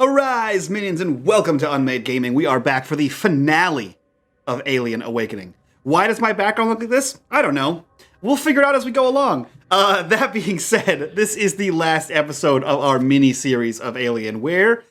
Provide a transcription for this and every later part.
Arise, minions, and welcome to unMadeGaming. We are back for the finale of Alien Awakening. Why does my background look like this? I don't know. We'll figure it out as we go along. That being said, this is the last episode of our mini-series of Alien, where,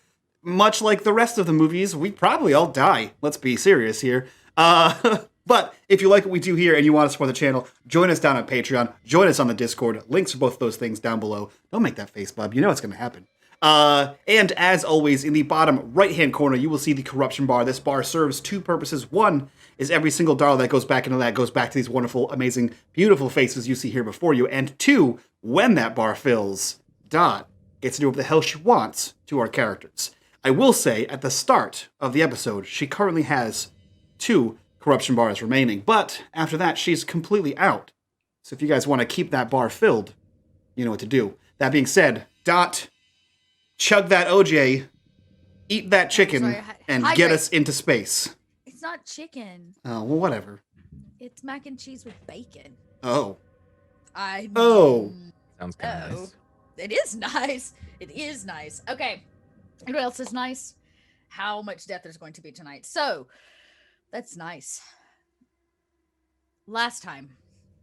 much like the rest of the movies, we probably all die. Let's be serious here. But if you like what we do here and you want to support the channel, join us down on Patreon, join us on the Discord. Links for both of those things down below. Don't make that face, bub. You know what's going to happen. And as always, in the bottom right-hand corner, you will see the corruption bar. This bar serves two purposes. One is every single dollar that goes back into that goes back to these wonderful, amazing, beautiful faces you see here before you. And two, when that bar fills, Dot gets to do what the hell she wants to our characters. I will say, at the start of the episode, she currently has 2 corruption bars remaining. But after that, she's completely out. So if you guys want to keep that bar filled, you know what to do. That being said, Dot, chug that OJ, eat that chicken, and get us into space. It's not chicken. Oh, well, whatever. It's mac and cheese with bacon. Oh. Oh. Sounds kind of nice. It is nice. It is nice. Okay. You know what else is nice? How much death there's going to be tonight. So, that's nice. Last time,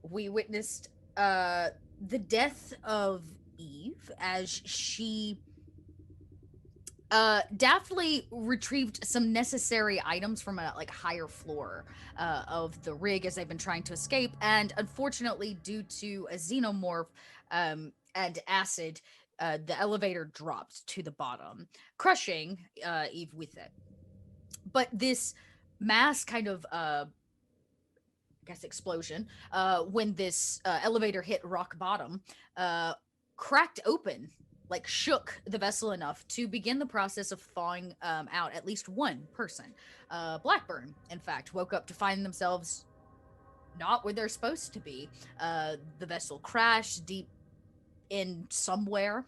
we witnessed the death of Eve as she Daphne retrieved some necessary items from a higher floor of the rig as they've been trying to escape, and unfortunately, due to a xenomorph and acid, the elevator dropped to the bottom, crushing Eve with it. But this mass kind of explosion when this elevator hit rock bottom cracked open, shook the vessel enough to begin the process of thawing out at least one person. Blackburn, in fact, woke up to find themselves not where they're supposed to be. The vessel crashed deep in somewhere.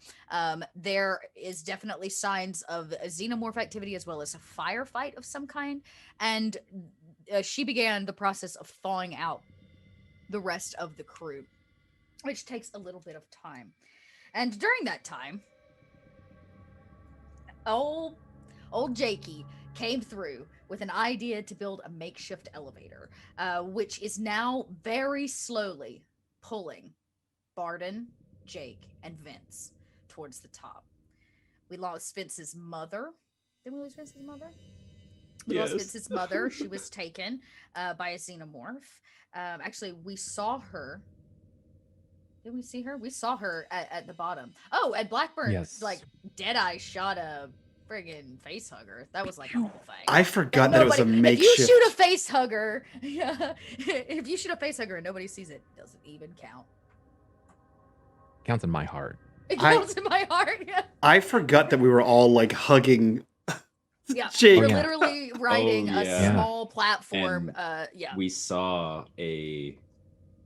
There is definitely signs of a xenomorph activity as well as a firefight of some kind. And she began the process of thawing out the rest of the crew, which takes a little bit of time. And during that time, old Jakey came through with an idea to build a makeshift elevator, which is now very slowly pulling Barden, Jake, and Vince towards the top. We lost Vince's mother. Didn't we lose Vince's mother? We lost Vince's mother. She was taken by a xenomorph. Actually, we saw her. Did we see her? We saw her at the bottom. Oh, at Blackburn, Deadeye shot a friggin' face hugger. That was a whole thing. I forgot that it was a makeshift. If you shoot a face hugger, if you shoot a face hugger and nobody sees it, it doesn't even count. Counts in my heart. It counts in my heart. Yeah. I forgot that we were all hugging. Yeah, Jake. we're literally riding a small platform. We saw a.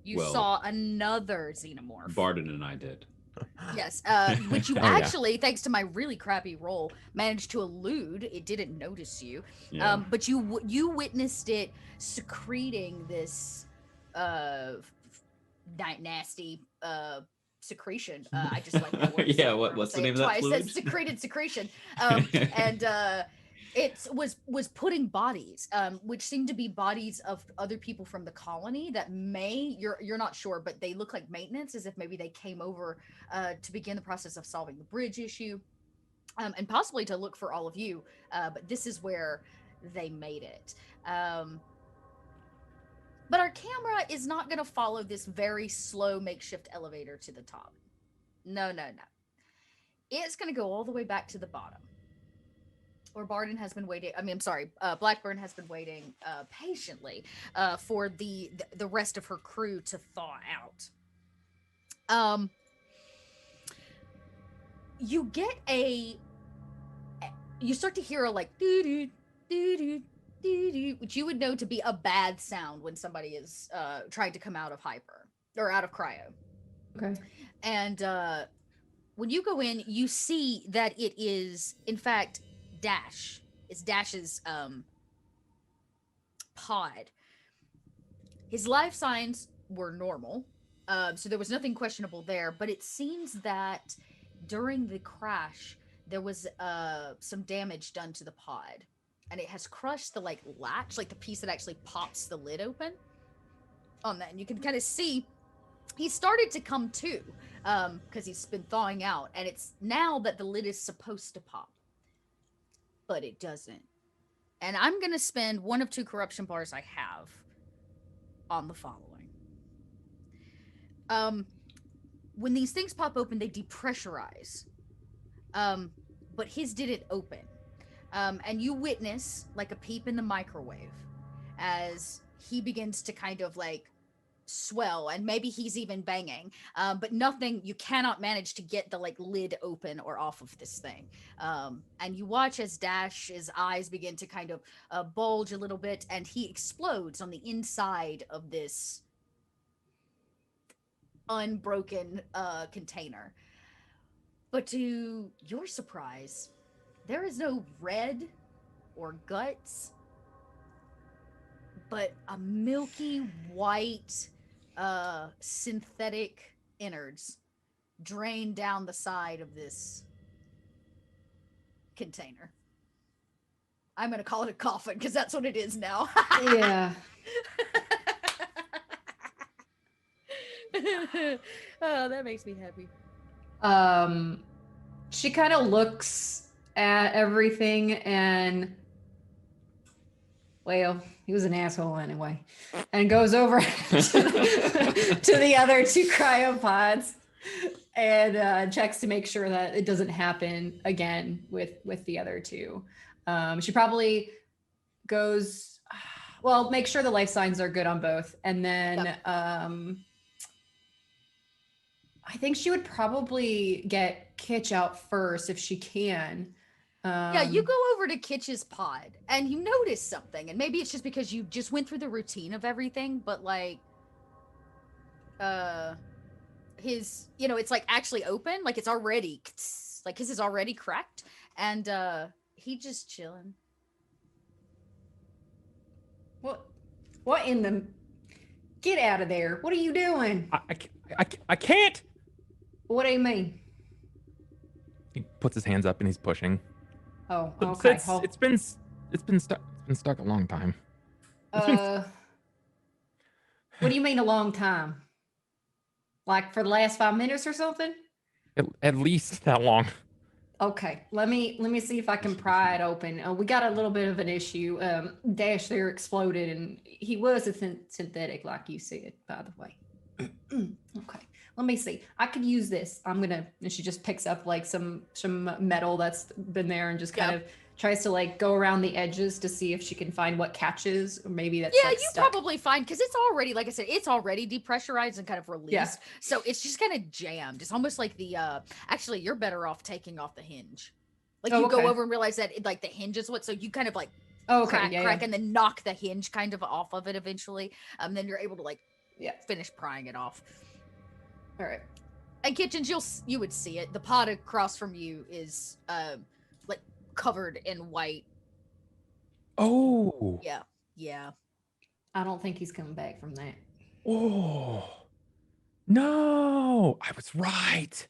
You saw another xenomorph. Barden and I did. Yes, which you actually, thanks to my really crappy roll, managed to elude. It didn't notice you. Yeah. But you witnessed it secreting this nasty secretion. I just like that word. Yeah, what's the name of that fluid? Secreted secretion. It was putting bodies, which seemed to be bodies of other people from the colony that you're not sure, but they look like maintenance, as if maybe they came over to begin the process of solving the bridge issue, and possibly to look for all of you. But this is where they made it. But our camera is not going to follow this very slow makeshift elevator to the top. No. It's going to go all the way back to the bottom. Or Barden has been waiting. Blackburn has been waiting patiently for the rest of her crew to thaw out. You start to hear a doo doo doo doo doo doo, which you would know to be a bad sound when somebody is trying to come out of hyper or out of cryo. Okay. And when you go in, you see that it is, in fact, Dash. It's Dash's pod. His life signs were normal, so there was nothing questionable there, but it seems that during the crash, there was some damage done to the pod, and it has crushed the like latch, like the piece that actually pops the lid open on that. And you can kind of see he started to come to, because he's been thawing out, and it's now that the lid is supposed to pop, but it doesn't. And I'm gonna spend one of 2 corruption bars I have on the following. When these things pop open, they depressurize. But his didn't open. And you witness like a peep in the microwave as he begins to kind of like swell, and maybe he's even banging, but nothing, you cannot manage to get the like lid open or off of this thing. And you watch as Dash's eyes begin to kind of bulge a little bit, and he explodes on the inside of this unbroken container. But to your surprise, there is no red or guts, but a milky white synthetic innards drain down the side of this container. I'm going to call it a coffin because that's what it is now. Yeah. Oh, that makes me happy. She kind of looks at everything and, well, he was an asshole anyway, and goes over to the other 2 cryopods and checks to make sure that it doesn't happen again with the other 2. She probably goes, well, make sure the life signs are good on both, and then Yep. I think she would probably get Kitch out first if she can. Yeah, you go over to Kitch's pod and you notice something, and maybe it's just because you just went through the routine of everything, but like his, it's like actually open, like it's already like his is already cracked, and he just chilling. What in the, get out of there. What are you doing? I can't. What do you mean? He puts his hands up and he's pushing. Oh, But okay. It's been stuck a long time. What do you mean a long time? Like for the last 5 minutes or something? At least that long. Okay, let me see if I can pry it open. We got a little bit of an issue. Dash there exploded, and he was a synthetic, like you said, by the way. Okay, let me see. I could use this. And she just picks up like some metal that's been there and just kind of tries to like go around the edges to see if she can find what catches, or maybe that's like you stuck. probably find, because it's already, like I said, it's already depressurized and kind of released. Yeah. So it's just kind of jammed. It's almost like the actually you're better off taking off the hinge. Like you go over and realize that like the hinge is what, so you kind of like crack and then knock the hinge kind of off of it eventually. Then you're able to like finish prying it off. All right. And Kitchens, you would see it. The pod across from you is like covered in white. Oh. Yeah. I don't think he's coming back from that. Oh. No, I was right.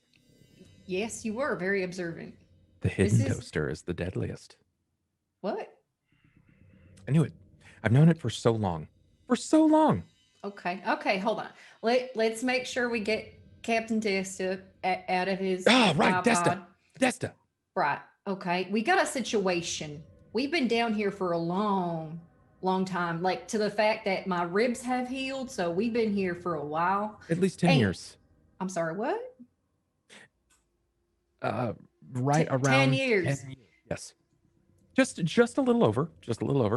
Yes, you were very observant. The hidden toaster is the deadliest. What? I knew it. I've known it for so long. Okay, hold on. Let's make sure we get Captain Desta out of his right, pod. Desta. Right. Okay. We got a situation. We've been down here for a long time, like to the fact that my ribs have healed, so we've been here for a while. At least 10 years. I'm sorry, what? Right around 10 years. 10 years. Yes. Just a little over.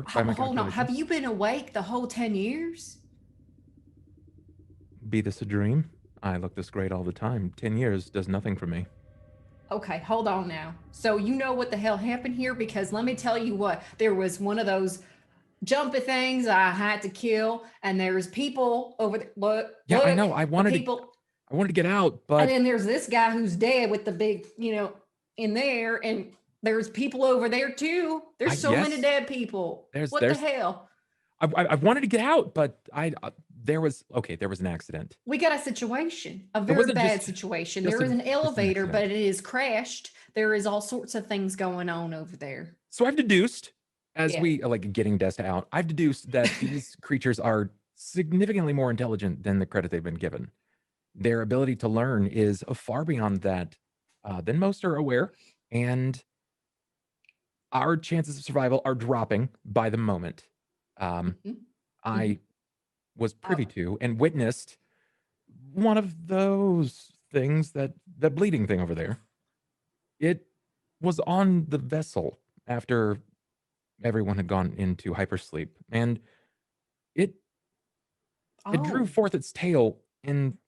By my Hold on. Have calculations. you been awake the whole 10 years? Be this a dream? I look this great all the time. 10 years does nothing for me. Okay, hold on now. So you know what the hell happened here? Because let me tell you what, there was one of those jumpy things I had to kill, and there's people over there. Look, I know. I wanted to get out, but and then there's this guy who's dead with the big, in there, and there's people over there too. There's so many dead people. What the hell? I wanted to get out, but there was an accident. We got a situation, a It very wasn't bad just- situation. just There is an an elevator, but accident. it is crashed. There is all sorts of things going on over there. So I've deduced, as Yeah. we like getting Desta out, I've deduced that these creatures are significantly more intelligent than the credit they've been given. Their ability to learn is far beyond that than most are aware, and our chances of survival are dropping by the moment. Mhm. I was privy Oh. to and witnessed one of those things, that bleeding thing over there. It was on the vessel after everyone had gone into hypersleep, and it drew Oh. forth its tail and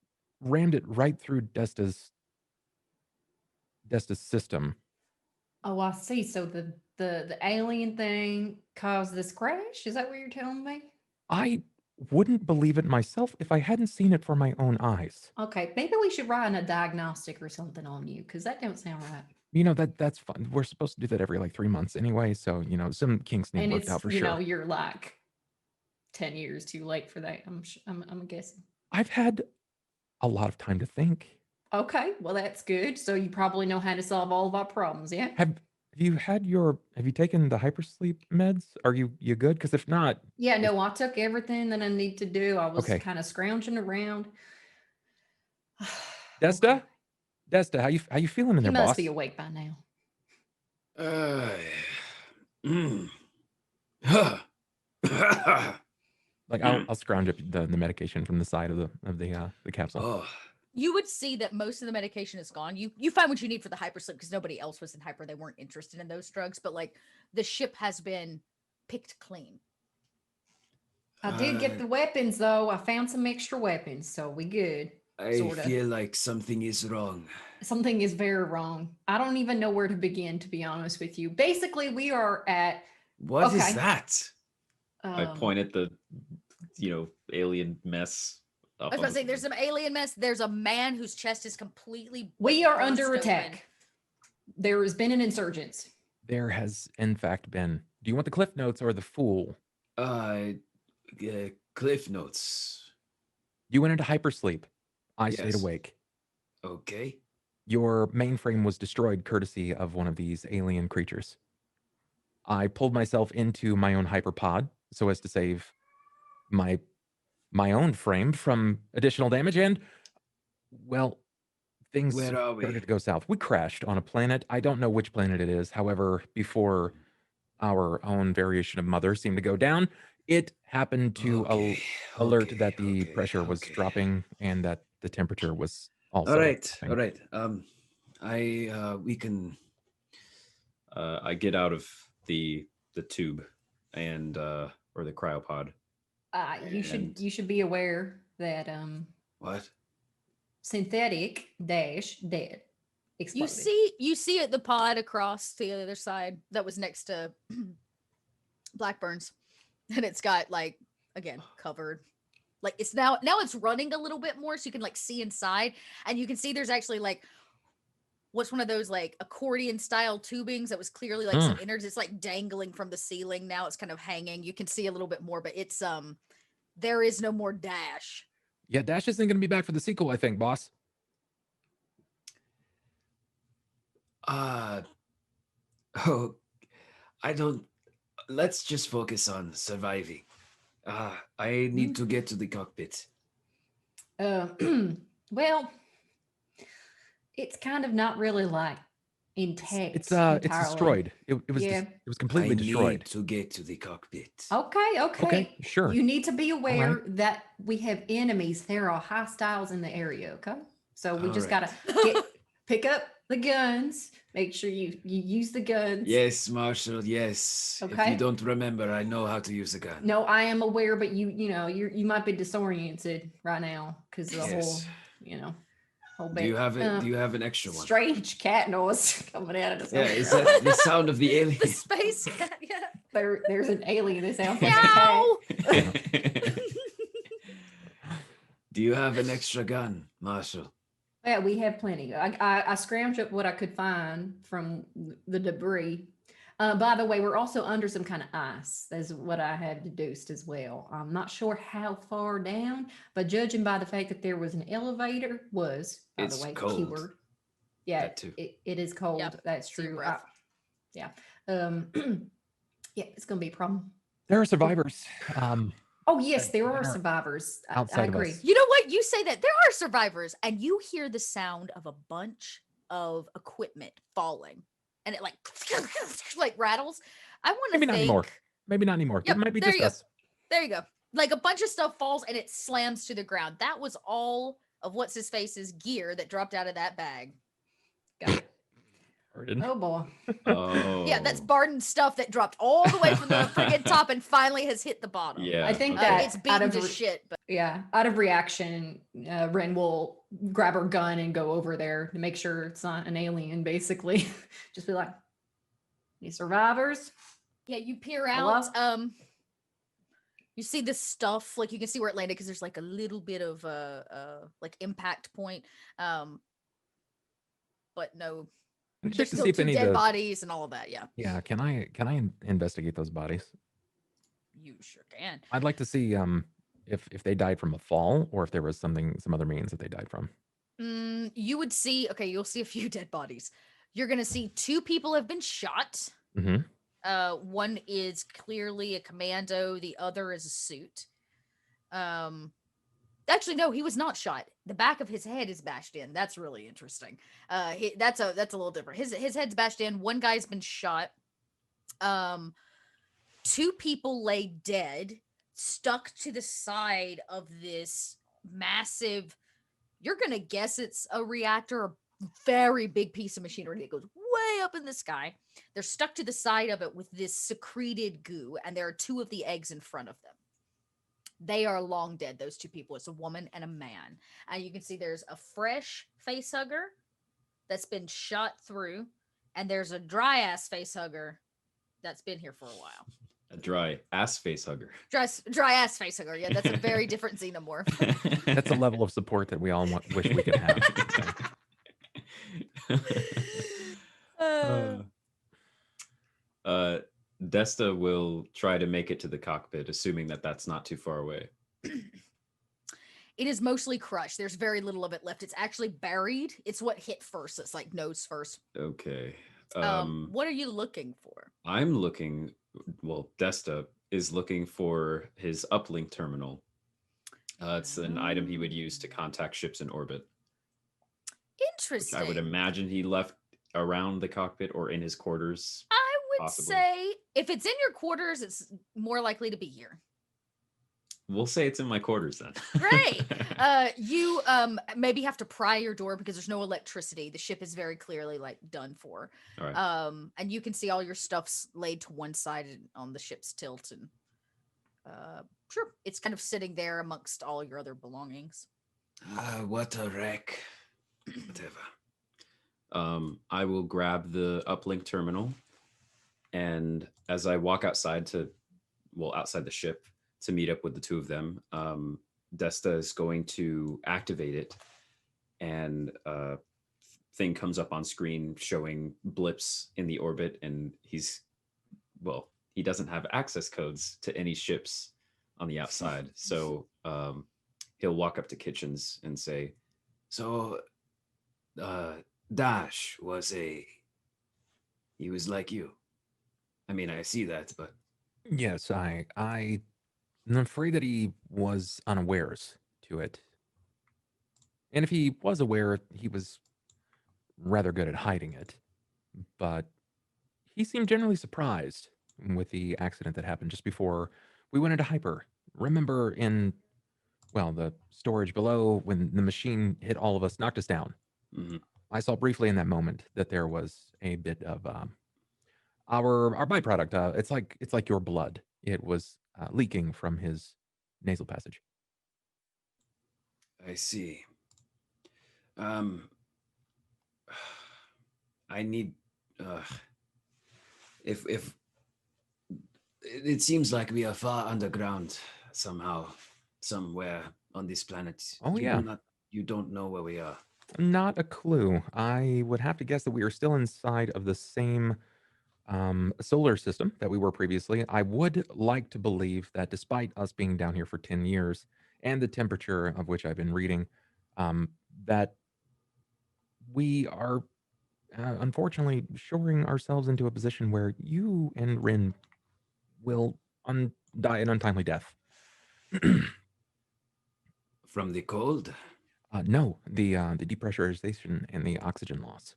rammed it right through Desta's system. Oh, I see. So the alien thing caused this crash? Is that what you're telling me? I wouldn't believe it myself if I hadn't seen it for my own eyes. Okay, maybe we should run a diagnostic or something on you, because that don't sound right. You know, that's fun. We're supposed to do that every like 3 months anyway, so you know, some kinks need And worked it's, out for you sure. know, you're like 10 years too late for that. I'm guessing. I've had a lot of time to think. Okay, well that's good. So you probably know how to solve all of our problems, yeah? Have you taken the hypersleep meds? Are you good? Because if not, Yeah, no, I took everything that I need to do. I was Okay. kind of scrounging around. Desta, how you feeling in You there, must boss? be awake by now. Like I'll scrounge up the medication from the side of the capsule. Oh, You would see that most of the medication is gone. You find what you need for the hypersleep because nobody else was in hyper. They weren't interested in those drugs, but like the ship has been picked clean. I did get the weapons though. I found some extra weapons, so we good. I Sorta. feel like something is wrong. Something is very wrong. I don't even know where to begin, to be honest with you. Basically, we are at What is Okay. that? I point at the, alien mess. I was about to say, there's some alien mess. There's a man whose chest is completely. we like, are under burst attack. open. There has been an insurgence. There has in fact been. Do you want the cliff notes or the fool? Cliff notes. You went into hypersleep. I stayed Yes. awake. Okay. Your mainframe was destroyed courtesy of one of these alien creatures. I pulled myself into my own hyperpod so as to save my own frame from additional damage, and well, things Where are we? started to go south. We crashed on a planet. I don't know which planet it is. However, before our own variation of Mother seemed to go down, it happened to alert that the pressure was dropping and that the temperature was also All right. dropping. All right. We can. I get out of the tube and or the cryopod. You should be aware that What? synthetic dash dead exploded. You see it the pod across the other side that was next to Blackburn's, and it's got like again covered. Like it's now it's running a little bit more, so you can like see inside, and you can see there's actually like what's one of those like accordion style tubings that was clearly like some innards. It's like dangling from the ceiling. Now it's kind of hanging. You can see a little bit more, but it's there is no more Dash. Yeah, Dash isn't going to be back for the sequel, I think, boss. I don't. Let's just focus on surviving. I need to get to the cockpit. Well, it's kind of not really like intact. It's entirely. destroyed. It was Yeah. it was completely I destroyed. need to get to the cockpit. Okay. Okay, sure. You need to be aware right. that we have enemies. There are hostiles in the area. Okay, so we All just right. gotta pick up the guns. Make sure you use the guns. Yes, Marshall. Yes. If Okay. you don't remember, I know how to use a gun. No, I am aware, but you might be disoriented right now because the Yes. whole Do you have it? Do you have an extra one? strange cat noise coming out of the Yeah. Is that the sound of the The alien? space cat, yeah. There's an alien that sounds like a cat. Meow. Do you have an extra gun, Marshall? Yeah, we have plenty. I scrounged up what I could find from the debris. By the way, we're also under some kind of ice. That's what I have deduced as well. I'm not sure how far down, but judging by the fact that there was an elevator, by It's the way, cold. keyword. Yeah, That too. it is cold. Yep, That's see your true. breath. Yeah. Yeah, it's gonna be a problem. There are survivors. Oh yes, that there are are survivors. I outside of agree. us. You know what? You say that there are survivors, and you hear the sound of a bunch of equipment falling, and it like rattles. I want to Maybe not anymore. think. Maybe not anymore. Yep, It might be there just you go. us. There you go. Like a bunch of stuff falls and it slams to the ground. That was all of what's his face's gear that dropped out of that bag. Got it. Pardon. Oh boy. Oh. Yeah, that's Barton's stuff that dropped all the way from the friggin' top and finally has hit the bottom. Yeah. I think okay. that It's out beaten of to shit, but yeah, out of reaction, Ren will grab her gun and go over there to make sure it's not an alien. Basically, just be like, "Any survivors?" yeah, you peer Hello? out. You see this stuff, like you can see where it landed because there's like a little bit of like impact point. But no, Can I check there's to still see if two any of dead the bodies and all of that. Yeah, yeah. Can I investigate those bodies? you sure can. I'd like to see if they died from a fall or if there was some other means that they died from. You would see. Okay, you'll see a few dead bodies. You're gonna see two people have been shot. Mm-hmm. One is clearly a commando. The other is a suit. Actually, no, he was not shot. The back of his head is bashed in. That's really interesting. That's a little different. His head's bashed in. One guy's been shot. Two people lay dead, stuck to the side of this massive. You're gonna guess it's a reactor, a very big piece of machinery that goes way up in the sky. They're stuck to the side of it with this secreted goo, and there are two of the eggs in front of them. They are long dead, those two people. It's a woman and a man. And you can see there's a fresh face hugger that's been shot through, and there's a dry ass face hugger that's been here for a while. A dry ass face hugger. Dry ass face hugger. Yeah, that's a very different xenomorph. That's a level of support that we all wish we could have. Desta will try to make it to the cockpit, assuming that that's not too far away. It is mostly crushed. There's very little of it left. It's actually buried. It's what hit first. It's like nose first. Okay. What are you looking for? I'm looking. Well, Desta is looking for his uplink terminal. It's an item he would use to contact ships in orbit. Interesting. I would imagine he left around the cockpit or in his quarters. I would possibly. say if it's in your quarters, it's more likely to be here. We'll say it's in my quarters then. Great. You maybe have to pry your door because there's no electricity. The ship is very clearly like done for. All right. And you can see all your stuff's laid to one side on the ship's tilt, and sure, it's kind of sitting there amongst all your other belongings. What a wreck. Whatever. I will grab the uplink terminal, and as I walk outside outside the ship to meet up with the two of them, Desta is going to activate it, and thing comes up on screen showing blips in the orbit, and he doesn't have access codes to any ships on the outside, so he'll walk up to Kitchens and say, So, Dash he was like you. I mean, I see that, but Yes, I'm afraid that he was unawares to it. And if he was aware, he was rather good at hiding it. But he seemed generally surprised with the accident that happened just before we went into hyper. Remember in, the storage below when the machine hit all of us, knocked us down. Mhm. I saw briefly in that moment that there was a bit of our byproduct. It's like your blood. It was leaking from his nasal passage. I see. I need if it seems like we are far underground somehow, somewhere on this planet. Oh, yeah. You don't know where we are. Not a clue. I would have to guess that we are still inside of the same solar system that we were previously. I would like to believe that despite us being down here for 10 years and the temperature of which I've been reading, that we are unfortunately shoring ourselves into a position where you and Rin will die an untimely death. From the cold? No, the depressurization and the oxygen loss.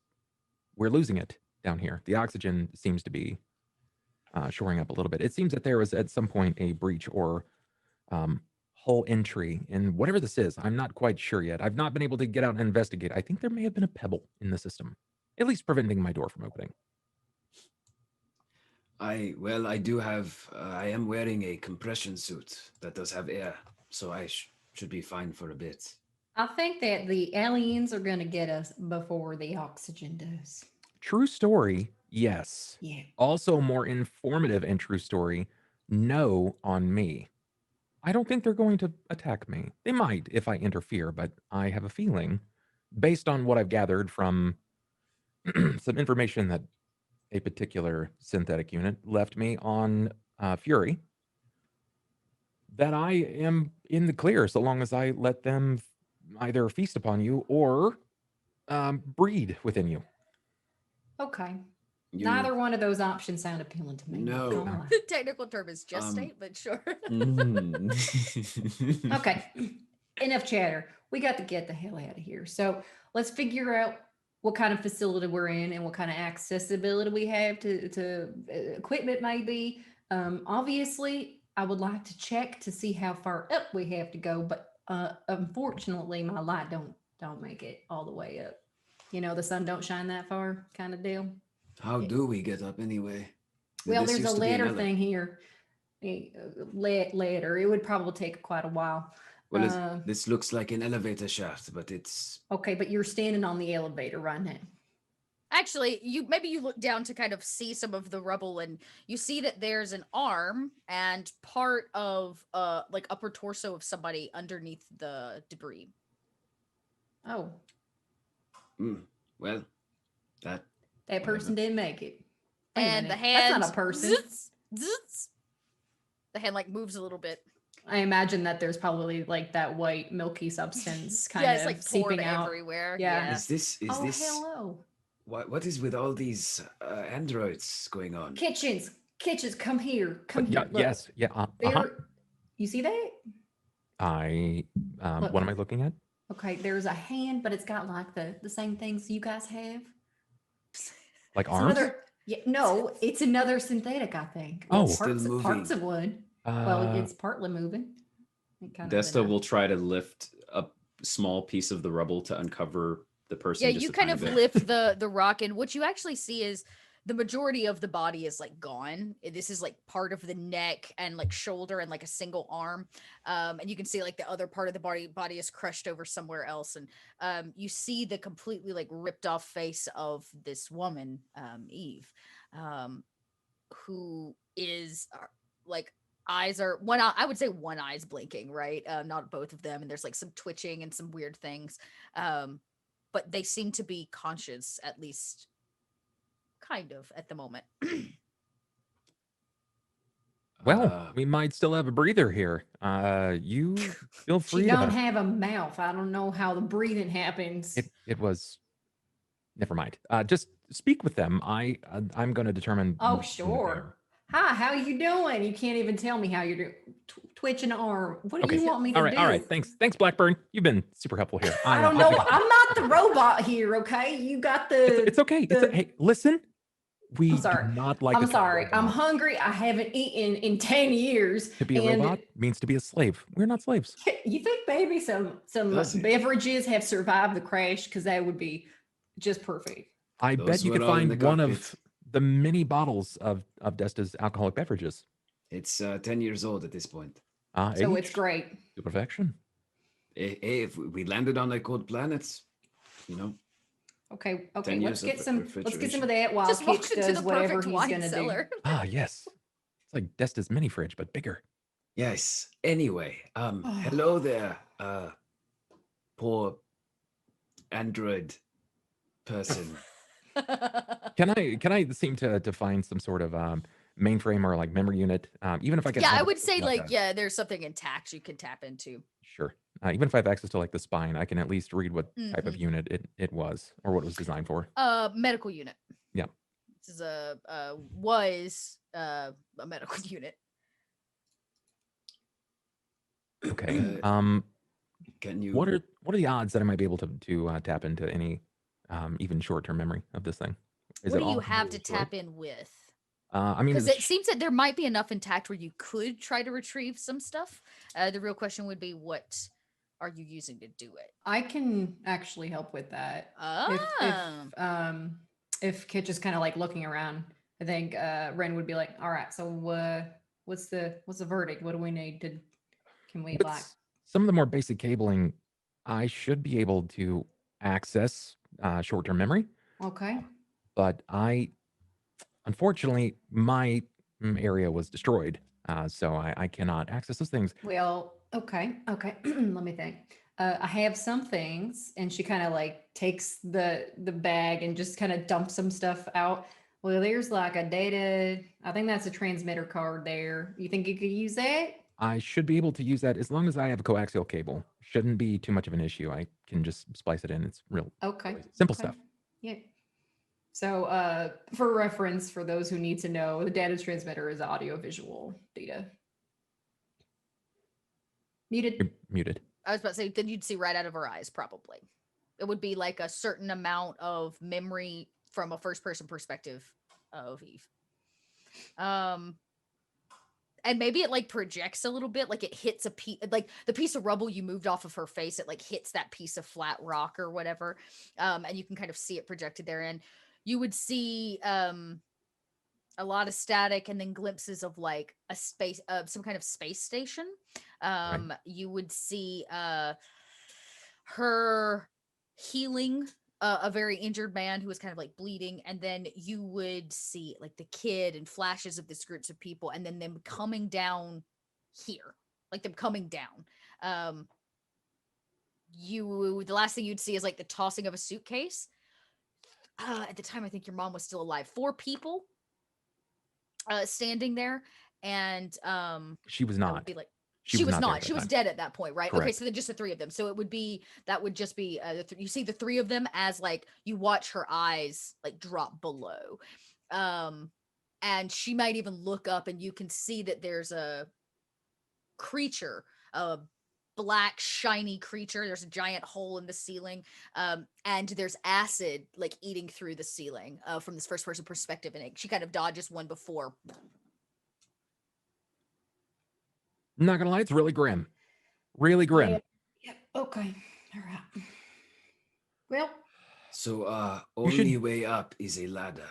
We're losing it down here. The oxygen seems to be shoring up a little bit. It seems that there was at some point a breach or hull entry in whatever this is. I'm not quite sure yet. I've not been able to get out and investigate. I think there may have been a pebble in the system, at least preventing my door from opening. I do have, I am wearing a compression suit that does have air, so I should be fine for a bit. I think that the aliens are going to get us before the oxygen does. True story, yes. Yeah. Also more informative and true story, no on me. I don't think they're going to attack me. They might if I interfere, but I have a feeling, based on what I've gathered from some information that a particular synthetic unit left me on Fury, that I am in the clear so long as I let them either feast upon you or breed within you. Okay. You- Neither one of those options sound appealing to me. No. Not gonna lie. The technical term is gestate, but sure. Okay. Enough chatter. We got to get the hell out of here. So let's figure out what kind of facility we're in and what kind of accessibility we have to equipment maybe. Obviously, I would like to check to see how far up we have to go, but unfortunately, my light don't make it all the way up. You know, the sun don't shine that far, kind of deal. How do we get up anyway? Well, This there's a used to be ladder another- thing here. Ladder. It would probably take quite a while. Well, this looks like an elevator shaft, but it's Okay, but you're standing on the elevator right now. Actually, you look down to kind of see some of the rubble, and you see that there's an arm and part of like upper torso of somebody underneath the debris. Oh, well, that that person Whatever. didn't make it. Wait a And the minute, hand That's not a person. zzz, zzz. The hand like moves a little bit. I imagine that there's probably like that white milky substance kind Yeah, of it's like poured seeping out. everywhere. Yeah. Yeah. is this Hello. what is with all these androids going on? Kitchens, come here. Come Yeah, here. Look, yes, yeah. there. You see that? What am I looking at? Okay, there's a hand, but it's got like the same things you guys have. Like It's arms? no, it's another synthetic, I think. Oh. Still parts moving. of one. Well, it's partly moving. It kind of Desta will try to lift a small piece of the rubble to uncover the person. Yeah, just you a kind tiny of bit. lift the rock, and what you actually see is the majority of the body is like gone. This is like part of the neck and like shoulder and like a single arm, and you can see like the other part of the body is crushed over somewhere else, and you see the completely like ripped off face of this woman, Eve, who is like eyes are one eye, I would say one eye's blinking, right? Not both of them, and there's like some twitching and some weird things, but they seem to be conscious, at least kind of at the moment. Well, we might still have a breather here. You feel free She don't to. have a mouth. I don't know how the breathing happens. It was. Never mind. Just speak with them. I'm going to determine. Oh, when sure. they're- Hi, how you doing? You can't even tell me how you're doing. Twitching arm. What do Okay. you want me to All right. do? All right. Thanks, Blackburn. You've been super helpful here. I don't know. I'm not the robot here. Okay, you got the. It's okay. Hey, listen. We I'm sorry. do not like. I'm the term sorry. I'm robot. hungry. I haven't eaten in 10 years. To be a and robot means to be a slave. We're not slaves. You think maybe some Does it? beverages have survived the crash because that would be just perfect. I Those bet you were could all in find the one of cockpit. the many bottles of Desta's alcoholic beverages. It's 10 years old at this point. So it's Aged great. to perfection. Hey, if we landed on a cold planet, you know, Okay, 10 let's years get of some of refrigeration. that while Just walk Kitch into does the whatever perfect he's wine gonna cellar. Ah, yes. It's like Desta's mini fridge, but bigger. yes. Anyway, Oh. hello there, poor android person. Can I seem to find some sort of mainframe or like memory unit? Even if I can Yeah, I have would access say to, like yeah, there's something intact you can tap into. sure. Even if I have access to like the spine, I can at least read what type of Hmm. unit it was or what it was designed for. Medical unit. Yeah. This is was a medical unit. Okay. Can you? What are the odds that I might be able to tap into any even short-term memory of this thing? Is What it do you all have to completely destroyed? tap in with? I mean, Because it seems that there might be enough intact where you could try to retrieve some stuff. The real question would be, what are you using to do it? I can actually help with that. Ah, If Kitch is kind of like looking around, I think Ren would be like, "All right, so what's the verdict? What do we need to? Can we with like?" some of the more basic cabling, I should be able to access short-term memory, Okay. but unfortunately, my area was destroyed, so I cannot access those things. Well, okay, okay. Let me think. I have some things, and she kind of like takes the bag and just kind of dumps some stuff out. Well, there's like a data. I think that's a transmitter card there. You think you could use that? I should be able to use that as long as I have a coaxial cable. Shouldn't be too much of an issue. I can just splice it in. It's Okay. really simple Okay. stuff. Yeah. So, for reference, for those who need to know, the data transmitter is audio-visual data. Muted. You're muted. I was about to say, then you'd see right out of her eyes, probably. It would be like a certain amount of memory from a first person perspective of Eve. And maybe it like projects a little bit, like it hits a piece, like the piece of rubble you moved off of her face, it like hits that piece of flat rock or whatever. And you can kind of see it projected therein. You would see a lot of static and then glimpses of like a space, some kind of space station. Right. You would see her healing a very injured man who was kind of like bleeding, and then you would see like the kid and flashes of this groups of people, and then them coming down here, like them coming down. The last thing you'd see is like the tossing of a suitcase. At the time, I think your mom was still alive. 4 people standing there, and She was that would not. be like She she was was not there at not. that She was time. dead at that point, right? Okay, Correct. so then just the 3 of them. So it would be that would just be you see the 3 of them as like you watch her eyes like drop below, and she might even look up, and you can see that there's a creature, a black shiny creature. There's a giant hole in the ceiling, and there's acid like eating through the ceiling from this first person perspective, and she kind of dodges one before. Not gonna lie, it's really grim. Really grim. Yeah. Yep. Okay. All right. Well, So, You should- only way up is a ladder.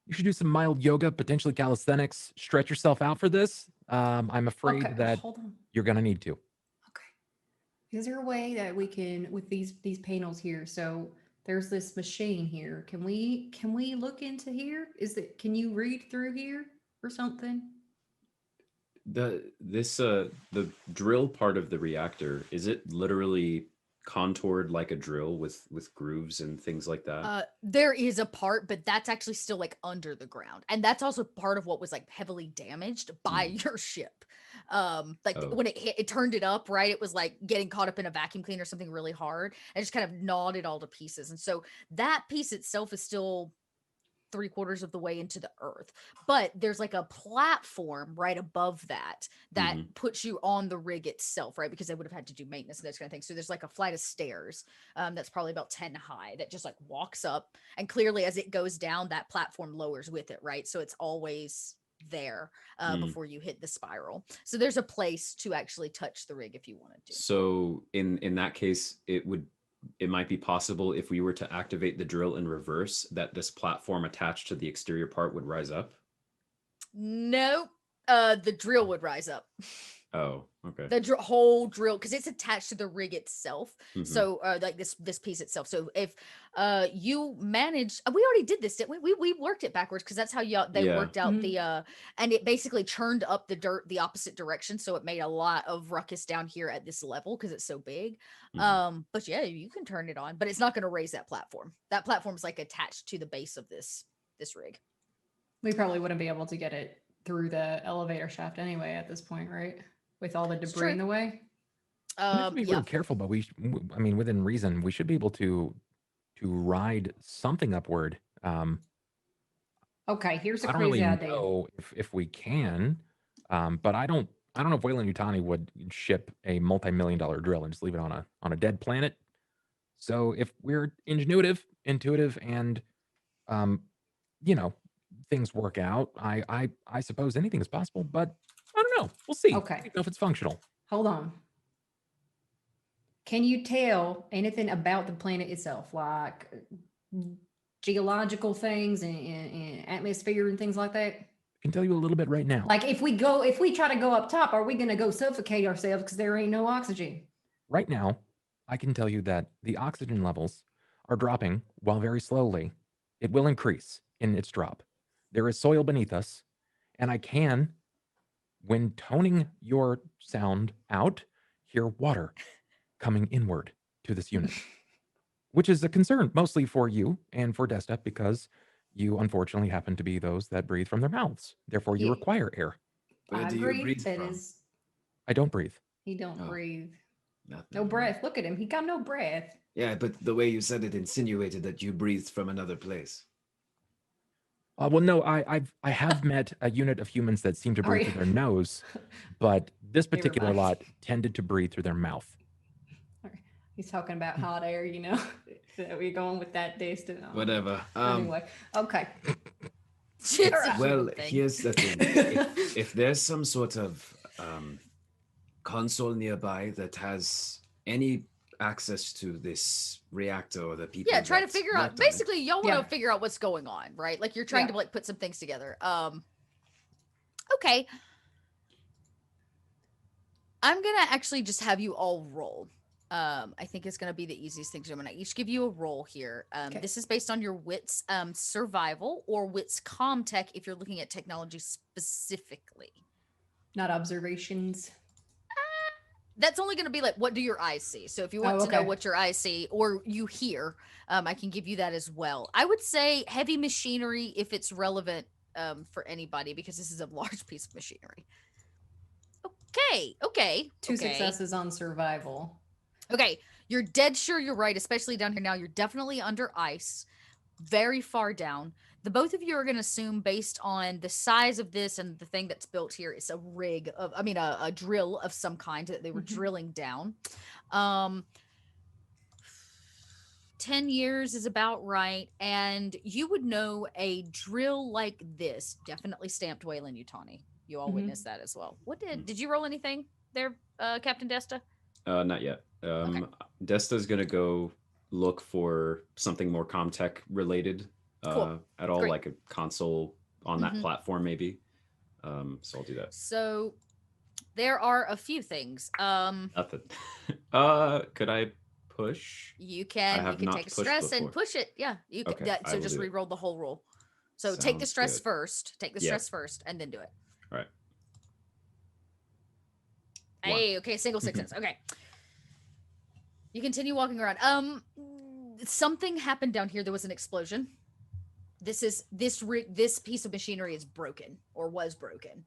You should do some mild yoga, potentially calisthenics. Stretch yourself out for this. I'm afraid okay. that Hold on. you're gonna need to. Okay. Is there a way that we can with these panels here? So there's this machine here. Can we look into here? Can you read through here or something? The drill part of the reactor, is it literally contoured like a drill with grooves and things like that? There is a part, but that's actually still like under the ground, and that's also part of what was like heavily damaged by your ship. Like Oh. when it hit, it turned it up, right? It was like getting caught up in a vacuum cleaner or something really hard, and just kind of gnawed it all to pieces. And so that piece itself is still 3/4 of the way into the earth, but there's like a platform right above that Mhm. puts you on the rig itself, right? Because they would have had to do maintenance and those kind of things. So there's like a flight of stairs that's probably about 10 high that just like walks up, and clearly as it goes down, that platform lowers with it, right? So it's always there before you hit the spiral. So there's a place to actually touch the rig if you wanted to. So in that case, it might be possible if we were to activate the drill in reverse that this platform attached to the exterior part would rise up. Nope. The drill would rise up. Oh, okay. The whole drill, because it's attached to the rig itself. Mhm. So like this piece itself. So if you manage, we already did this, didn't we? We worked it backwards because that's how they Yeah. worked out Mhm. the and it basically churned up the dirt the opposite direction, so it made a lot of ruckus down here at this level because it's so big. Mhm. But yeah, you can turn it on, but it's not going to raise that platform. That platform's like attached to the base of this rig. We probably wouldn't be able to get it through the elevator shaft anyway at this point, right? With all the It's debris in true. the way. We have to be Yeah. real careful, but I mean, within reason, we should be able to ride something upward. Okay, here's a I don't crazy really idea. know if we can, but I don't know if Wayland Utani would ship a multi-million-dollar drill and just leave it on a dead planet. So if we're intuitive, and um, you know, things work out, I suppose anything is possible. But I don't know. We'll see. Okay. I don't know if it's functional. Hold on. Can you tell anything about the planet itself, like geological things and atmosphere and things like that? I can tell you a little bit right now. Like if we try to go up top, are we going to go suffocate ourselves because there ain't no oxygen? Right now, I can tell you that the oxygen levels are dropping while very slowly. It will increase in its drop. There is soil beneath us, and I can, when toning your sound out, hear water coming inward to this unit, which is a concern mostly for you and for Desta because you unfortunately happen to be those that breathe from their mouths. Therefore, you Yeah. require air. Where I do you agree. breathe That from? is, I don't breathe. he don't Oh. breathe. Not No breath. Look at him. He got no breath. Yeah, but the way you said it insinuated that you breathed from another place. Well, no, I have met a unit of humans that seem to breathe through their nose, but this Never particular mind. lot tended to breathe through their mouth. He's talking about hot air, you know. That we're going with that distance. Whatever. Anyway, okay. It's a Alright. Well, human thing. here's the thing. If there's some sort of console nearby that has any access to this reactor or the people, Yeah, try to that figure out. worked on it- Basically, y'all want Yeah. to figure out what's going on, right? Like you're trying Yeah. to like put some things together. Okay. I'm gonna actually just have you all roll. I think it's gonna be the easiest thing to do. I'm gonna each give you a roll here. Okay. This is based on your wits survival or wits comm tech if you're looking at technology specifically. Not observations. That's only going to be like, what do your eyes see? So if you want to know okay. what your eyes see or you hear, I can give you that as well. I would say heavy machinery if it's relevant for anybody because this is a large piece of machinery. Okay. Two successes on survival. Okay, you're dead sure you're right, especially down here now. You're definitely under ice, very far down. The both of you are going to assume, based on the size of this and the thing that's built here, it's a rig of, I mean, a drill of some kind that they were Mhm. drilling down. 10 years is about right. And you would know a drill like this, definitely stamped Wayland Utani. You all Mhm. witnessed that as well. What did you roll anything there, Captain Desta? Not yet. Desta's gonna go look for something more Comtech related. Cool. At all, Great. like a console on that Mhm. platform, maybe. So I'll do that. So there are a few things. Nothing. Could I push? You can have take not a pushed stress and before. push it. Yeah, you can. Okay, I So will just do it. re-roll the whole roll. So take the Sounds stress good. first. Take the Yeah. stress first, and then do it. All right. Hey, okay, single success. Okay. You continue walking around. Something happened down here. There was an explosion. This piece of machinery is broken or was broken.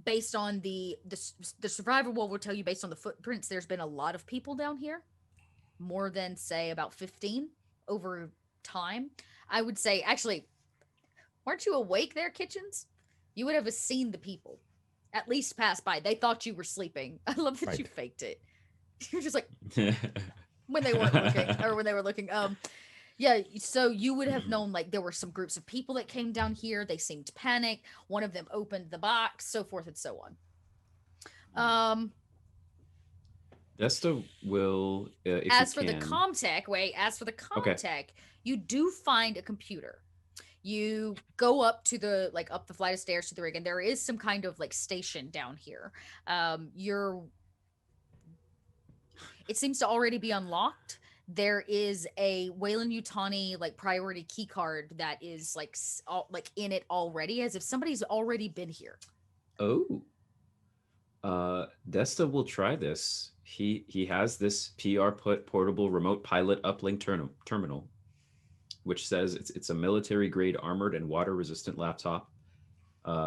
Based on the survivor wall will tell you, based on the footprints, there's been a lot of people down here, more than say about 15 over time. I would say, actually, weren't you awake there, Kitchens? You would have seen the people at least pass by. They thought you were sleeping. I love that you Right. faked it. You're just like, when they weren't looking, or when they were looking. Yeah, so you would have known, like, there were some groups of people that came down here. They seemed panicked. One of them opened the box, so forth and so on. Desta will, if As you for the can. Comtech, you do find a computer. You go up to the up the flight of stairs to the rig, and there is some kind of like station down here. It seems to already be unlocked. There is a Wayland Yutani like priority key card that is like in it already, as if somebody's already been here. Oh. Desta will try this. He has this PR put portable remote pilot uplink terminal, which says it's a military grade armored and water resistant laptop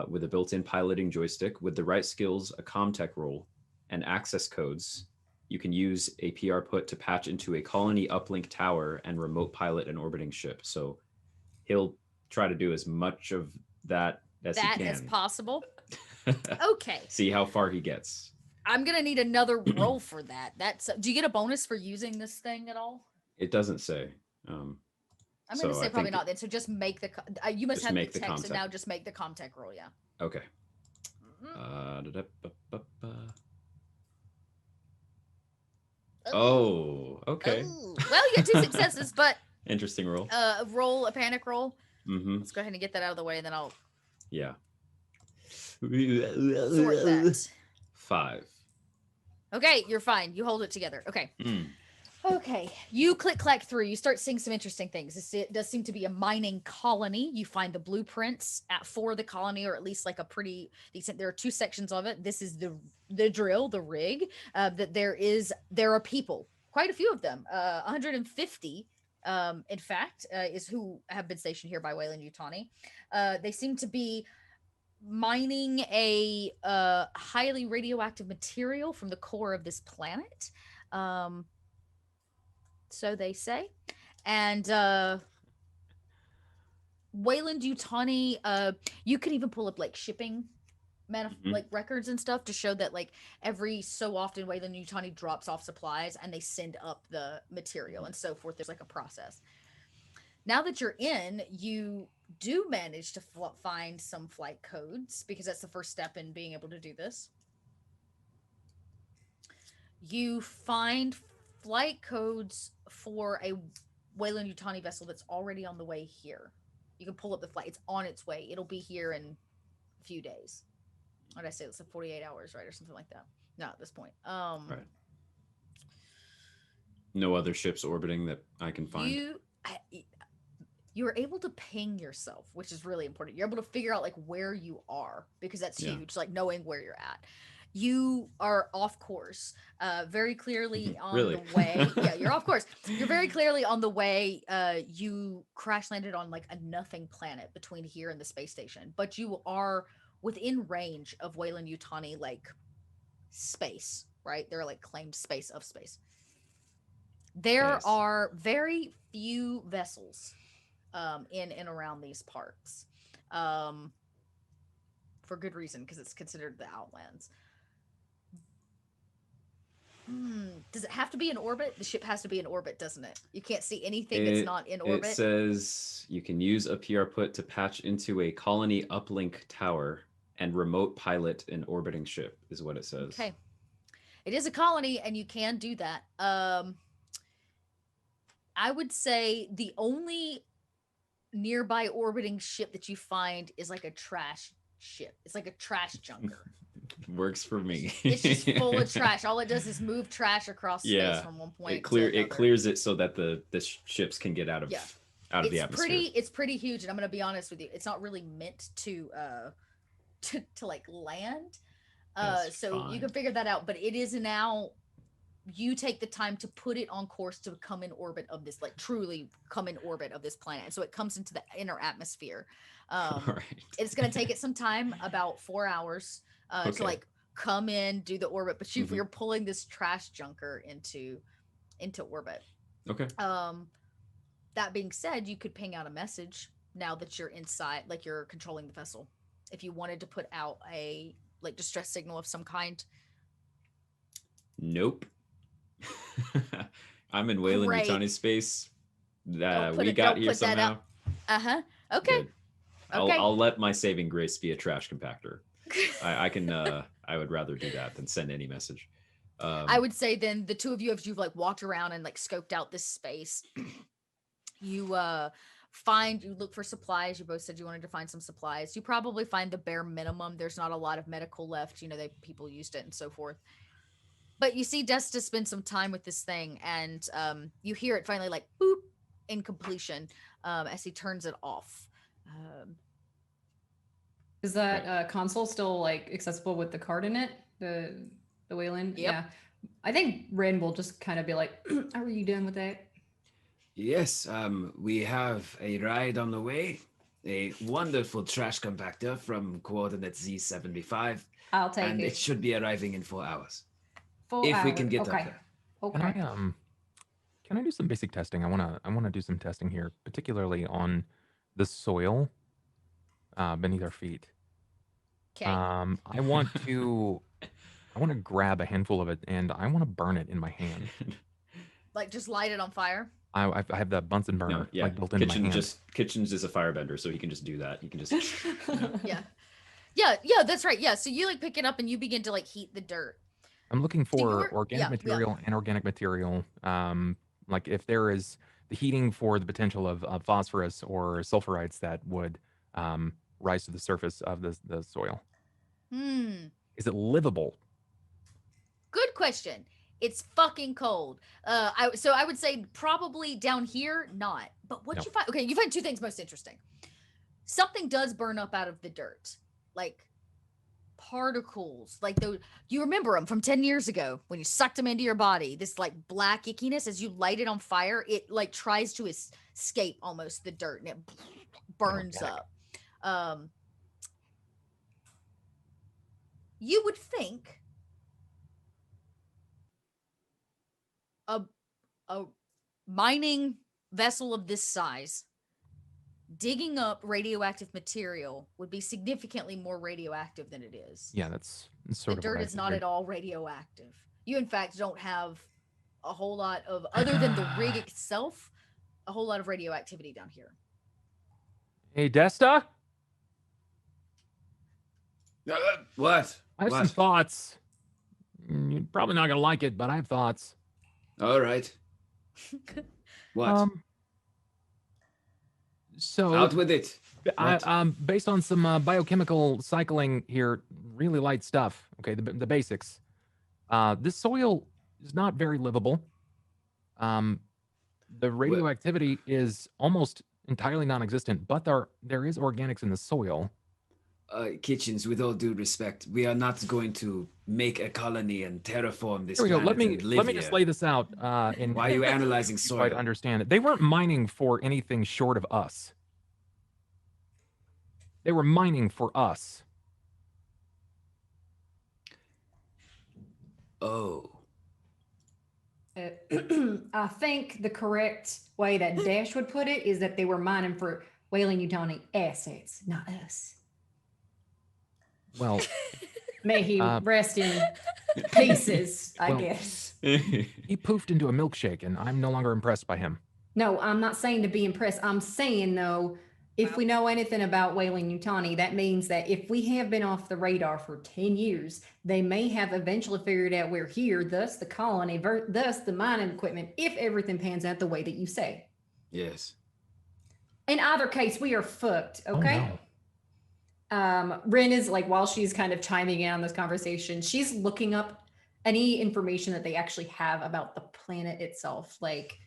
with a built-in piloting joystick. With the right skills, a comtech role, and access codes, you can use a PR put to patch into a colony uplink tower and remote pilot an orbiting ship. So he'll try to do as much of that as he can. As possible. Okay. See how far he gets. I'm gonna need another roll for that. Do you get a bonus for using this thing at all? It doesn't say. I'm gonna say probably not then. So just make the you must have the text, so now just make the comtech roll. Yeah. Okay. Oh, okay. Oh. Well, you got 2 successes, but interesting roll. Roll a panic roll. Mm-hmm. Let's go ahead and get that out of the way, and then I'll sort that. 5. Okay, you're fine. You hold it together. Okay. Okay, you click-clack through. You start seeing some interesting things. It does seem to be a mining colony. You find the blueprints for the colony, or at least like a pretty decent. There are 2 sections of it. This is the drill, the rig. That there are people, quite a few of them, 150. In fact, is who have been stationed here by Wayland Yutani. They seem to be mining a highly radioactive material from the core of this planet. So they say. And Wayland Yutani, you can even pull up like shipping like records and stuff to show that like every so often Wayland Yutani drops off supplies and they send up the material and so forth. There's like a process. Now that you're in, you do manage to find some flight codes, because that's the first step in being able to do this. You find flight codes for a Wayland Yutani vessel that's already on the way here. You can pull up the flight. It's on its way. It'll be here in a few days. What did I say? It's like 48 hours, right? Or something like that. No, at this point. Right. No other ships orbiting that I can find. You're able to ping yourself, which is really important. You're able to figure out like where you are, because that's huge, like knowing where you're at. You are off course, very clearly on the way. Yeah, you're off course. You're very clearly on the way. You crash landed on like a nothing planet between here and the space station, but you are within range of Wayland Yutani, like space, right? They're like claimed space of space. There are very few vessels in and around these parts, for good reason, because it's considered the Outlands. Does it have to be in orbit? The ship has to be in orbit, doesn't it? You can't see anything that's not in orbit. It says you can use a PR put to patch into a colony uplink tower and remote pilot an orbiting ship, is what it says. Okay. It is a colony, and you can do that. I would say the only nearby orbiting ship that you find is like a trash ship. It's like a trash junker. Works for me. It's just full of trash. All it does is move trash across space from one point. It clears it so that the ships can get out of the atmosphere. It's pretty huge, and I'm gonna be honest with you. It's not really meant to like land. So fine. You can figure that out. But it is now. You take the time to put it on course to come in orbit of this, like truly come in orbit of this planet. So it comes into the inner atmosphere. Right. It's going to take it some time, about 4 hours, to like come in, do the orbit. But you're pulling this trash junker into orbit. Okay. That being said, you could ping out a message now that you're inside, like you're controlling the vessel. If you wanted to put out a like distress signal of some kind. Nope. I'm in Wayland Yutani space. We got here somehow. Okay. I'll let my saving grace be a trash compactor. I can. I would rather do that than send any message. I would say then the two of you, as you've like walked around and like scoped out this space, you you look for supplies. You both said you wanted to find some supplies. You probably find the bare minimum. There's not a lot of medical left. People used it and so forth. But you see Desta spend some time with this thing, and you hear it finally like boop in completion as he turns it off. Is that console still like accessible with the card in it? The Wayland? Yep. Yeah. I think Ren will just kind of be like, "How are you doing with that?" Yes, we have a ride on the way. A wonderful trash compactor from coordinate Z75. I'll take and it. it should be arriving in 4 hours. 4 if we hours. can get okay. up there. Okay. Can I do some basic testing? I wanna do some testing here, particularly on the soil beneath our feet. Okay. I want to grab a handful of it and I want to burn it in my hand. Like just light it on fire. I have that Bunsen burner No, yeah. like built into my hand. Kitchen's is a firebender, so he can just do that. He can just Yeah, that's right. Yeah, so you like pick it up and you begin to like heat the dirt. I'm looking So for organic material, inorganic material. Like if there is the heating for the potential of phosphorus or sulfurites that would rise to the surface of the soil. Is it livable? Good question. It's fucking cold. I would say probably down here, not. But what you find? Okay, you find two things most interesting. Something does burn up out of the dirt, like particles, like those. You remember them from 10 years ago when you sucked them into your body. This like black ickiness as you light it on fire, it like tries to escape almost the dirt and it burns up. You would think a mining vessel of this size digging up radioactive material would be significantly more radioactive than it is. Yeah, that's sort of the dirt is not at all radioactive. You in fact don't have a whole lot of, other than the rig itself, a whole lot of radioactivity down here. Hey, Desta? What? I have some thoughts. You're probably not gonna like it, but I have thoughts. All right. What? So out with it. Based on some biochemical cycling here, really light stuff. Okay, the basics. This soil is not very livable. The radioactivity is almost entirely non-existent, but there is organics in the soil. Kitchens, with all due respect, we are not going to make a colony and terraform this Here we go. planet. Let me just lay this out. Why are you analyzing soil? Try to understand it. They weren't mining for anything short of us. They were mining for us. Oh. I think the correct way that Dash would put it is that they were mining for Weyland-Yutani assets, not us. Well, may he rest in pieces, I guess. He poofed into a milkshake, and I'm no longer impressed by him. No, I'm not saying to be impressed. I'm saying, though, if we know anything about Weyland-Yutani, that means that if we have been off the radar for 10 years, they may have eventually figured out we're here, thus the colony, thus the mining equipment, if everything pans out the way that you say. Yes. In either case, we are fucked, okay? Oh, no. Rin is like, while she's kind of chiming in on this conversation, she's looking up any information that they actually have about the planet itself, like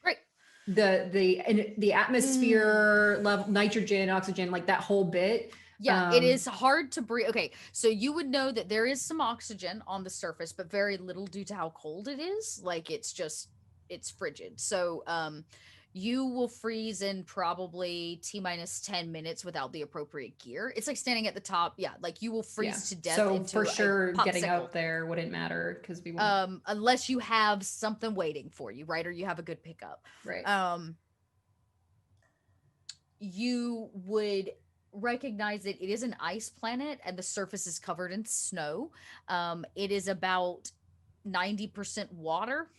the atmosphere level, nitrogen, oxygen, like that whole bit. Yeah, it is hard to breathe. Okay, so you would know that there is some oxygen on the surface, but very little due to how cold it is. Like it's frigid. So you will freeze in probably T-minus 10 minutes without the appropriate gear. It's like standing at the top. Yeah, like you will freeze to death. So into for sure, getting popsicle. out there wouldn't matter because we won't. Unless you have something waiting for you, right? Or you have a good pickup. Right. You would recognize that it is an ice planet and the surface is covered in snow. It is about 90% water.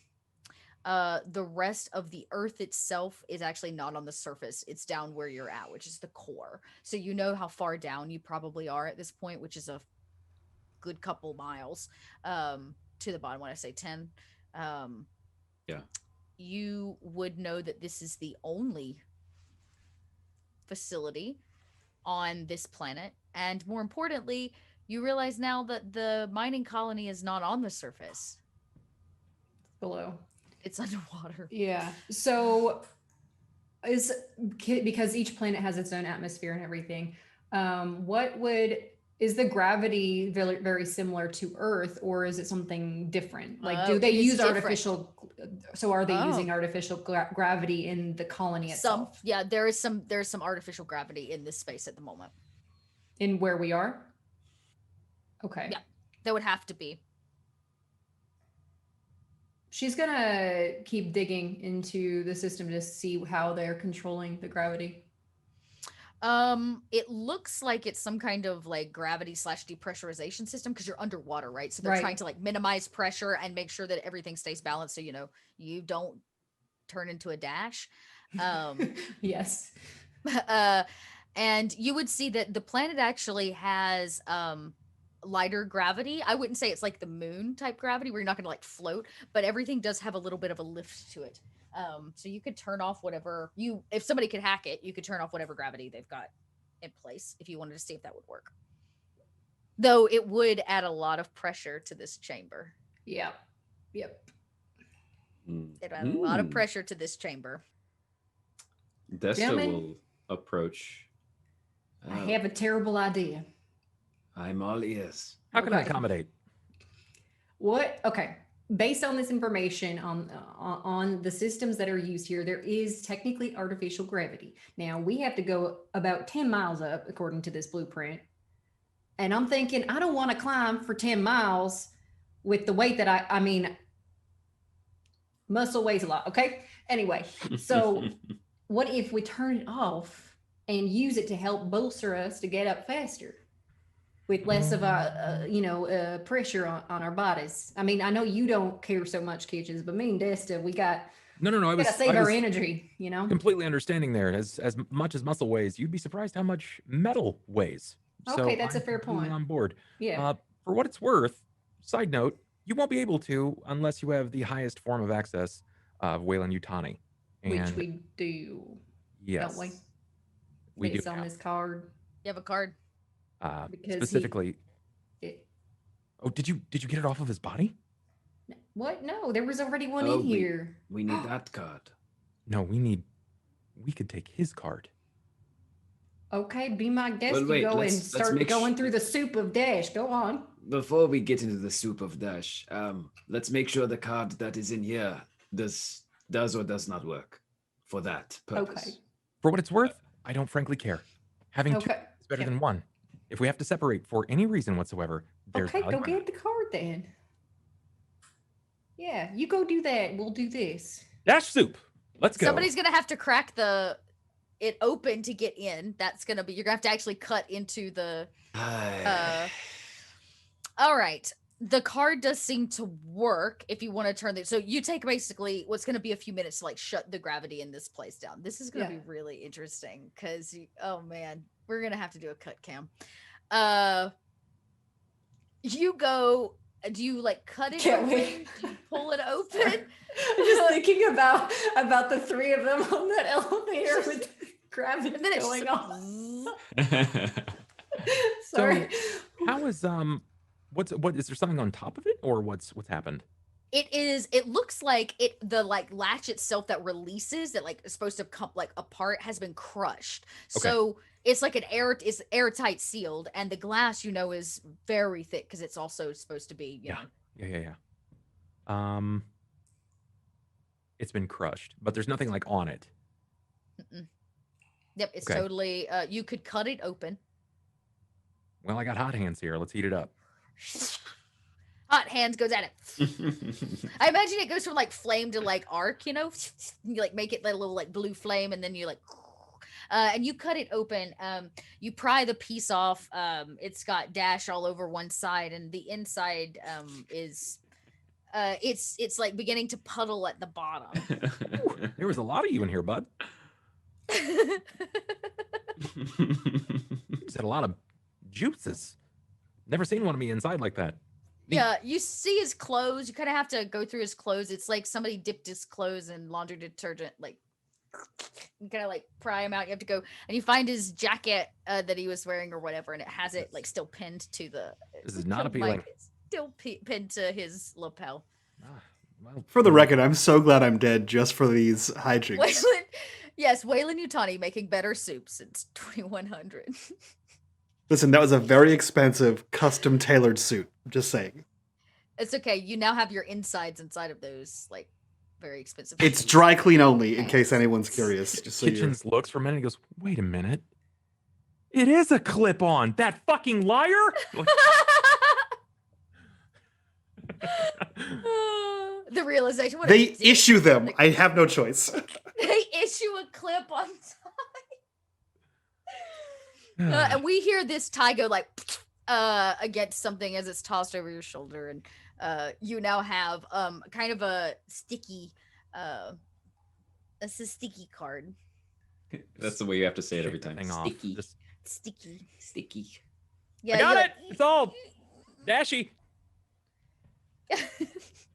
The rest of the earth itself is actually not on the surface. It's down where you're at, which is the core. So you know how far down you probably are at this point, which is a good couple miles to the bottom. When I say 10, yeah, you would know that this is the only facility on this planet. And more importantly, you realize now that the mining colony is not on the surface. Below. It's underwater. Yeah. So because each planet has its own atmosphere and everything, is the gravity very, very similar to Earth, or is it something different? Like, do they use artificial? So are they using artificial gravity in the colony itself? There's some artificial gravity in this space at the moment. In where we are? Okay. Yeah, there would have to be. She's gonna keep digging into the system to see how they're controlling the gravity. It looks like it's some kind of like gravity / depressurization system because you're underwater, right? So they're trying to like minimize pressure and make sure that everything stays balanced so you don't turn into a dash. Yes. And you would see that the planet actually has lighter gravity. I wouldn't say it's like the moon type gravity where you're not going to like float, but everything does have a little bit of a lift to it. So you could turn off whatever if somebody could hack it, you could turn off whatever gravity they've got in place if you wanted to see if that would work. Though it would add a lot of pressure to this chamber. Yep. It add a lot of pressure to this chamber. Desta will approach. I have a terrible idea. I'm all ears. How can I accommodate? What? Okay. Based on this information on the systems that are used here, there is technically artificial gravity. Now we have to go about 10 miles up according to this blueprint. And I'm thinking, I don't want to climb for 10 miles with the weight that I mean, muscle weighs a lot. Okay. Anyway, so what if we turn it off and use it to help bolster us to get up faster with less of a pressure on our bodies? I mean, I know you don't care so much, Kitchens, but me and Desta, we got to save our energy, completely understanding there. As much as muscle weighs, you'd be surprised how much metal weighs. Okay, that's a fair point. On board. Yeah. For what it's worth, side note, you won't be able to unless you have the highest form of access of Weyland-Yutani. Which we do. Yes. Don't we? We Based do. on this card. You have a card. Specifically. Did you get it off of his body? What? No, there was already one in here. We need that card. No, we could take his card. Okay, be my guest. Well, wait, go and let's start going through the soup of Dash. Go on. Before we get into the soup of Dash, let's make sure the card that is in here does or does not work for that purpose. Okay. For what it's worth, I don't frankly care. Having two is better than one. If we have to separate for any reason whatsoever, there's okay, go get the card then. Yeah, you go do that. We'll do this. Dash soup. Let's go. Somebody's gonna have to crack it open to get in. That's gonna be you're gonna have to actually cut into the. All right. The card does seem to work if you want to turn it. So you take basically what's going to be a few minutes to like shut the gravity in this place down. This is going to be really interesting because, oh man, we're going to have to do a cut cam. You go, do you like cut it open? Do you pull it open? I'm just thinking about the three of them on that elevator with gravity going on. Sorry. So how is what is there something on top of it or what's happened? It looks like the like latch itself that releases that like is supposed to come like apart has been crushed. Okay. So it's like it's airtight sealed and the glass is very thick because it's also supposed to be Yeah. It's been crushed, but there's nothing like on it. Mm-mm. Yep, it's totally you could cut it open. Well, I got hot hands here. Let's heat it up. Hot hands goes at it. I imagine it goes from like flame to like arc, you like make it like a little like blue flame and then you like and you cut it open. You pry the piece off. It's got dash all over one side and the inside is it's like beginning to puddle at the bottom. Ooh, there was a lot of you in here, bud. You just had a lot of juices. Never seen one of me inside like that. Yeah, you see his clothes. You kind of have to go through his clothes. It's like somebody dipped his clothes in laundry detergent, like kind of like pry him out. You have to go and you find his jacket that he was wearing or whatever, and it has it like still pinned to the. This is not appealing. It's still pinned to his lapel. Well, For the record, I'm so glad I'm dead just for these hijinks. Wayland Yutani making better soup since 2100. Listen, that was a very expensive, custom-tailored suit. I'm just saying. It's okay. You now have your insides inside of those, like, very expensive. It's shoes. dry clean only, in case anyone's curious. Just so Kitchens looks for a minute and goes, wait a minute. It is a clip-on. That fucking liar. Like, The realization. What they issue them. I have no choice. They issue a clip on time. And we hear this tie go like against something as it's tossed over your shoulder, and you now have kind of a sticky sticky card. That's the way you have to say it every time. Sticky. Sticky. I got it. It's all dashy.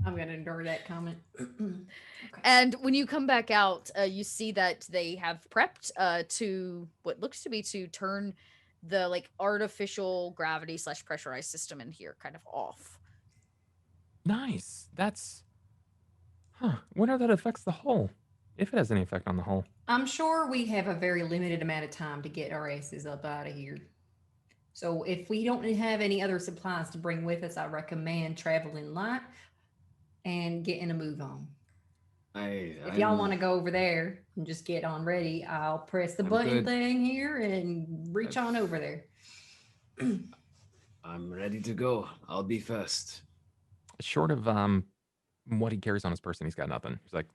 I'm gonna ignore that comment. Okay. And when you come back out, you see that they have prepped to what looks to be to turn the like artificial gravity / pressurized system in here kind of off. Nice. That's. Wonder how that affects the hull, if it has any effect on the hull. I'm sure we have a very limited amount of time to get our asses up out of here. So if we don't have any other supplies to bring with us, I recommend traveling light and getting a move on. If y'all want to go over there and just get on ready, I'll press the button thing here and reach on over there. I'm ready to go. I'll be first. Short of what he carries on his person, he's got nothing. He's like,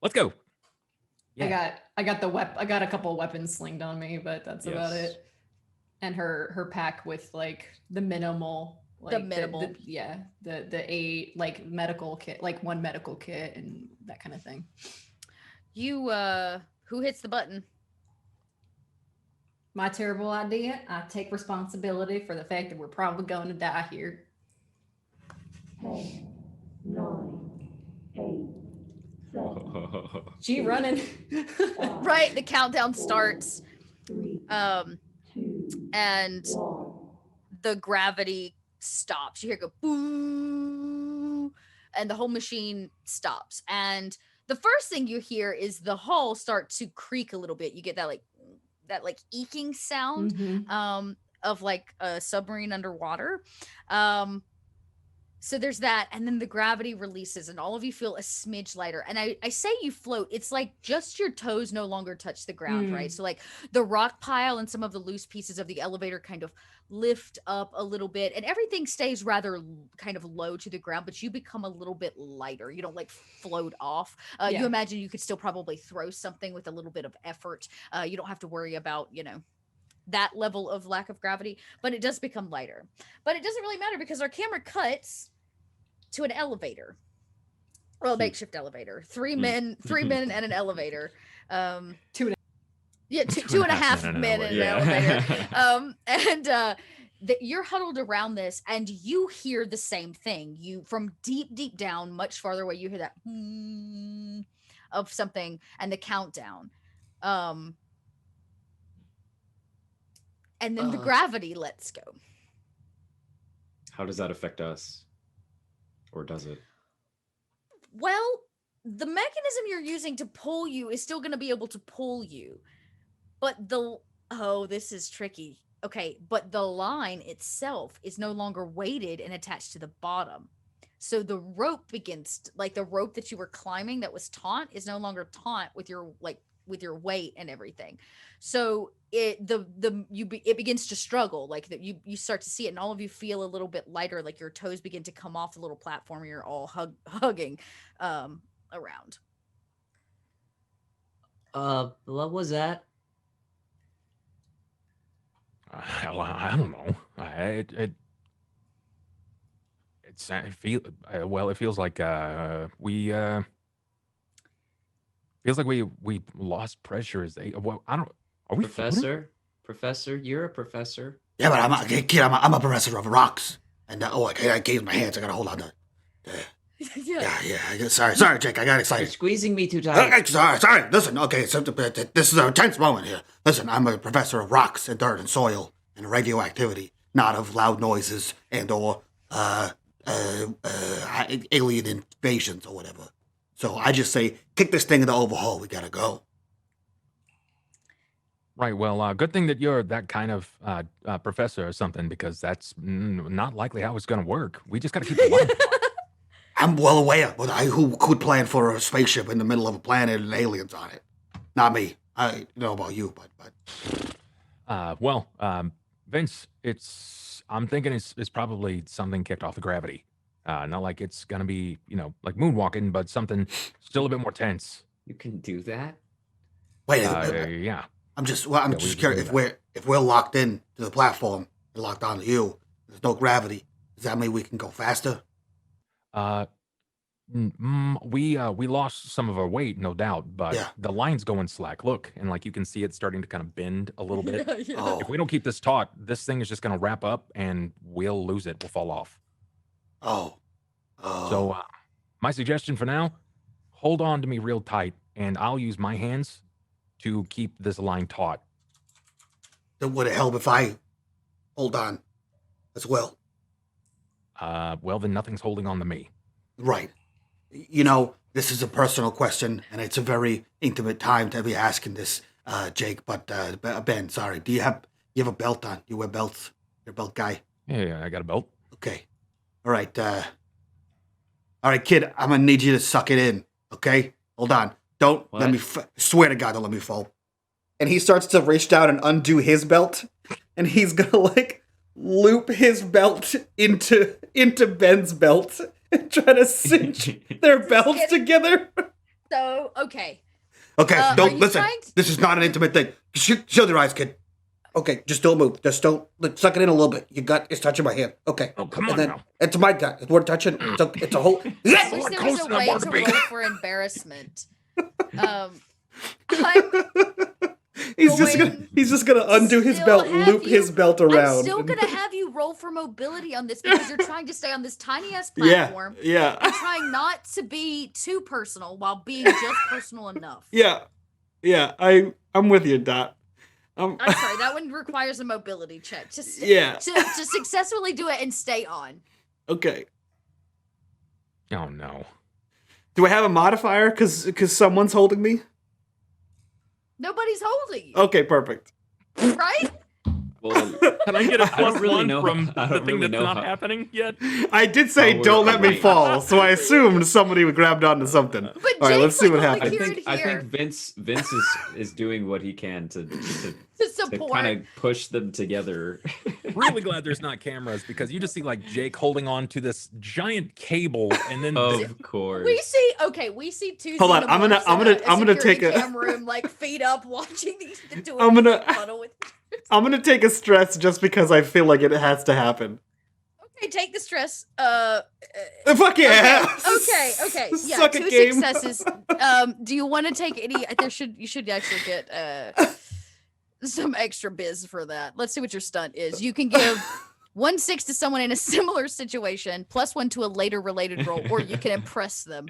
let's go. Yeah. I got I got a couple of weapons slinged on me, but that's about it. And her pack with like the minimal, like the 8 like medical kit, like 1 medical kit and that kind of thing. You who hits the button? My terrible idea. I take responsibility for the fact that we're probably going to die here. 10, 9, 8, 7. She running. Right, the countdown starts. And the gravity stops. You hear it go boo, and the whole machine stops. And the first thing you hear is the hull start to creak a little bit. You get that like eking sound of like a submarine underwater. So there's that, and then the gravity releases, and all of you feel a smidge lighter. And I say you float, it's like just your toes no longer touch the ground, right? So like the rock pile and some of the loose pieces of the elevator kind of lift up a little bit, and everything stays rather kind of low to the ground, but you become a little bit lighter. You don't like float off. You imagine you could still probably throw something with a little bit of effort. You don't have to worry about, that level of lack of gravity, but it does become lighter. But it doesn't really matter because our camera cuts to an elevator. Well, a makeshift elevator. 3 men and an elevator. Two and a half men in an elevator. You're huddled around this, and you hear the same thing. You from deep down, much farther away, you hear that of something and the countdown. And then the gravity lets go. How does that affect us? Or does it? Well, the mechanism you're using to pull you is still going to be able to pull you. But this is tricky. Okay, but the line itself is no longer weighted and attached to the bottom. So the rope begins, like the rope that you were climbing that was taut is no longer taut with your weight and everything. So it begins to struggle, like that you start to see it, and all of you feel a little bit lighter, like your toes begin to come off the little platform, and you're all hugging around. What was that? Hell, I don't know. It feels like we lost pressure. I don't. Are we floating? Professor, you're a professor. Yeah, but I'm a professor of rocks, and I can't use my hands. I gotta hold on to. Yeah. Sorry, Jake. I got You're excited. squeezing me too tight. Okay, sorry. Listen, okay, so this is a tense moment here. Listen, I'm a professor of rocks and dirt and soil and radioactivity, not of loud noises and or alien invasions or whatever. So I just say, kick this thing in the overhaul. We gotta go. Right. Well, good thing that you're that kind of professor or something, because that's not likely how it's going to work. We just got to keep the light. I'm well aware, but who could plan for a spaceship in the middle of a planet and aliens on it? Not me. I don't know about you, but. Vince, I'm thinking it's probably something kicked off the gravity. Not like it's going to be, like moonwalking, but something still a bit more tense. You can do that? Wait, Yeah. I'm just we curious can do if we're locked in to the platform and locked onto you. There's no gravity. Does that mean we can go faster? We lost some of our weight, no doubt, but Yeah. the line's going slack. Look, and like you can see it starting to kind of bend a little bit. Oh, If we don't keep this taut, this thing is just going to wrap up and we'll lose it. We'll fall off. oh. So my suggestion for now, hold on to me real tight, and I'll use my hands to keep this line taut. Then would it help if I hold on as well? Well, then nothing's holding on to me. Right. This is a personal question, and it's a very intimate time to be asking this, Jake. But Ben, sorry. Do you have a belt on? You wear belts? You're a belt guy. Yeah, I got a belt. Okay. All right. Kid. I'm gonna need you to suck it in. Okay. Hold on. Don't let me. Swear to God, don't let me fall. And he starts to reach down and undo his belt, and he's gonna loop his belt into Ben's belt and try to cinch their belts together. So, okay. Okay, don't listen. trying to- This is not an intimate thing. Shield your eyes, kid. Okay, just don't move. Just don't suck it in a little bit. It's touching my hand. Okay. Oh, come on And then now. it's my gut. We're touching. It's a whole. I wish there was close a enough way more to to be. roll for embarrassment. I'm He's just gonna undo his still belt, have loop you- his belt around. I'm still gonna have you roll for mobility on this because you're trying to stay on this tiny ass Yeah, platform. yeah, You're trying not to be too personal while being just personal enough. yeah. I'm with you, Dot. I'm sorry, that one requires a mobility check. Just Yeah. to successfully do it and stay on. Okay. Oh no. Do I have a modifier? Cause someone's holding me. Nobody's holding you, Okay, perfect. right? Well, Can I get a I don't plus really one know- from I the don't thing really that's know not how- happening yet? I did say Oh, don't we're let me right. fall, so I assumed somebody would grab onto something. But All right, Jake's let's see what over happens. here I think Vince is doing what he can to to support. kind of push them together. Really glad there's not cameras, because you just see like Jake holding on to this giant cable, and then Of course. We see Tues. Hold on, I'm gonna take a- camera room, like feet up, watching these the two I'm of them gonna- fuddle with. I'm gonna take a stress just because I feel like it has to happen. Okay, take the stress. Fuck yeah! Okay. Yeah, Suck it, two game. successes. Do you want to take any? You should actually get some extra biz for that. Let's see what your stunt is. You can give 1/6 to someone in a similar situation, +1 to a later related role, or you can impress them.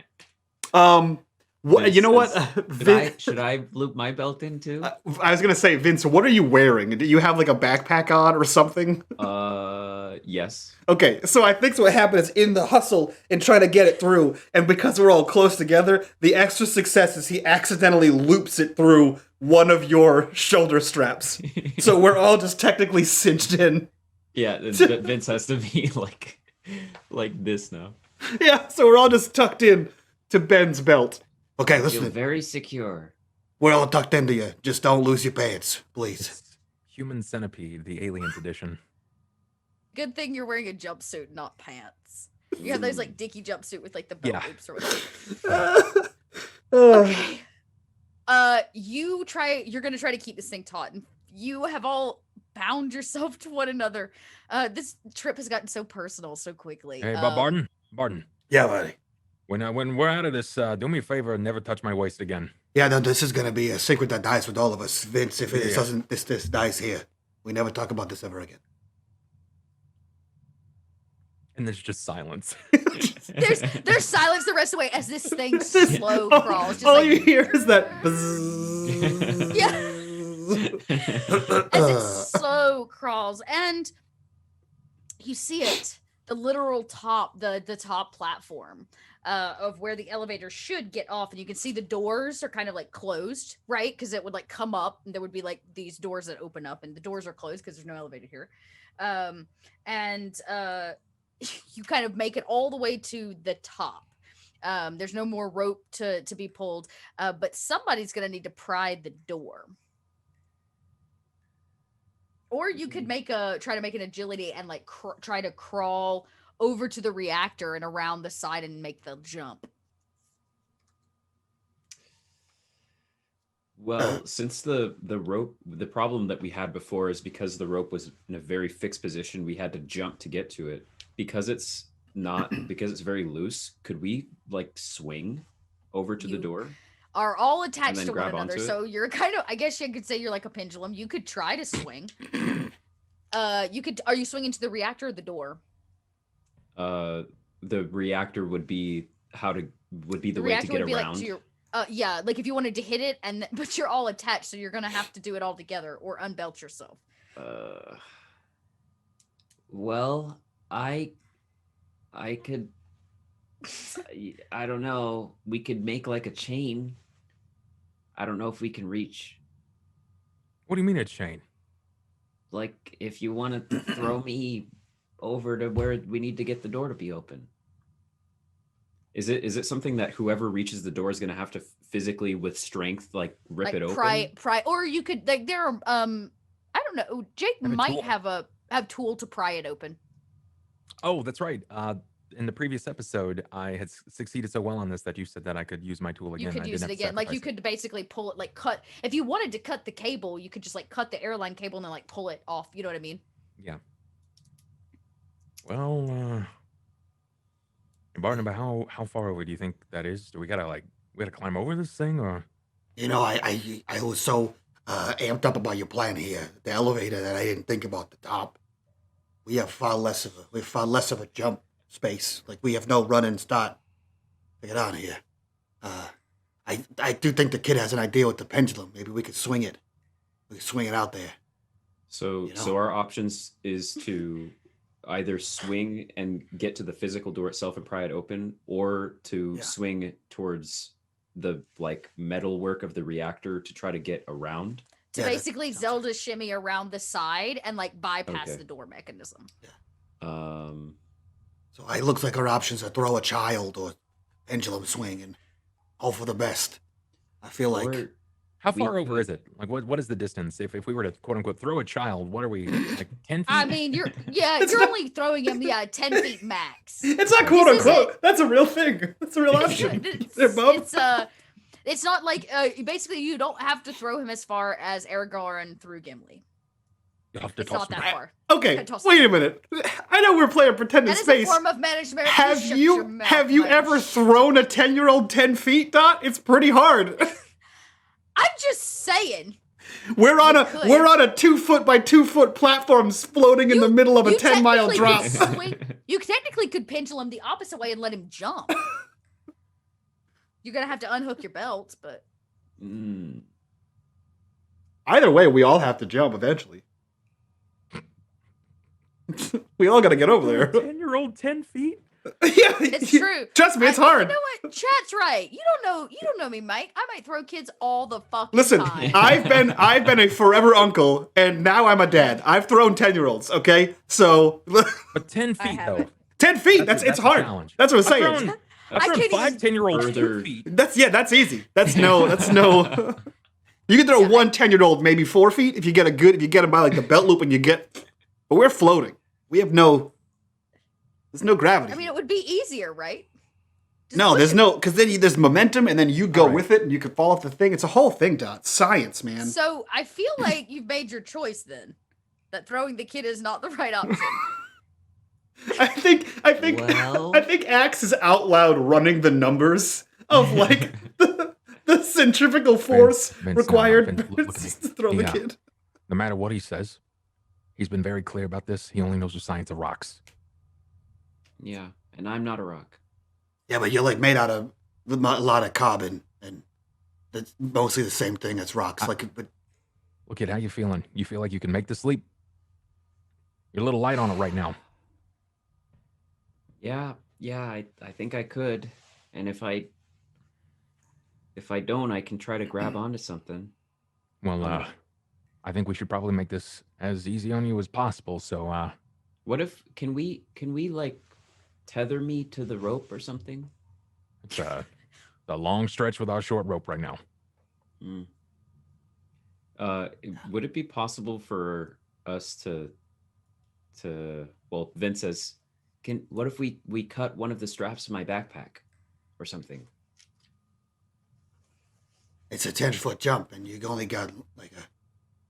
You know what? Should I loop my belt in too? I was gonna say, Vince, what are you wearing? Do you have like a backpack on or something? Yes. Okay, so I think what happened is in the hustle and trying to get it through, and because we're all close together, the extra success is he accidentally loops it through one of your shoulder straps. So we're all just technically cinched in. Yeah, Vince has to be like this now. Yeah, so we're all just tucked in to Ben's belt. Okay, Feel listen, very secure. we're all tucked into you. Just don't lose your pants, please. it's Human Centipede, the Aliens edition. Good thing you're wearing a jumpsuit, not pants. You have those like dicky jumpsuit with like the belt Yeah. loops or whatever. Okay. You're gonna try to keep this thing taut, and you have all bound yourself to one another. This trip has gotten so personal so quickly. Hey, but Barton, Yeah, buddy. when we're out of this, do me a favor and never touch my waist again. Yeah, no, this is gonna be a secret that dies with all of us, Vince. If it Yeah. doesn't, this dies here. We never talk about this ever again. And there's just silence. There's silence the rest of the way as this thing slow crawls. Just All like, you hear is that. Bzzz. as it slow crawls, and you see it, the literal top, the top platform of where the elevator should get off, and you can see the doors are kind of like closed, right? Because it would like come up, and there would be like these doors that open up, and the doors are closed because there's no elevator here. You kind of make it all the way to the top. There's no more rope to be pulled, but somebody's gonna need to pry the door. Or you could try to make an agility and like try to crawl over to the reactor and around the side and make the jump. Well, since the rope, the problem that we had before is because the rope was in a very fixed position, we had to jump to get to it. Because it's very loose, could we like swing over to the door? Are all attached to one grab another, onto it? so you're kind of, I guess you could say you're like a pendulum. You could try to swing. Are you swinging to the reactor or the door? The reactor would be the way to get around. Yeah, like if you wanted to hit it, but you're all attached, so you're gonna have to do it all together or unbelt yourself. Well, I could. I don't know. We could make like a chain. I don't know if we can reach. What do you mean a chain? Like, if you want to throw me over to where we need to get the door to be open. Is it something that whoever reaches the door is going to have to physically with strength like rip it open? Pry, or you could like there are I don't know. Jake might tool. have a tool to pry it open. Oh, that's right. In the previous episode, I had succeeded so well on this that you said that I could use my tool again. You could use it again. Like you could basically pull it, like cut. If you wanted to cut the cable, you could just like cut the airline cable and then like pull it off. You know what I mean? Yeah. Well, Barton, about how far over do you think that is? Do we gotta climb over this thing, or? You know, I was so amped up about your plan here, the elevator, that I didn't think about the top. We have far less of a jump space. Like, we have no run and start to get on here. I do think the kid has an idea with the pendulum. Maybe we could swing it. We could swing it out there. So our options is to either swing and get to the physical door itself and pry it open, or to swing towards the like metal work of the reactor to try to get around. To basically Zelda shimmy around the side and like bypass Okay. the door mechanism. So it looks like our options are throw a child or pendulum swing and hope for the best. I feel like... How far over is it? Like, what is the distance? If we were to quote unquote throw a child, what are we, like 10 feet? I mean, you're only throwing him 10 feet max. It's not quote unquote. That's a real thing. That's a real option. It's not like basically you don't have to throw him as far as Aragorn through Gimli. You have to It's toss not him. that far. Okay, wait a minute. I know we're playing pretend in That is space. a form of management. Have Just shut your you mouth, ever Mike. thrown a 10-year-old 10 feet, Dot? It's pretty hard. I'm just saying. We're on could. a 2 foot by 2 foot platform floating in the middle of a You 10-mile technically drop. could you technically could pendulum the opposite way and let him jump. You're gonna have to unhook your belts, but Either way, we all have to jump eventually. We all got to get over there. 10-year-old 10 feet? Yeah, it's true. Trust me, it's hard. You know what? Chat's right. You don't know me, Mike. I might throw kids all the fucking Listen, time. I've been a forever uncle, and now I'm a dad. I've thrown 10-year-olds. Okay, so But 10 feet, though. haven't. 10 feet. That's It's a hard. challenge. That's what I'm saying. I've thrown can't 5 even- 10-year-olds Further- 2 feet. That's easy. That's no. You can throw one 10-year-old maybe 4 feet if you get him by like the belt loop and you get. But we're floating. We have no. There's no gravity. I mean, it would be easier, right? Just no, push there's him. no, because then there's momentum, and then you go All right. with it, and you could fall off the thing. It's a whole thing, Dot. Science, man. So I feel like you've made your choice then. That throwing the kid is not the right option. I think Well- Axe is out loud running the numbers of like the centrifugal force Vince, required Vince, look at to me. throw the Yeah. kid. No matter what he says, he's been very clear about this. He only knows the science of rocks. Yeah, and I'm not a rock. Yeah, but you're like made out of a lot of carbon, and that's mostly the same thing as rocks. But Look at how you feeling. You feel like you can make this leap? You're a little light on it right now. Yeah, I think I could. And if I don't, I can try to grab onto something. Well, I think we should probably make this as easy on you as possible. So, What if can we like tether me to the rope or something? it's a long stretch with our short rope right now. Mm. Would it be possible for us to well, Vince says, what if we cut one of the straps of my backpack or something? it's a 10-foot jump, and you only got like a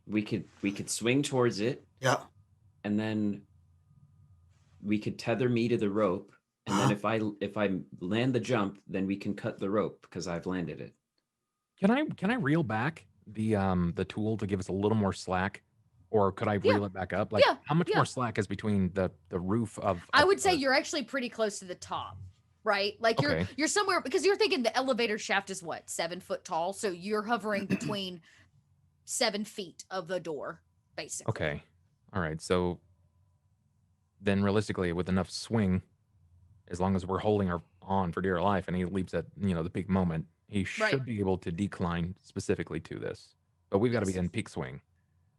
We could swing towards it, yeah. and then we could tether me to the rope, and then if I land the jump, then we can cut the rope because I've landed it. Can I reel back the tool to give us a little more slack, or could I reel it back up? Like, how much more slack is between the roof of? I would say you're actually pretty close to the top, right? Like you're somewhere, because you're thinking the elevator shaft is what, 7 foot tall, so you're hovering between 7 feet of the door, basically. Okay, all right. So then, realistically, with enough swing, as long as we're holding her on for dear life, and he leaps at the peak moment, he should be able to decline specifically to this. But we've got to be in peak swing.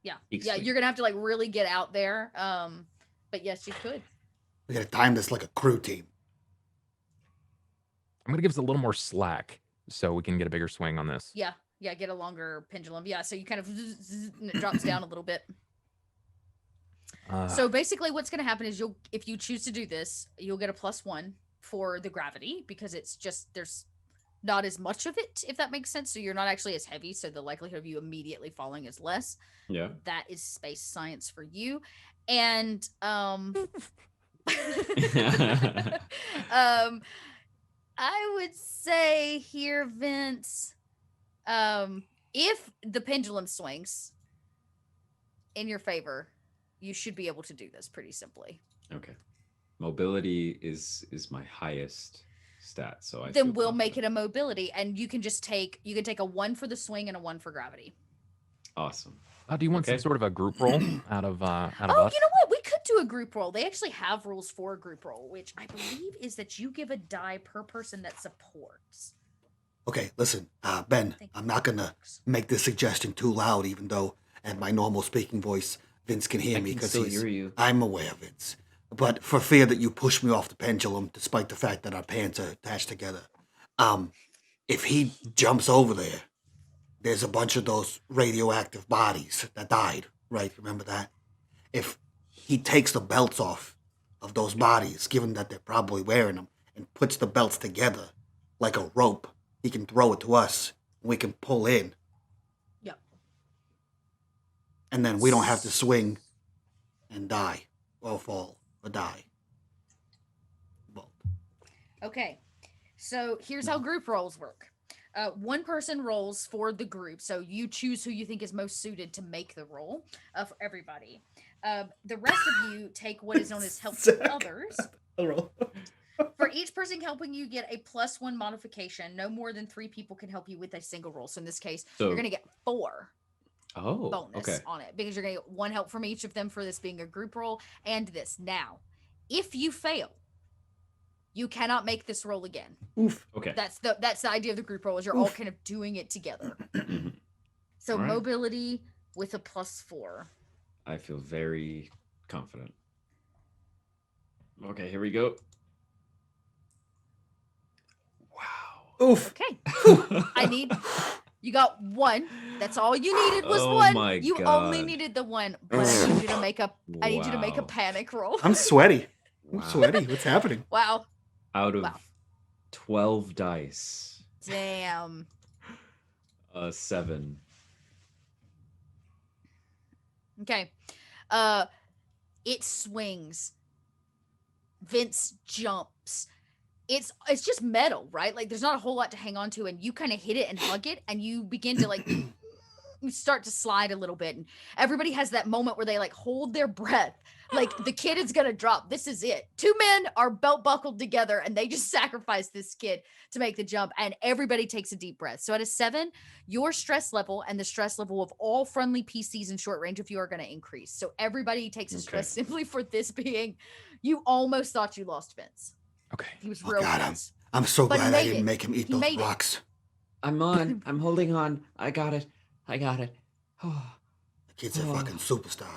Yeah, you're gonna have to like really get out there. But yes, you could. We gotta time this like a crew team. I'm gonna give us a little more slack so we can get a bigger swing on this. Yeah, get a longer pendulum. Yeah, so you kind of and it drops down a little bit. So basically, what's gonna happen is if you choose to do this, you'll get a +1 for the gravity, because it's just there's not as much of it, if that makes sense. So you're not actually as heavy, so the likelihood of you immediately falling is less. Yeah. That is space science for you. And I would say here, Vince, if the pendulum swings in your favor, you should be able to do this pretty simply. Okay. Mobility is my highest stat, so then we'll make it a mobility, and you can take a 1 for the swing and a 1 for gravity. Awesome. Do you want some sort of a group roll out of us? You know what? We could do a group roll. They actually have rules for a group roll, which I believe is that you give a die per person that supports. Okay, listen, Ben, I'm not gonna make this suggestion too loud, even though at my normal speaking voice, Vince can hear me because I'm aware, Vince. But for fear that you push me off the pendulum, despite the fact that our pants are attached together, if he jumps over there, there's a bunch of those radioactive bodies that died, right? Remember that? If he takes the belts off of those bodies, given that they're probably wearing them, and puts the belts together like a rope, he can throw it to us, and we can pull in. Yep. And then we don't have to swing and die, or fall, or die. Both. Okay, so here's how group rolls work. One person rolls for the group, so you choose who you think is most suited to make the roll for everybody. The rest of you take what is known as help from others. For each person helping you get a +1 modification. No more than 3 people can help you with a single roll. So in this case, you're going to get 4 bonus on it, because you're going to get 1 help from each of them for this being a group roll, and this. Now, if you fail, you cannot make this roll again. Oof. Okay. That's the idea of the group roll, is you're all kind of doing it together. So All right. mobility with a +4. I feel very confident. Okay, here we go. Wow. Oof. Okay. You got 1. That's all you needed was 1. My You God. only needed the 1. But I need you to make a panic roll. I'm sweaty. I'm Wow. sweaty. What's happening? Wow. Out of 12 dice, Damn. 7. Okay. It swings. Vince jumps. It's just metal, right? Like there's not a whole lot to hang on to, and you kind of hit it and hug it, and you begin to like you start to slide a little bit, and everybody has that moment where they like hold their breath, like the kid is gonna drop. This is it. Two men are belt buckled together, and they just sacrifice this kid to make the jump, and everybody takes a deep breath. So at a 7, your stress level and the stress level of all friendly PCs in short range of you are going to increase. So everybody takes a stress simply for this being. You almost thought you lost Vince. Okay. He was Oh, real God, close. I'm so But he glad I made didn't it. make him eat He those made it. rocks. I'm on. I'm holding on. I got it. I got it. Oh, The kid's a fucking superstar.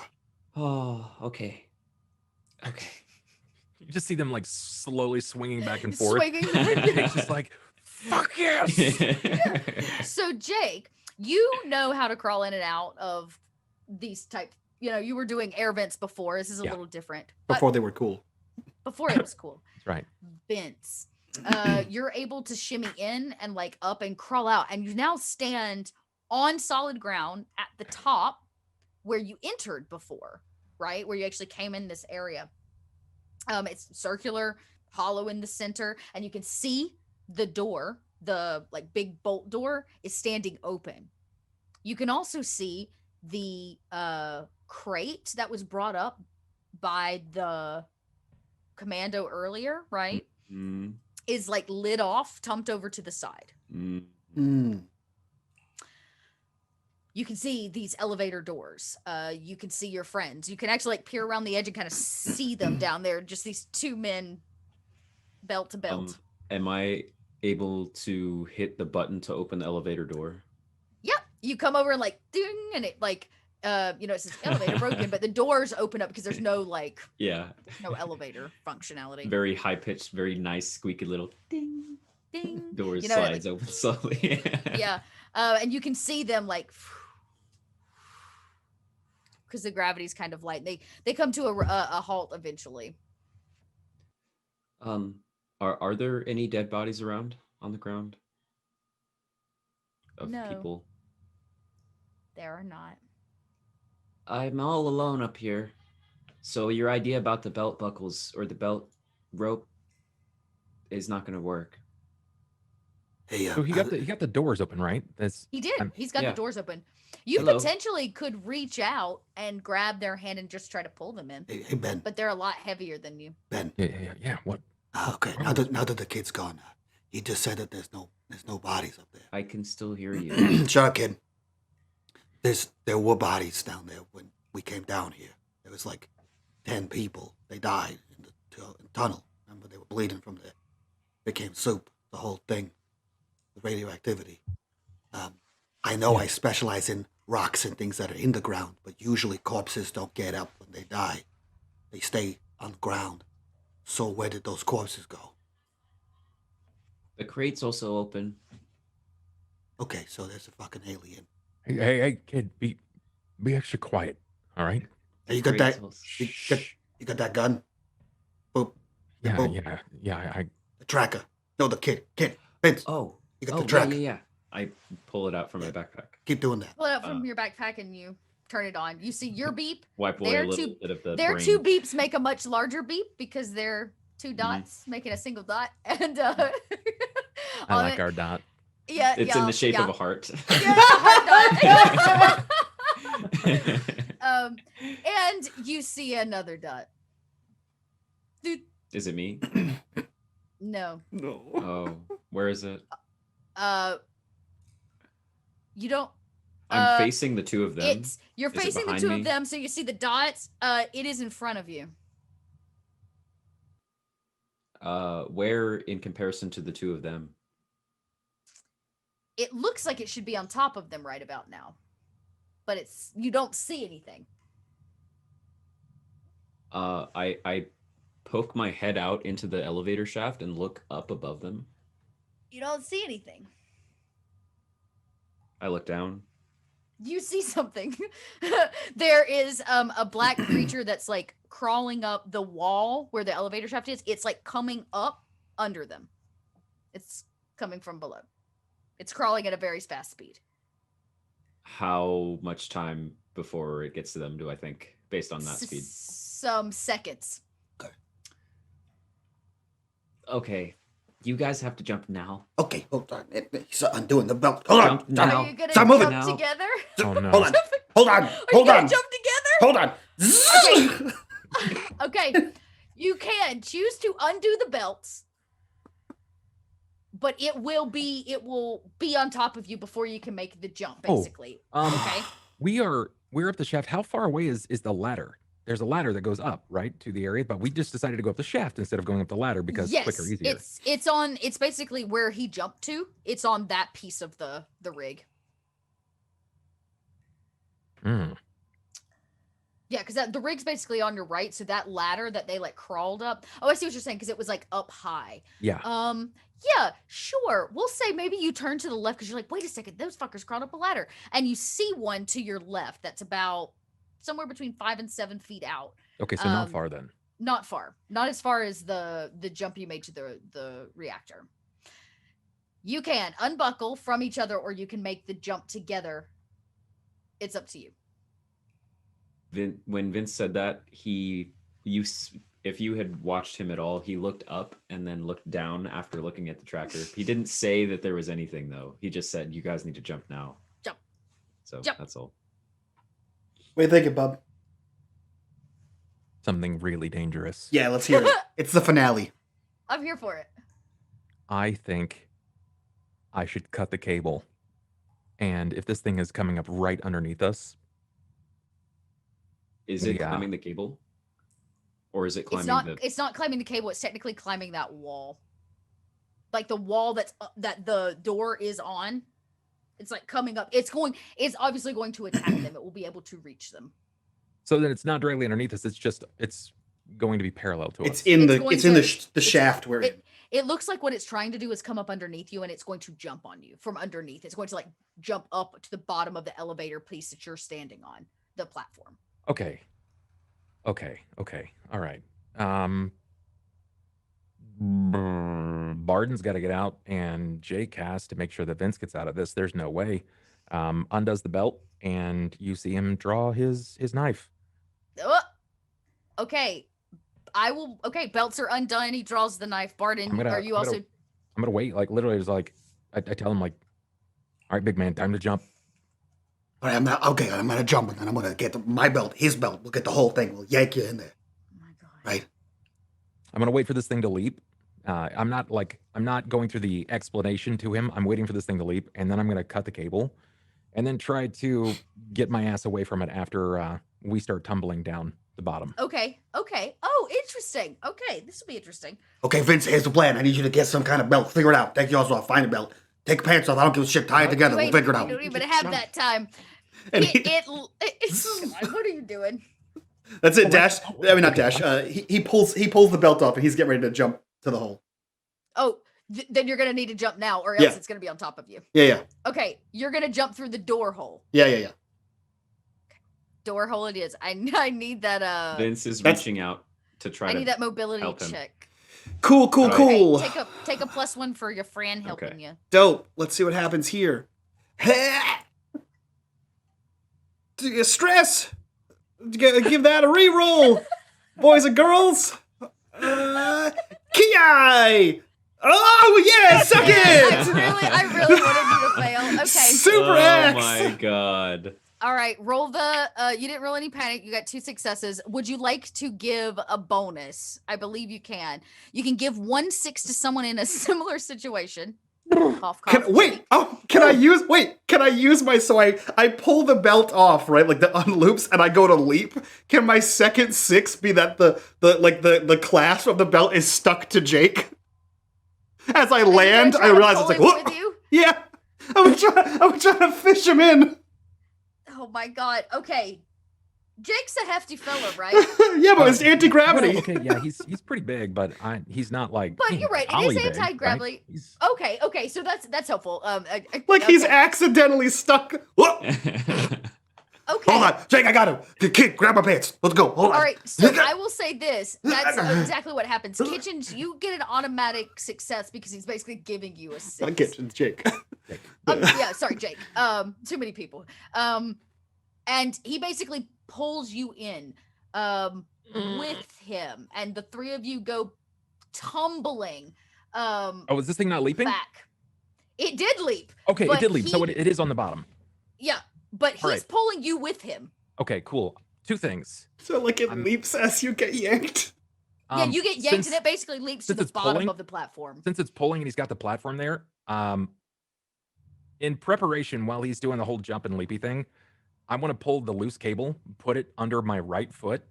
oh, okay. Okay. You just see them like slowly swinging back and forth. Swinging. It's just like, fuck yes. So Jake, you know how to crawl in and out of these type. You were doing air vents before. This is a little different. But Before they were cool. before it was cool. That's right. Vince, you're able to shimmy in and like up and crawl out, and you now stand on solid ground at the top where you entered before, right? Where you actually came in this area. It's circular, hollow in the center, and you can see the door, the like big bolt door is standing open. You can also see the crate that was brought up by the commando earlier, right? Mm, Is like lid off, tumped over to the side. Mm. You can see these elevator doors. You can see your friends. You can actually like peer around the edge and kind of see them down there. Just these two men, belt to belt. Am I able to hit the button to open the elevator door? Yep. You come over and like ding, and it like it says elevator broken, but the doors open up because there's no like no elevator functionality. Very high pitched, very nice, squeaky little Ding, ding. doors Like, slides open slowly. yeah. And you can see them like because the gravity's kind of light. They come to a halt eventually. Are there any dead bodies around on the ground? Of No. people? There are not. I'm all alone up here. So your idea about the belt buckles or the belt rope is not going to work. Hey, So he got the doors open, right? He did. He's got yeah. the doors open. You Hello. potentially could reach out and grab their hand and just try to pull them in, hey, Ben. but they're a lot heavier than you. Ben. Yeah. What? Okay, now that the kid's gone, he just said that there's no bodies up there. I can still hear you. Shut up, kid. There were bodies down there when we came down here. There was like 10 people. They died in the tunnel. Remember, they were bleeding from there. Became soup. The whole thing, the radioactivity. I know I specialize in rocks and things that are in the ground, but usually corpses don't get up when they die. They stay on the ground. So where did those corpses go? The crate's also open. Okay, so there's a fucking alien. Hey, kid, be extra quiet. All right. Hey, you got that? Crate's You got that gun? Boop. Yeah, Boop. yeah. The tracker. No, the kid. Vince. Oh, You got oh the tracker. yeah. I pull it out from my backpack. Keep doing that. Pull it out from your backpack and you turn it on. You see your beep. Wipe away Their a little bit of the Their brain. two beeps make a much larger beep because they're two dots making a single dot. And I on like it- our dot. Yeah, It's in the shape of a heart. Yeah, heart dot. And you see another dot. Doot. Is it me? No. No. Oh, where is it? You don't. I'm facing the two of them. You're Is it facing the behind two me? of them, so you see the dots. It is in front of you. Where in comparison to the two of them? It looks like it should be on top of them right about now, but you don't see anything. I poke my head out into the elevator shaft and look up above them. You don't see anything. I look down. You see something. There is a black creature that's like crawling up the wall where the elevator shaft is. It's like coming up under them. It's coming from below. It's crawling at a very fast speed. How much time before it gets to them do I think, based on that speed? Some seconds. Okay. You guys have to jump now. Okay, hold on. He's undoing the belt. Hold on. Jump Stop. now. Are you gonna Stop jump moving. now. together? Oh no. Hold on. Hold on. Are Hold you gonna on. jump together? Hold on. Okay, you can choose to undo the belts, but it will be on top of you before you can make the jump, Oh, basically. okay. Okay. We're up the shaft. How far away is the ladder? There's a ladder that goes up, right, to the area, but we just decided to go up the shaft instead of going up the ladder because Yes, quicker, easier. it's basically where he jumped to. It's on that piece of the rig. Mm. Yeah, because the rig's basically on your right, so that ladder that they like crawled up. Oh, I see what you're saying, because it was like up high. Yeah. Yeah, sure. We'll say maybe you turn to the left because you're like, wait a second, those fuckers crawled up a ladder, and you see one to your left that's about somewhere between 5 and 7 feet out. Okay, so not far then. Not far. Not as far as the jump you made to the reactor. You can unbuckle from each other, or you can make the jump together. It's up to you. When Vince said that, if you had watched him at all, he looked up and then looked down after looking at the tracker. He didn't say that there was anything though. He just said, "You guys need to jump now." Jump. So Jump. that's all. What do you think, bub? Something really dangerous. Yeah, let's hear it. It's the finale. I'm here for it. I think I should cut the cable. And if this thing is coming up right underneath us, Is it Yeah. climbing the cable? Or is it climbing It's not climbing the cable. It's technically climbing that wall. Like the wall that the door is on. It's like coming up. It's obviously going to attack them. It will be able to reach them. so then it's not directly underneath us. It's going to be parallel to It's us. in It's the shaft we're in. It looks like what it's trying to do is come up underneath you, and it's going to jump on you from underneath. It's going to like jump up to the bottom of the elevator piece that you're standing on, the platform. Okay. All right. Barden's got to get out, and Jake has to make sure that Vince gets out of this. There's no way. Undoes the belt, and you see him draw his knife. Okay. Okay, belts are undone. He draws the knife. Barden, I'm gonna wait. Like literally, it's like I tell him like, "All right, big man, time to jump." All right, I'm gonna jump and then I'm gonna get my belt, his belt. We'll get the whole thing. We'll yank you in there. Oh my god. Right? I'm gonna wait for this thing to leap. I'm not going through the explanation to him. I'm waiting for this thing to leap, and then I'm gonna cut the cable, and then try to get my ass away from it after we start tumbling down the bottom. Okay. Oh, interesting. Okay, this will be interesting. Okay, Vince, here's the plan. I need you to get some kind of belt. Figure it out. Take yours off. Find a belt. Take your pants off. I don't give a shit. Tie it together. We'll figure it out. You don't even have that time. And God, what are you doing? That's it, Dash. I mean, not Dash. He pulls the belt off, and he's getting ready to jump to the hole. Oh, then you're gonna need to jump now, or else Yeah. it's gonna be on top of you. Yeah. Okay, you're gonna jump through the door hole. Yeah. Door hole it is. I need that. Vince is That's- reaching out to try I to need that mobility help him. check. Cool. Okay, take a +1 for your friend helping Okay. you. Dope. Let's see what happens here. Stress. Give that a reroll, boys and girls. Ki. Oh yeah, suck it. I really wanted you to fail. Okay. Super Oh X. my god. All right. Roll the. You didn't roll any panic. You got 2 successes. Would you like to give a bonus? I believe you can. You can give 1/6 to someone in a similar situation. Cough, cough. Can I use my, so I pull the belt off, right? Like the unloops, and I go to leap. Can my second 6 be that the clasp of the belt is stuck to Jake? As I land, I realize it's like, pull him whoa. with you? Yeah. I'm trying to fish him in. Oh my god. Okay. Jake's a hefty fella, right? Yeah, but it's anti-gravity. Well, okay, yeah, he's pretty big, but he's not like. But you're right. It is Ollie big, anti-gravity. right? He's- Okay. So that's helpful. Like he's okay. accidentally stuck. Whoa. Okay. Hold on. Jake, I got him. Kid, grab my pants. Let's go. Hold on. All right, so I will say this. That's exactly what happens. Kitchens, you get an automatic success because he's basically giving you a 6. Not Kitchens, Jake. Yeah, sorry, Jake. Too many people. And he basically pulls you in with him, and the 3 of you go tumbling Oh, is this thing not leaping? back. It did leap. Okay, it but did leap. So he- it is on the bottom. Yeah, but he's Alright. pulling you with him. Okay, cool. Two things. So like it I'm- leaps as you get yanked. Yeah, you get yanked since, and it basically leaps to since the it's bottom pulling- of the platform. Since it's pulling and he's got the platform there, in preparation while he's doing the whole jump and leapy thing, I want to pull the loose cable, put it under my right foot,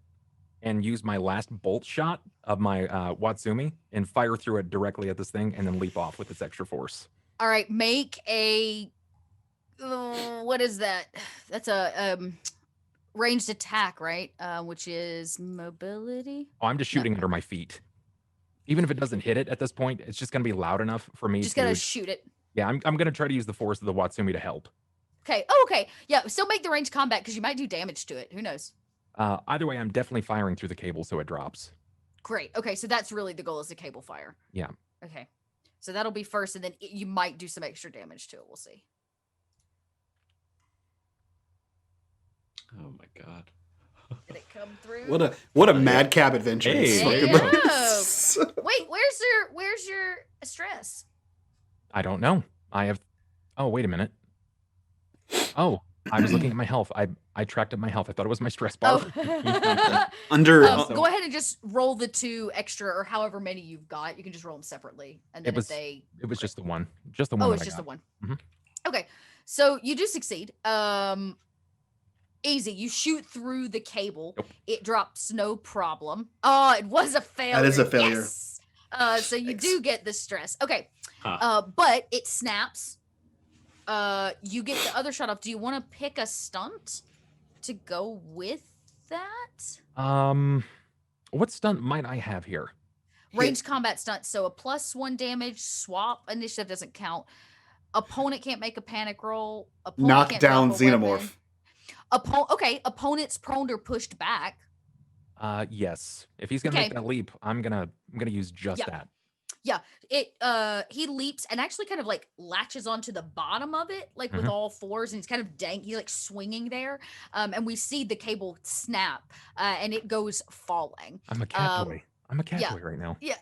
and use my last bolt shot of my Watsumi and fire through it directly at this thing and then leap off with its extra force. All right, make a what is that? That's a ranged attack, right? Which is mobility. Oh, I'm just shooting under my feet. Even if it doesn't hit it at this point, it's just going to be loud enough for me Just to... gotta shoot it. Yeah, I'm going to try to use the force of the Watsumi to help. Okay. Oh, okay. Yeah. Still make the ranged combat because you might do damage to it. Who knows? Either way, I'm definitely firing through the cable so it drops. Great. Okay. So that's really the goal is the cable fire. Yeah. Okay. So that'll be first, and then you might do some extra damage to it. We'll see. Oh my god. Did it come through? What a madcap adventure. Hey, It's there fucking you like- go. Wait, where's your stress? I don't know. I have... Oh, wait a minute. Oh, I was looking at my health. I tracked up my health. I thought it was my stress bar. Oh. Under Go ahead and just roll the 2 extra or however many you've got. You can just roll them separately, and then It was- if they It was just the one. Just the one. oh, that it's I just the got. one. Mhm. Okay, so you do succeed. Easy. You shoot through the cable. Yep. It drops no problem. Oh, it was a failure. is a failure. Yes. So you Thanks. do get the stress. Okay. Huh. But it snaps. You get the other shot off. Do you want to pick a stunt to go with that? What stunt might I have here? Ranged combat stunt. So a +1 damage swap initiative doesn't count. Opponent can't make a panic roll. Opponent knock can't down drop a weapon. xenomorph. Okay, opponent's prone or pushed back. Yes. If he's gonna make Okay. that leap, I'm gonna use just Yeah. that. He leaps and actually kind of like latches onto the bottom of it, like with Mhm. all fours, and he's kind of he's like swinging there. And we see the cable snap, and it goes falling. I'm a cat Um, boy. I'm a cat yeah. boy right now. Yeah.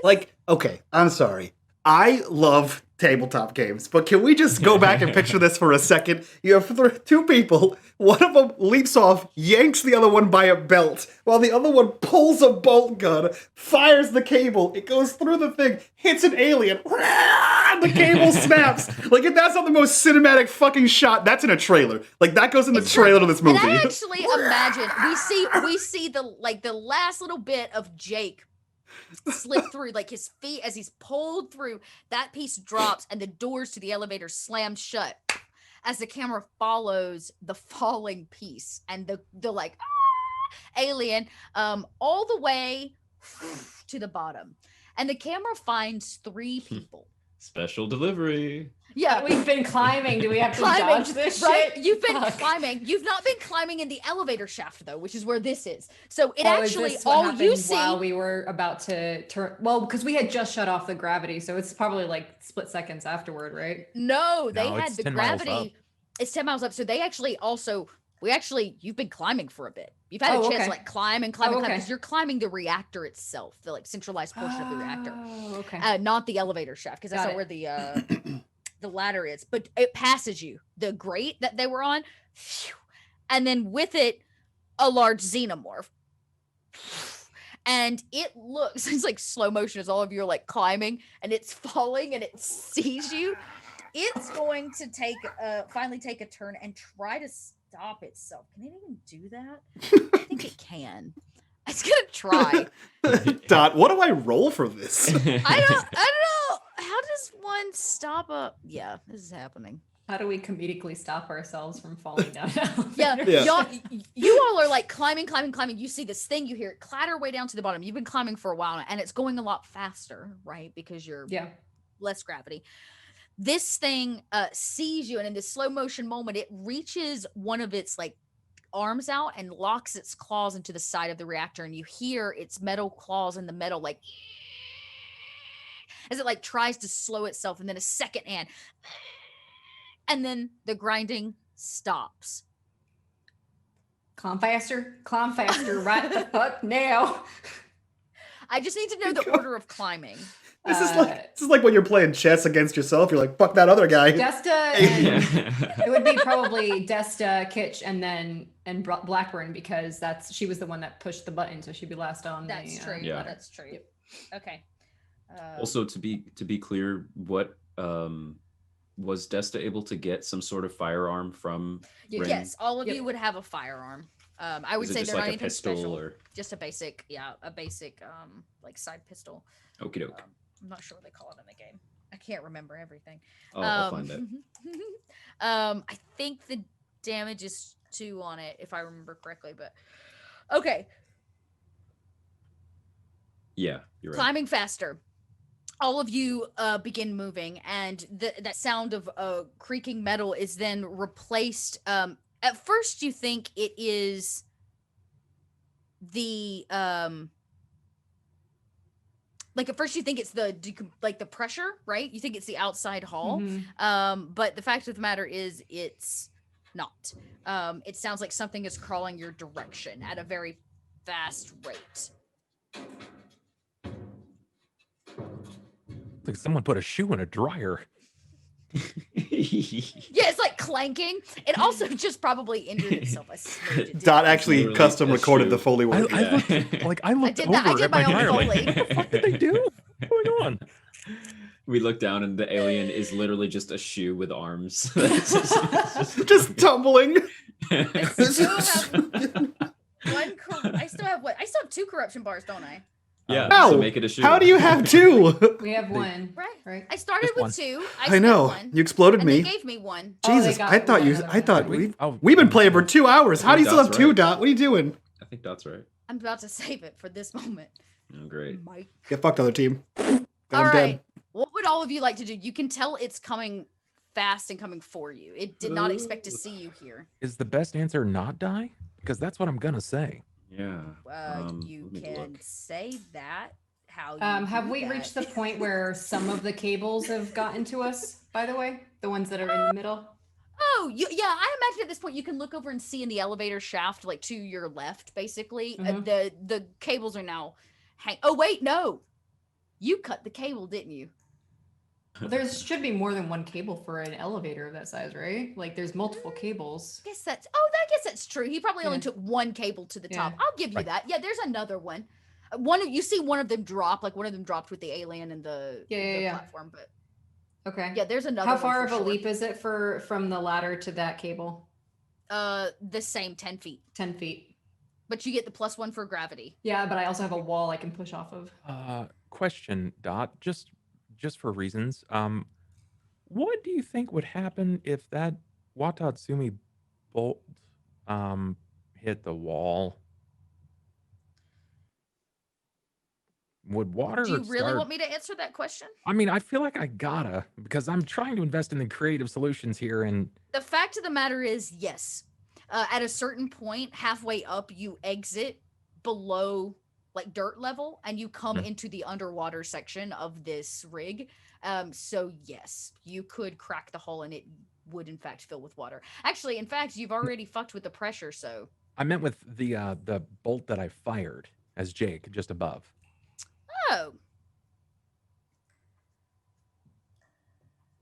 Like, okay, I'm sorry. I love tabletop games, but can we just go back and picture this for a second? You have 2 people. One of them leaps off, yanks the other one by a belt, while the other one pulls a bolt gun, fires the cable. It goes through the thing, hits an alien. The cable snaps. Like, if that's not the most cinematic fucking shot, that's in a trailer. Like, that goes in the It's true. trailer to this movie. And I actually imagine we see the last little bit of Jake slip through, like his feet as he's pulled through. That piece drops, and the doors to the elevator slam shut as the camera follows the falling piece and the like alien all the way to the bottom, and the camera finds 3 people. Special delivery. Yeah, We've been climbing. Do we have to climbing, dodge this right? shit? You've been Fuck. climbing. You've not been climbing in the elevator shaft though, which is where this is. So it Oh, is actually this what all you happened see. while we were about to turn. Well, because we had just shut off the gravity, so it's probably like split seconds afterward, right? No, they No, had it's the 10 miles gravity. It's 10 miles up. So they actually also you've been climbing for a bit. You've had a Oh, chance okay. to like climb and climb and climb okay. because you're climbing the reactor itself, the like centralized portion of the reactor, Oh, okay. not the elevator shaft because that's Got not it. where the the ladder is. But it passes you the grate that they were on, phew, and then with it a large xenomorph. And it looks, it's like slow motion as all of you are like climbing and it's falling and it sees you. It's going to finally take a turn and try to stop itself. Can it even do that? I think it can. It's gonna try. Dot, what do I roll for this? I don't know. How does one stop a yeah, this is happening. How do we comedically stop ourselves from falling down? an Yeah, elevator? Yeah. you all are like climbing. You see this thing, you hear it clatter way down to the bottom. You've been climbing for a while now, and it's going a lot faster, right? Because you're Yeah. less gravity. This thing sees you, and in this slow motion moment, it reaches one of its like arms out and locks its claws into the side of the reactor, and you hear its metal claws in the metal like as it like tries to slow itself, and then a second hand, and then the grinding stops. Climb faster, right the fuck now. I just need to know the order of climbing. This is like when you're playing chess against yourself. You're like, fuck that other guy. Desta, and it would be probably Desta, Kitch, and Blackburn, because she was the one that pushed the button, so she'd be last on. That's true. Yeah. That's true. Yep. Okay. Also, to be clear, what was Desta able to get some sort of firearm from? Ren? Yes, all of Yep. you would have a firearm. I would Is it say just they're like not a anything pistol special. or Just a basic, like side pistol. okie doke? I'm not sure what they call it in the game. I can't remember everything. I'll find it. I think the damage is 2 on it, if I remember correctly. But okay, Yeah, you're right. climbing faster. All of you begin moving, and that sound of creaking metal is then replaced. At first, you think it is the like at first you think it's the pressure, right? You think it's the outside hall. Mhm. But the fact of the matter is it's not. It sounds like something is crawling your direction at a very fast rate. Like someone put a shoe in a dryer. Yeah, it's like clanking. It also just probably injured itself a smidge. It Dot didn't- actually Literally custom a recorded shoe. the Foley work. I looked I looked did over that- I did at my my own dryer like, Foley. what the fuck did they do? What's going on? We look down and the alien is literally just a shoe with arms. Just tumbling. I still have 2 corruption bars, don't I? Yeah, How? so make it a shoe. How do you have 2? We have one. Right. I started Just one. with 2. I know. spent 1, You exploded and me. they gave me 1. Oh, they Jesus, got- I thought we you. got another I thought one. we've been playing for 2 hours. How do you still have Dot's 2, right. Dot? What are you doing? I think Dot's right. I'm about to save it for this moment. Oh, great. Mike. Get fucked, other team. All I'm right. dead. What would all of you like to do? You can tell it's coming fast and coming for you. It did not expect to see you here. Is the best answer not die? Because that's what I'm gonna say. Yeah. You let me can look. say that. How you Have do we that. reached the point where some of the cables have gotten to us, by the way? The ones that are in the middle? Oh, yeah. I imagine at this point you can look over and see in the elevator shaft, like to your left, basically. Mhm. The cables are now Oh wait, no. You cut the cable, didn't you? Well, there should be more than one cable for an elevator of that size, right? Like there's multiple cables. I guess that's true. He probably only Yeah. took one cable to the top. Yeah. I'll give you Right. that. Yeah, there's another one. You see one of them drop, like one of them dropped with the alien and the Yeah. platform, but Okay. yeah, there's another How one far for of a sure. leap is it from the ladder to that cable? The same 10 feet. 10 feet. But you get the +1 for gravity. Yeah, but I also have a wall I can push off of. Question, Dot, just for reasons. What do you think would happen if that Watatsumi bolt hit the wall? Would water Do you really start... want me to answer that question? I mean, I feel like I gotta, because I'm trying to invest in the creative solutions here, and The fact of the matter is, yes. At a certain point, halfway up, you exit below like dirt level and you come into the underwater section of this rig. So yes, you could crack the hull and it would in fact fill with water. Actually, in fact, you've already fucked with the pressure, so. I meant with the bolt that I fired as Jake, just above. Oh,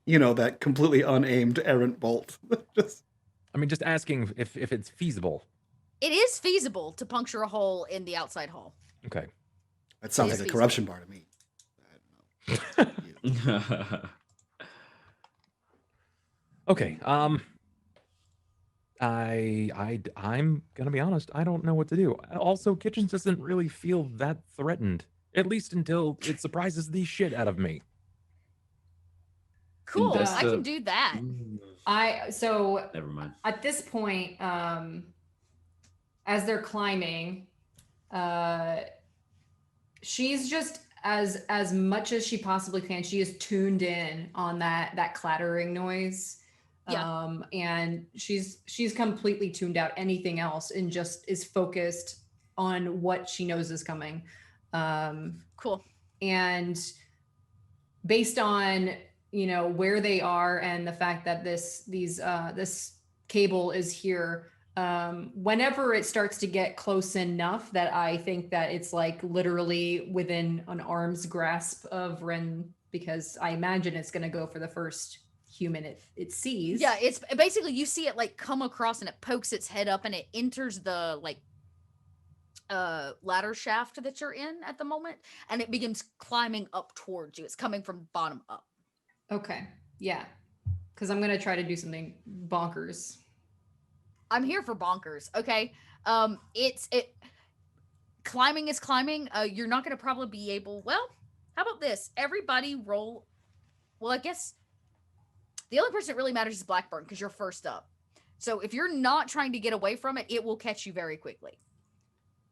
You know, that completely unaimed errant bolt. Just I mean, just asking if it's feasible. it is feasible to puncture a hole in the outside hull. Okay. that sounds It is like a corruption bar to me. I don't know. Okay. I'm gonna be honest. I don't know what to do. Also, Kitchens doesn't really feel that threatened, at least until it surprises the shit out of me. Cool, That's I can do that. So Never mind. at this point, as they're climbing, she's just as much as she possibly can. She is tuned in on that clattering noise. Yeah. And she's completely tuned out anything else and just is focused on what she knows is coming. Cool. And based on where they are and the fact that this cable is here, Whenever it starts to get close enough that I think that it's like literally within an arm's grasp of Ren, because I imagine it's going to go for the first human it sees. Yeah, it's basically you see it like come across and it pokes its head up and it enters the like ladder shaft that you're in at the moment, and it begins climbing up towards you. It's coming from bottom up. Okay. Yeah. Because I'm going to try to do something bonkers. I'm here for bonkers. Okay. It's climbing is climbing. You're not going to probably be able. Well, how about this? Everybody roll. Well, I guess the only person that really matters is Blackburn because you're first up. So if you're not trying to get away from it, it will catch you very quickly.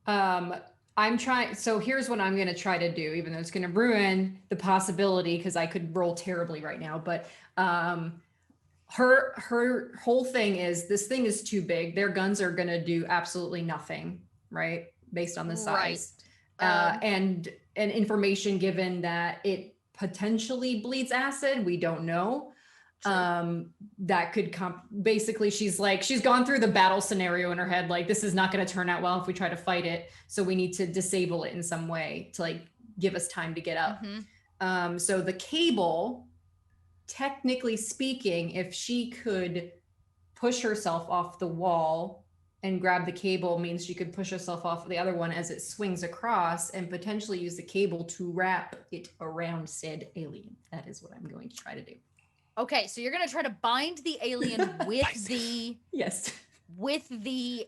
I'm trying. So here's what I'm going to try to do, even though it's going to ruin the possibility because I could roll terribly right now. But her whole thing is this thing is too big. Their guns are going to do absolutely nothing, right? Based on the size. Right. And information given that it potentially bleeds acid. We don't know. That could basically she's gone through the battle scenario in her head, like this is not going to turn out well if we try to fight it, so we need to disable it in some way to like give us time to get up. So the cable, technically speaking, if she could push herself off the wall and grab the cable, means she could push herself off the other one as it swings across and potentially use the cable to wrap it around said alien. That is what I'm going to try to do. Okay, so you're gonna try to bind the alien with the with the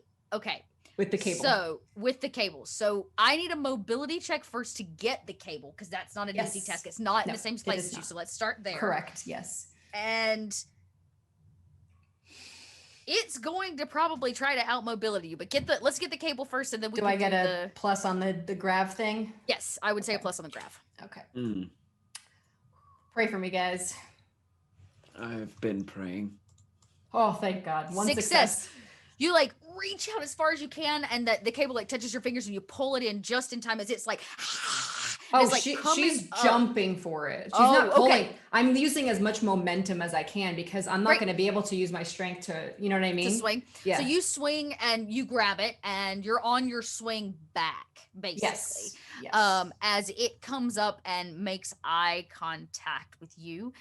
cable. So with the cable. So I need a mobility check first to get the cable because that's not an easy task. It's not in the same place as you. So let's start there. Correct. Yes. And it's going to probably try to outmobility you, but let's get the cable first, and then we do can I get a plus on the grav thing? Yes, I would say a plus on the grav. Okay. Pray for me, guys. I've been praying. Oh, thank God. One success. You like reach out as far as you can, and the cable like touches your fingers, and you pull it in just in time as it's like. Oh, like she's jumping for it. She's not pulling. Okay. I'm using as much momentum as I can because I'm not going to be able to use my strength to, you know what I mean? To swing. Yeah. So you swing and you grab it, and you're on your swing back, basically. Yes. As it comes up and makes eye contact with you.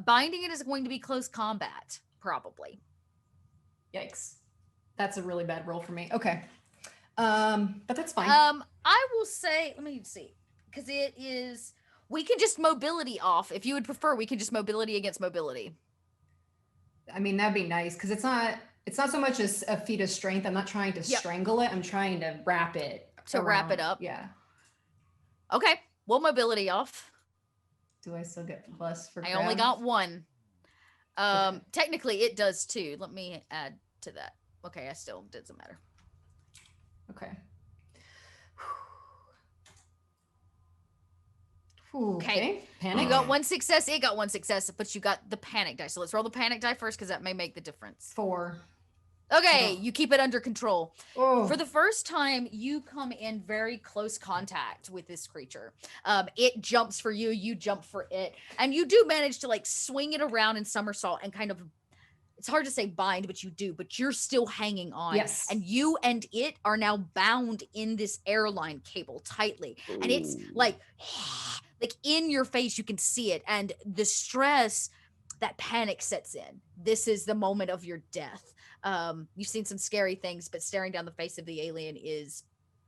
Binding it is going to be close combat, probably. Yikes. That's a really bad roll for me. Okay. But that's fine. I will say, let me see. Because it is, we can just mobility off. If you would prefer, we can just mobility against mobility. I mean, that'd be nice because it's not so much as a feat of strength. I'm not trying to strangle it. I'm trying to wrap it. Wrap it up. Yeah. Okay. We'll mobility off. Do I still get plus for I only got one. Technically it does too. Let me add to that. Okay, I still doesn't matter. Okay. Okay. Panic. You got one success. It got one success, but you got the panic die. So let's roll the panic die first because that may make the difference. 4. Okay, you keep it under control. Oh. For the first time, you come in very close contact with this creature. It jumps for you, you jump for it, and you do manage to like swing it around in somersault and kind of, it's hard to say bind, but you do, but you're still hanging on. Yes. And you and it are now bound in this airline cable tightly. Ooh. And it's like in your face, you can see it. And the stress, that panic sets in. This is the moment of your death. You've seen some scary things, but staring down the face of the alien is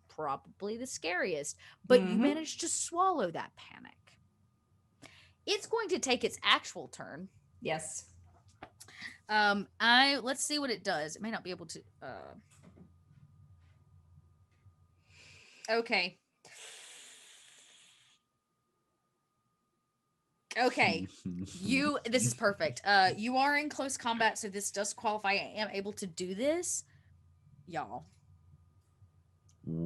probably the scariest. But you managed to swallow that panic. It's going to take its actual turn. Yes. Let's see what it does. It may not be able to. Okay. Okay, this is perfect. You are in close combat, so this does qualify. I am able to do this. Y'all.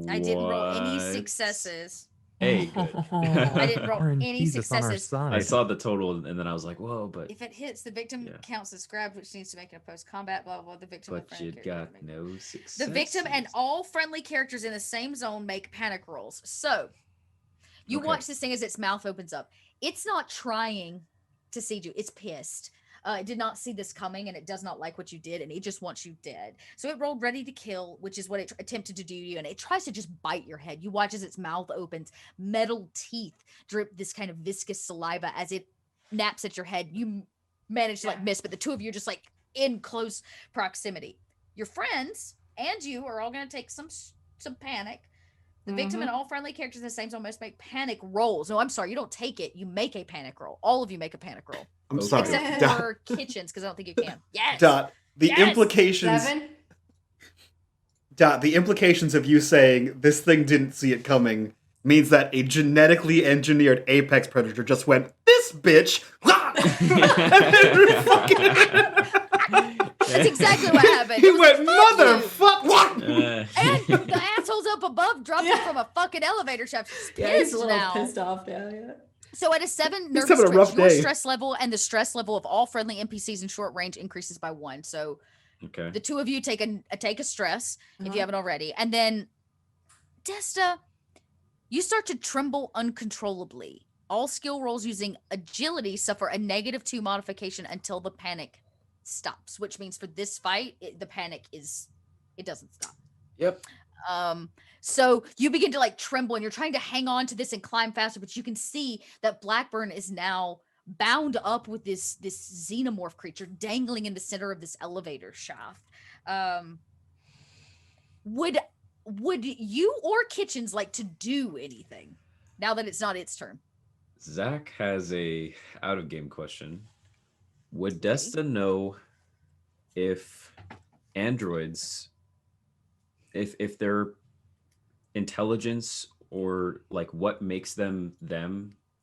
I didn't roll any successes. Hey, good. I didn't roll any successes. I saw the total and then I was like, whoa, but if it hits, the victim counts as grabbed, which needs to make it a post-combat, blah, blah, blah. The victim but you got no success. The victim and all friendly characters in the same zone make panic rolls. So you watch this thing as its mouth opens up. It's not trying to siege you. It's pissed. It did not see this coming, and it does not like what you did, and it just wants you dead. So it rolled ready to kill, which is what it attempted to do to you, and it tries to just bite your head. You watch as its mouth opens, metal teeth drip this kind of viscous saliva as it naps at your head. You manage to like miss, but the two of you are just like in close proximity. Your friends and you are all going to take some panic. The victim and all friendly characters in the same zone must make panic rolls. No, I'm sorry, you don't take it. You make a panic roll. All of you make a panic roll. I'm sorry. Except for Kitchens, because I don't think you can. Yes. The Yes! implications. 7. The implications of you saying this thing didn't see it coming means that a genetically engineered apex predator just went, this bitch. And then fucking- That's exactly what happened. He It was went, like, "Fuck you." motherfucker. And the assholes up above dropped him from a fucking elevator shaft. He's Yeah, he's pissed a little now. pissed off now. Yeah. So at a 7 He's nervous having a rough twitch, your day. stress level and the stress level of all friendly NPCs in short range increases by 1. So Okay. the two of you take a stress if Uh-huh. you haven't already. And then Desta, you start to tremble uncontrollably. All skill rolls using agility suffer a -2 modification until the panic stops, which means for this fight, the panic it doesn't stop. Yep. So you begin to like tremble and you're trying to hang on to this and climb faster, but you can see that Blackburn is now bound up with this xenomorph creature dangling in the center of this elevator shaft. Would you or Kitchens like to do anything now that it's not its turn? Zach has a out of game question. Would Desta know if androids, if their intelligence or like what makes them,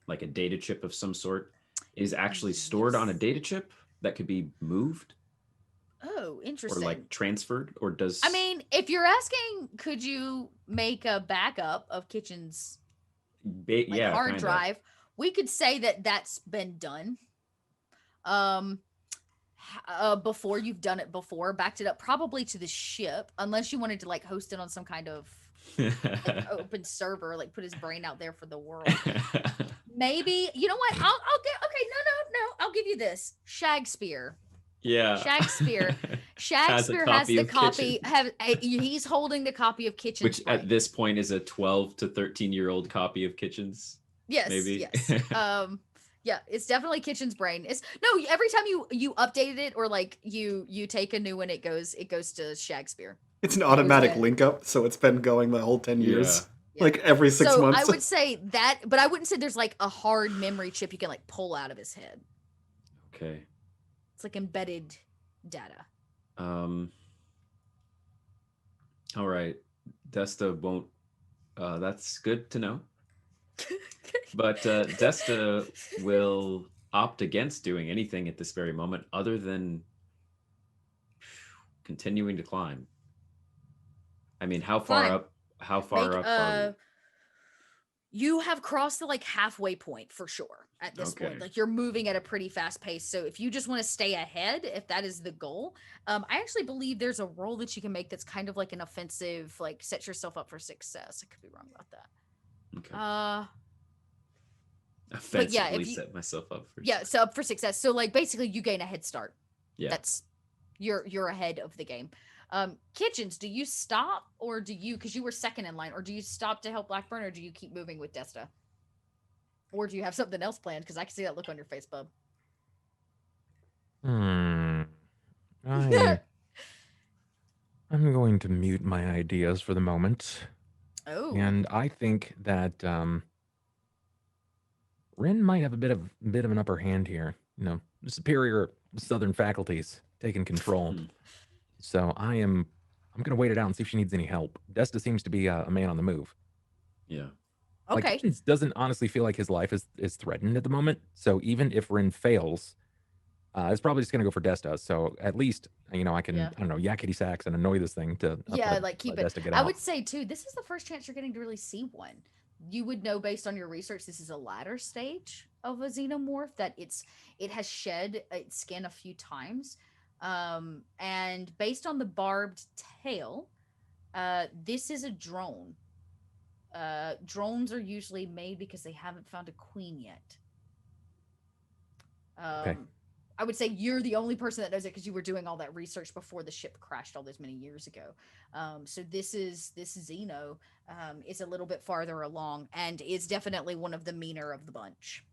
like a data chip of some sort, is actually stored on a data chip that could be moved Oh, or interesting. like transferred, or does I mean, if you're asking, could you make a backup of Kitchen's yeah, hard kinda. drive? We could say that that's been done. Before you've done it before, backed it up probably to the ship, unless you wanted to like host it on some kind of like, open server, like put his brain out there for the world. Maybe, you know what? I'll get okay. No. I'll give you this. Shakespeare. Yeah. Shakespeare has copy the of copy. Kitchen. He's holding the copy of Kitchen's Which at brain. this point is a 12 to 13-year-old copy of Kitchen's. Yes, maybe. yes. Yeah, it's definitely Kitchen's brain. It's no, every time you updated it or like you take a new one, it goes to Shakespeare. It's an automatic Okay. link up, so it's been going the whole 10 years. Yeah. Like every 6 So months. I would say that, but I wouldn't say there's like a hard memory chip you can like pull out of his head. Okay. It's like embedded data. All right. Desta won't. That's good to know. But Desta will opt against doing anything at this very moment other than continuing to climb. I mean, how far Fine. up? How far up are we? You have crossed the like halfway point for sure at this point. Okay. Like you're moving at a pretty fast pace. So if you just want to stay ahead, if that is the goal, I actually believe there's a roll that you can make that's kind of like an offensive, like set yourself up for success. I could be wrong about that. Okay. but yeah, Offensively if you- set myself up for Yeah, so up for success. So like basically you gain a head start. Yeah. That's you're ahead of the game. Kitchens, do you stop or do you, because you were second in line, or do you stop to help Blackburn, or do you keep moving with Desta? Or do you have something else planned? Because I can see that look on your face, bub. I'm going to mute my ideas for the moment. Oh. And I think that Rin might have a bit of an upper hand here. You know, superior southern faculties taking control. So I'm going to wait it out and see if she needs any help. Desta seems to be a man on the move. Yeah. Like, Okay. Kitchens doesn't honestly feel like his life is threatened at the moment. So even if Rin fails, it's probably just going to go for Desta. So at least, you know, I can, Yeah. I don't know, yakety sacks and annoy this thing to Yeah, like keep it. Desta get I out. would say too, this is the first chance you're getting to really see one. You would know based on your research, this is a latter stage of a xenomorph, that it has shed its skin a few times. And based on the barbed tail, this is a drone. Drones are usually made because they haven't found a queen yet. Okay. I would say you're the only person that knows it because you were doing all that research before the ship crashed all those many years ago. So this Xeno is a little bit farther along and is definitely one of the meaner of the bunch.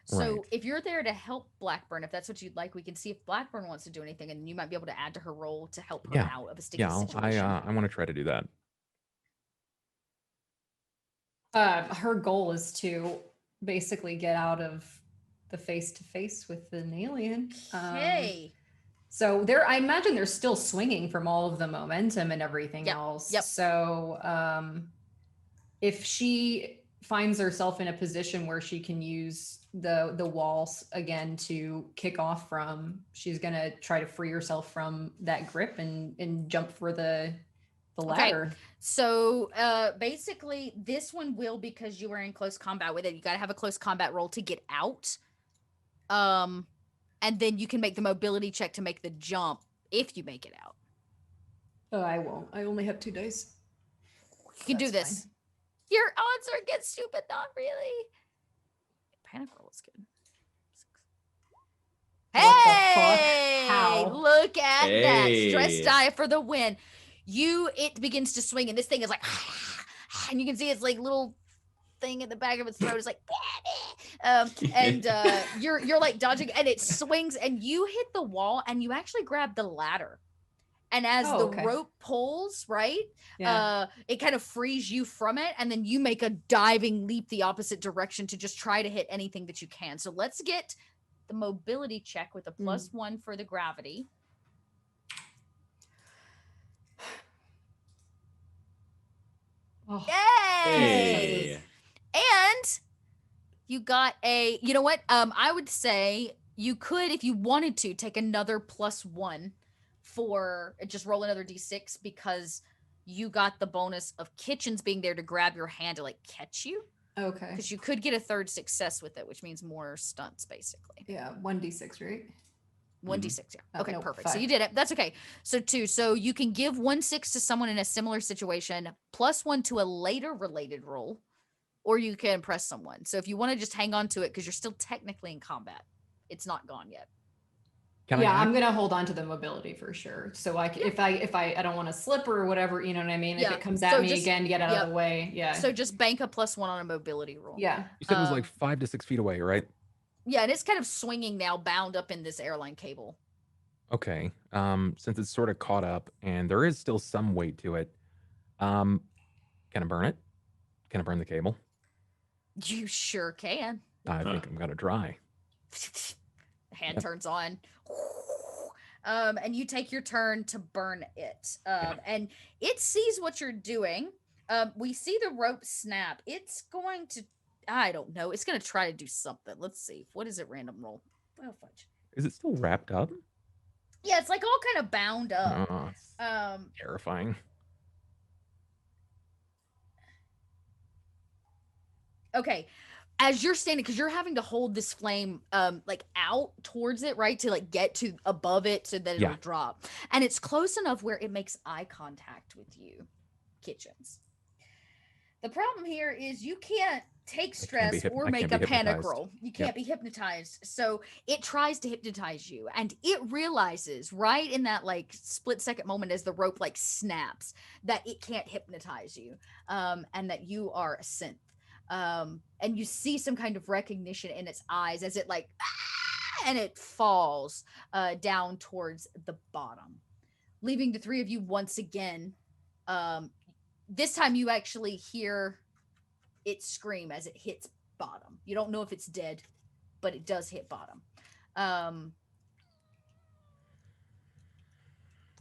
So Right. if you're there to help Blackburn, if that's what you'd like, we can see if Blackburn wants to do anything, and you might be able to add to her role to help her Yeah. out of a sticky Yeah, situation. I want to try to do that. Her goal is to basically get out of the face-to-face with an alien. Okay. So I imagine they're still swinging from all of the momentum and everything else. Yep. So if she finds herself in a position where she can use the walls again to kick off from, she's gonna try to free herself from that grip and jump for the ladder. So basically this one will, because you were in close combat with it, you got to have a close combat roll to get out. And then you can make the mobility check to make the jump if you make it out. Oh, I won't. I only have 2 dice. You can do That's this. fine. Your odds are against stupid, not really. Panic roll is good. What the fuck? Hey, How? look at that. Stress Hey. die for the win. It begins to swing, and this thing is like, and you can see its like little thing in the back of its throat is like, and you're like dodging, and it swings, and you hit the wall, and you actually grab the ladder. And as the rope pulls, right, it kind of frees you from it, and then you make a diving leap the opposite direction to just try to hit anything that you can. So let's get the mobility check with a +1 for the gravity. Oh. Yay! And you got you know what? I would say you could, if you wanted to, take another +1 for just roll another d6 because you got the bonus of Kitchens being there to grab your hand to like catch you. Okay. Because you could get a 3rd success with it, which means more stunts basically. Yeah, 1d6, right? 1d6, yeah. Okay, no, perfect. So 5. you did it. That's okay. So 2. So you can give 1/6 to someone in a similar situation, +1 to a later related roll, or you can impress someone. So if you want to just hang on to it because you're still technically in combat, it's not gone yet. I'm gonna hold on to the mobility for sure. So like if I don't want to slip or whatever, you know what I mean? If it comes at me again, get out of the way. Yeah. So just bank a +1 on a mobility roll. Yeah. You said it was like 5 to 6 feet away, right? Yeah, and it's kind of swinging now, bound up in this airline cable. Okay. Since it's sort of caught up and there is still some weight to it, can I burn it? Can I burn the cable? You sure can. I think I'm gonna try. The hand turns on. And you take your turn to burn it. And it sees what you're doing. We see the rope snap. It's going to, I don't know. It's going to try to do something. Let's see. What is it? Random roll. Oh, fudge. Is it still wrapped up? Yeah, it's like all kind of bound up. Oh, it's terrifying. Okay. As you're standing, because you're having to hold this flame like out towards it, right? To like get to above it so that it'll drop. And it's close enough where it makes eye contact with you, Kitchens. The problem here is you can't take stress or make a panic roll. You can't be hypnotized. So it tries to hypnotize you, and it realizes right in that like split-second moment as the rope like snaps that it can't hypnotize you, and that you are a synth. And you see some kind of recognition in its eyes as it like and it falls down towards the bottom, leaving the 3 of you once again. This time you actually hear it scream as it hits bottom. You don't know if it's dead, but it does hit bottom.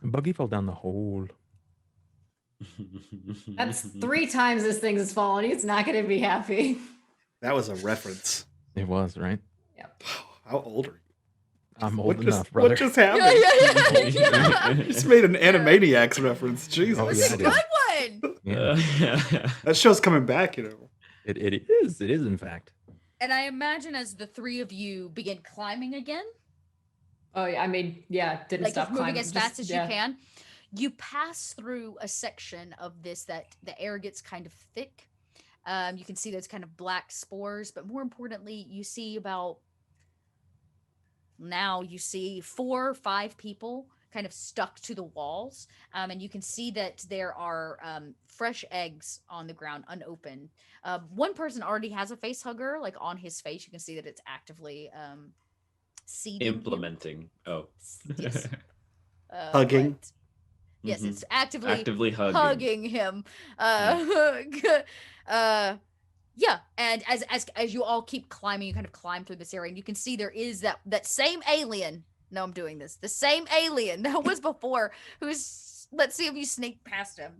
Buggy fell down the hole. That's 3 times this thing has fallen. He's not going to be happy. That was a reference. It was, right? Yep. How old are you? I'm old enough, brother. What just happened? Yeah. You just made an Animaniacs reference. Jesus. Oh, It's yeah, a good one. Yeah. That show's coming back, you know. It is. It is, in fact. And I imagine as the 3 of you begin climbing again, Oh yeah, I mean, didn't like stop moving climbing. as fast as you can, you pass through a section of this that the air gets kind of thick. You can see those kind of black spores, but more importantly, you see about Now you see 4 or 5 people kind of stuck to the walls, and you can see that there are fresh eggs on the ground, unopened. One person already has a face hugger, like on his face. You can see that it's actively seeding him. Implementing. Oh. Yes. Hugging. but- Yes, Mhm. it's actively, Actively hugging. hugging him. Yeah, and as you all keep climbing, you kind of climb through this area, and you can see there is that same alien. No, I'm doing this. The same alien that was before. Who's? Let's see if you sneak past him.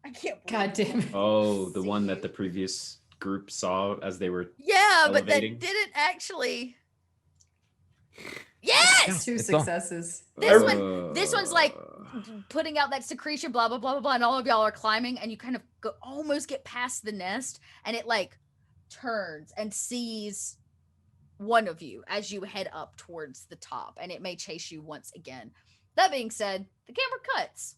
I can't. God damn it. Oh, the one that See. the previous group saw as they were. Yeah, but that elevating. didn't actually. Yes. Two It's all- successes. This one's like putting out that secretion, blah blah blah blah blah, and all of y'all are climbing, and you kind of almost get past the nest, and it like turns and sees one of you as you head up towards the top, and it may chase you once again. That being said, the camera cuts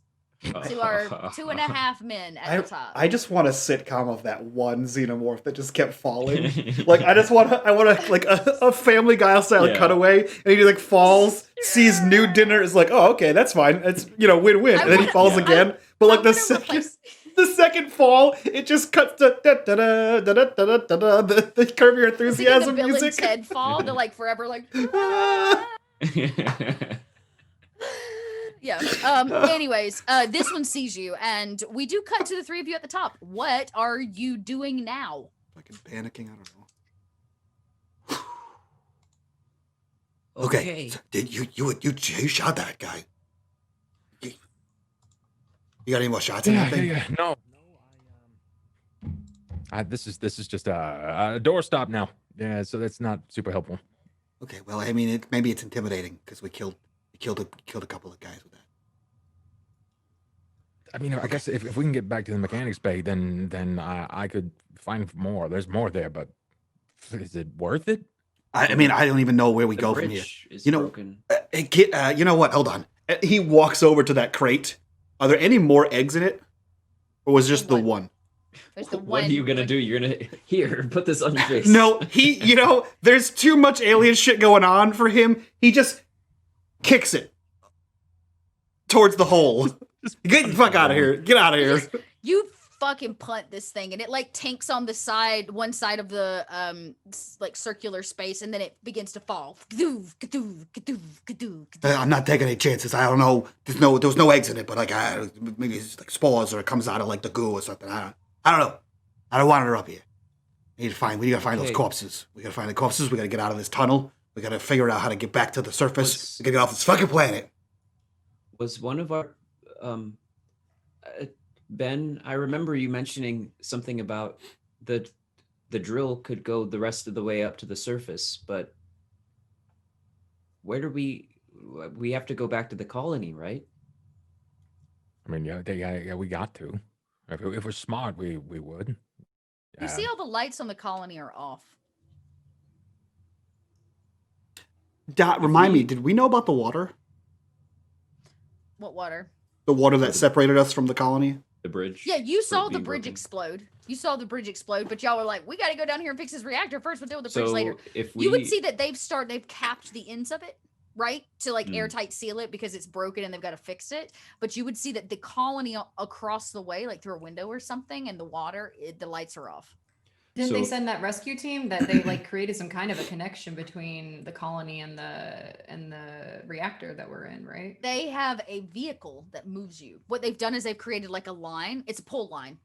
to our 2.5 men at the top. I just want a sitcom of that one xenomorph that just kept falling. Like I want like a Family Guy style Yeah. cutaway, and he like falls, sees new dinner, is like, oh okay, that's fine, it's win-win, and then he falls again. But like I the wanna second replace- the second fall, it just cuts to the Curb Your Singing the Enthusiasm Bill and music. Ted fall. They're like forever like. Yeah. Anyways, this one sees you, and we do cut to the 3 of you at the top. What are you doing now? Fucking panicking, I don't know. Okay. So did you shot that guy? You got any more shots in that thing? No. This is just a doorstop now. Yeah, so that's not super helpful. Okay. Well, I mean, maybe it's intimidating because we killed a couple of guys with that. I mean, I guess if we can get back to the mechanics bay, then I could find more. There's more there, but is it worth it? I mean, I don't even know where we The go from here. bridge is You know- broken. You know what? Hold on. He walks over to that crate. Are there any more eggs in it, or was it just the One. one? There's the What one. are you gonna do? You're gonna here put this on your face. No, there's too much alien shit going on for him. He just kicks it towards the hole. Get the fuck out of here. Get out of here. You fucking punt this thing, and it like tanks on the side, one side of the like circular space, and then it begins to fall. I'm not taking any chances. I don't know. There was no eggs in it, but like maybe it's like spores or it comes out of like the goo or something. I don't know. I don't want her up here. We gotta find those Okay. corpses. We gotta find the corpses. We gotta get out of this tunnel. We gotta figure out how to get back to the surface. What's- We gotta get off this fucking planet. Was one of our Ben? I remember you mentioning something about the drill could go the rest of the way up to the surface, but where do we have to go back to the colony, right? I mean, yeah, we got to. If we're smart, we would. You see, all the lights on the colony are off. Dot, remind me, did we know about the water? What water? The water that separated us from the colony? The bridge. Yeah, you for saw the being bridge broken. explode. You saw the bridge explode, but y'all were like, we got to go down here and fix this reactor first. We'll deal with the bridge So later. if we You would see that they've capped the ends of it, right? To like Mm. airtight seal it because it's broken and they've got to fix it. But you would see that the colony across the way, like through a window or something, and the water, the lights are off. Didn't they So- send that rescue team that they like created some kind of a connection between the colony and the reactor that we're in, right? They have a vehicle that moves you. What they've done is they've created like a line. It's a pull line.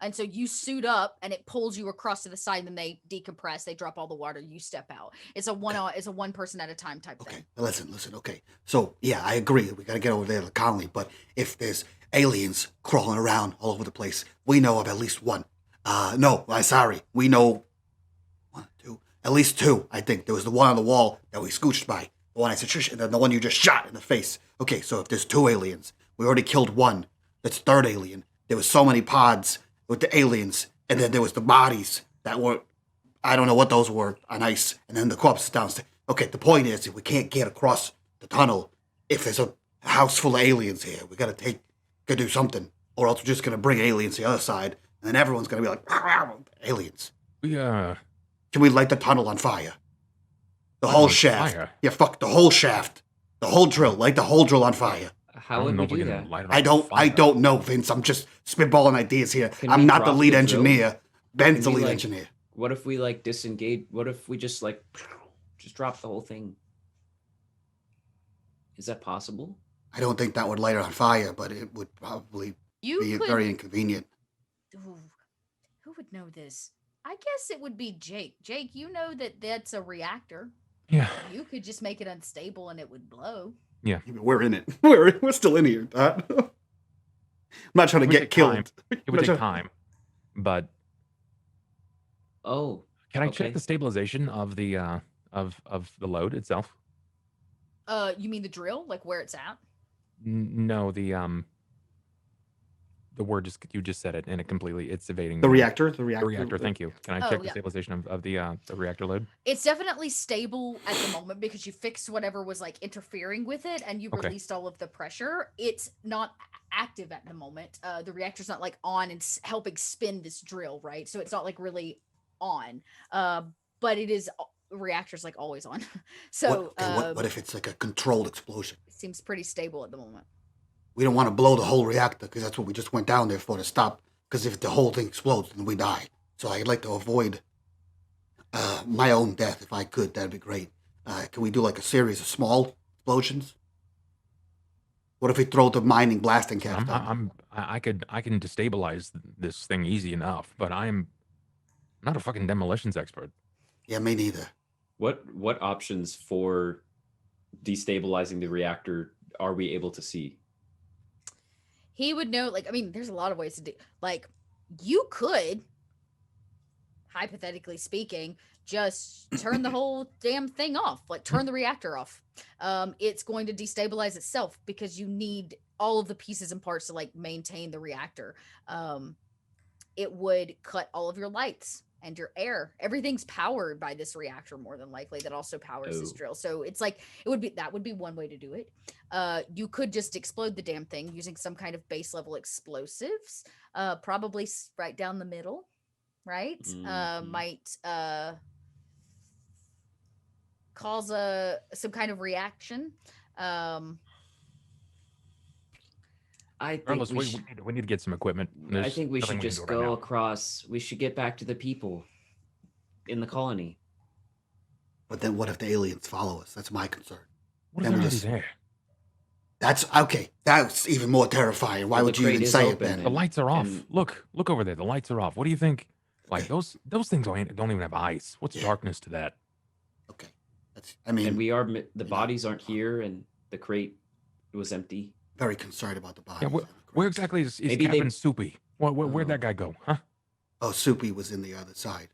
And so you suit up and it pulls you across to the side, and then they decompress, they drop all the water, you step out. It's a one person at a time type Okay. thing. Now listen. Okay. So yeah, I agree. We gotta get over there to the colony. But if there's aliens crawling around all over the place, we know of at least one. No, I'm sorry. We know at least two. I think there was the one on the wall that we scooched by, the one I said shush, and then the one you just shot in the face. Okay, so if there's two aliens, we already killed one. That's third alien. There was so many pods with the aliens, and then there was the bodies that were, I don't know what those were, on ice, and then the corpses downstairs. Okay, the point is, if we can't get across the tunnel, if there's a house full of aliens here, we gotta do something, or else we're just gonna bring aliens to the other side, and then everyone's gonna be like, aliens. We Can we light the tunnel on fire? The Light whole on shaft. fire? Yeah, fuck the whole shaft. The whole drill. Light the whole drill on fire. How would we do that? Light it I on don't fire. know, Vince. I'm just spitballing ideas here. Can I'm we not the drop lead the drill? engineer. Ben's the Can we, lead like- engineer. What if we like disengage? What if we just like just drop the whole thing? Is that possible? I don't think that would light it on fire, but it would probably You be could. very inconvenient. Ooh, who would know this? I guess it would be Jake. Jake, you know that that's a reactor. Yeah. You could just make it unstable and it would blow. We're in it. We're still in here. I'm not trying to It would get take killed. time. It would take time. But Oh, can I Okay. check the stabilization of the of the load itself? You mean the drill, like where it's at? No, the word you just said it, and it's evading The me. reactor. The reactor. Thank you. Can I Oh, check the yeah. stabilization of the reactor load? It's definitely stable at the moment because you fixed whatever was like interfering with it and you Okay. released all of the pressure. It's not active at the moment. The reactor's not like on and helping spin this drill, right? So it's not like really on. But it is reactor's like always on. So What if it's like a controlled explosion? it seems pretty stable at the moment. We don't want to blow the whole reactor because that's what we just went down there for to stop. Because if the whole thing explodes, then we die. So I'd like to avoid my own death if I could. That'd be great. Can we do like a series of small explosions? What if we throw the mining blasting cap down? I can destabilize this thing easy enough, but I'm not a fucking demolitions expert. Yeah, me neither. What options for destabilizing the reactor are we able to see? He would know, like, I mean, there's a lot of ways to do, like, you could, hypothetically speaking, just turn the whole damn thing off, like turn the reactor off. It's going to destabilize itself because you need all of the pieces and parts to like maintain the reactor. It would cut all of your lights and your air. Everything's powered by this reactor more than likely that also powers this Oh. drill. So it's like that would be one way to do it. You could just explode the damn thing using some kind of base level explosives, probably right down the middle, right? Mhm. Might cause some kind of reaction. I think Regardless, we, we need to get some equipment. I There's think we nothing should can just do right go now. across. We should get back to the people in the colony. But then what if the aliens follow us? That's my concern. What then is we already just- there? That's okay. That's even more terrifying. Why Well, would the you crate even is say it open then? The lights are off. and- Look over there. The lights are off. What do you think? Like Okay. those things don't even have eyes. What's Yeah. darkness to that? Okay. I mean, And we are the know. bodies aren't here, and the crate was empty. very concerned about the bodies. Yeah, where exactly is Maybe they- Captain Soupy? Where'd Oh. that guy go? Huh? Oh, Soupy was in the other side.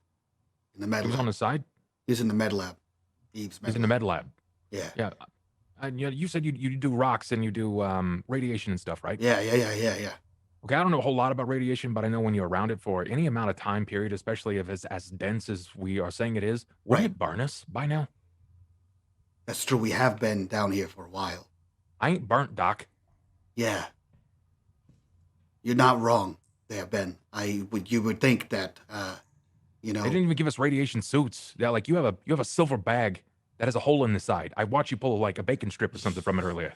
In the med He was lab. on the side. He's in the med lab. Eve's med He's in the lab. med lab. Yeah. Yeah. And you said you do rocks and you do radiation and stuff, right? Yeah. Okay, I don't know a whole lot about radiation, but I know when you're around it for any amount of time period, especially if it's as dense as we are saying it is, wouldn't Right. it burn us by now? That's true. We have been down here for a while. I ain't burnt, Doc. Yeah. You're not wrong there, Ben. You would think that, They didn't even give us radiation suits. Yeah, like you have a silver bag that has a hole in the side. I watched you pull like a bacon strip or something from it earlier.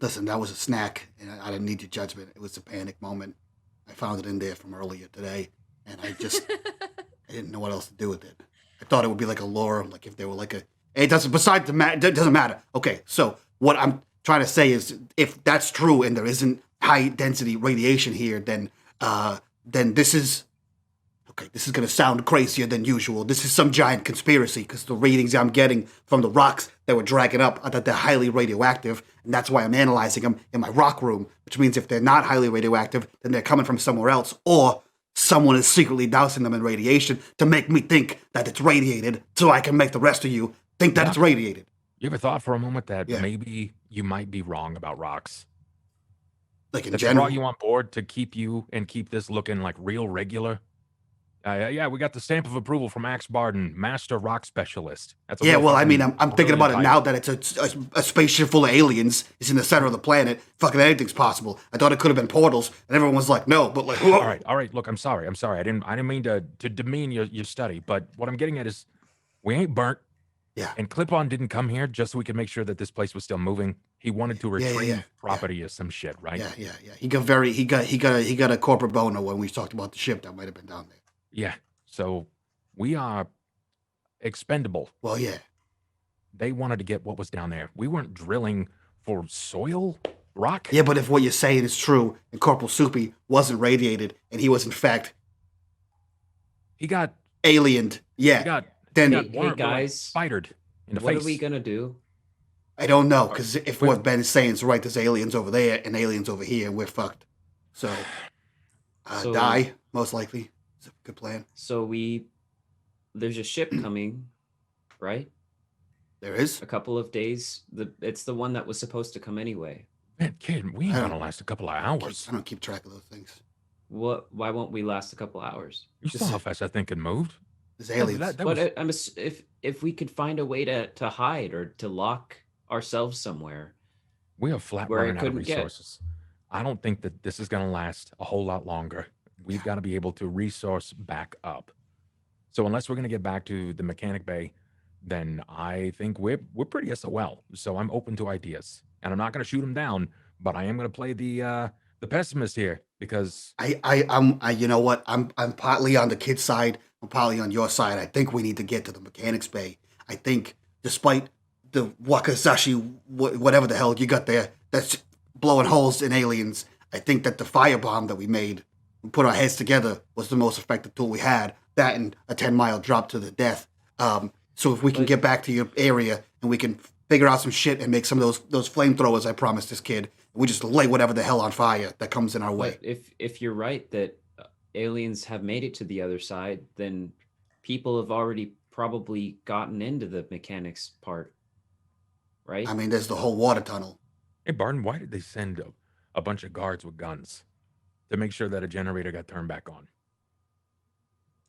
listen, that was a snack, and I didn't need your judgment. It was a panic moment. I found it in there from earlier today, and I didn't know what else to do with it. I thought it would be like a lure, like if they were like a. It doesn't. Besides it doesn't matter. Okay, so what I'm trying to say is, if that's true and there isn't high density radiation here, then this is. Okay, this is going to sound crazier than usual. This is some giant conspiracy because the readings I'm getting from the rocks that were dragging up are that they're highly radioactive, and that's why I'm analyzing them in my rock room, which means if they're not highly radioactive, then they're coming from somewhere else, or someone is secretly dousing them in radiation to make me think that it's radiated so I can make the rest of you think that it's radiated. You ever thought for a moment that Yeah. maybe you might be wrong about rocks? Like in That they general. brought you on board to keep this looking like real regular? Yeah, we got the stamp of approval from Axe Barden, Master Rock Specialist. That's a Yeah, real well, I mean, fucking I'm thinking about it brilliant now title. that it's a spaceship full of aliens. It's in the center of the planet. Fucking anything's possible. I thought it could have been portals, and everyone was like, no, but like, whoa. All right. Look, I'm sorry. I didn't mean to demean your study, but what I'm getting at is, we ain't burnt. Yeah. And Clip-On didn't come here just so we could make sure that this place was still moving. He wanted to Yeah, retrieve yeah. property or some shit, right? Yeah. He got a corporate boner when we talked about the ship that might have been down there. Yeah. So we are expendable. Well, yeah. They wanted to get what was down there. We weren't drilling for soil, rock. Yeah, but if what you're saying is true and Corporal Soupy wasn't radiated and he was in fact He got aliened, yeah, he got then he got Hey, like, guys, spidered in the what face. are we gonna do? I don't know, because if what Ben is saying is right, there's aliens over there and aliens over here, and we're fucked. So, So- die, most likely. It's a good plan. So there's a ship coming, right? There is? A couple of days. It's the one that was supposed to come anyway. Man, kid, we ain't I gonna don't- last a couple of hours. I don't keep track of those things. Why won't we last a couple hours? You saw how fast that thing could move. There's aliens. That But was, if we could find a way to hide or to lock ourselves somewhere. we are flat where it running out of couldn't get- resources. I don't think that this is gonna last a whole lot longer. We've got to be able to resource back up. So unless we're gonna get back to the mechanic bay, then I think we're pretty SOL. So I'm open to ideas, and I'm not gonna shoot them down, but I am gonna play the pessimist here because I'm you know what? I'm partly on the kid's side. I'm partly on your side. I think we need to get to the mechanics bay. I think despite the Wakasashi, whatever the hell you got there, that's blowing holes in aliens. I think that the firebomb that we made, we put our heads together, was the most effective tool we had. That and a 10-mile drop to the death. So if we can get back to your area and we can figure out some shit and make some of those flamethrowers I promised this kid, we just lay whatever the hell on fire that comes in our way. But if you're right that aliens have made it to the other side, then people have already probably gotten into the mechanics part, right? I mean, there's the whole water tunnel. hey Barton, why did they send a bunch of guards with guns to make sure that a generator got turned back on?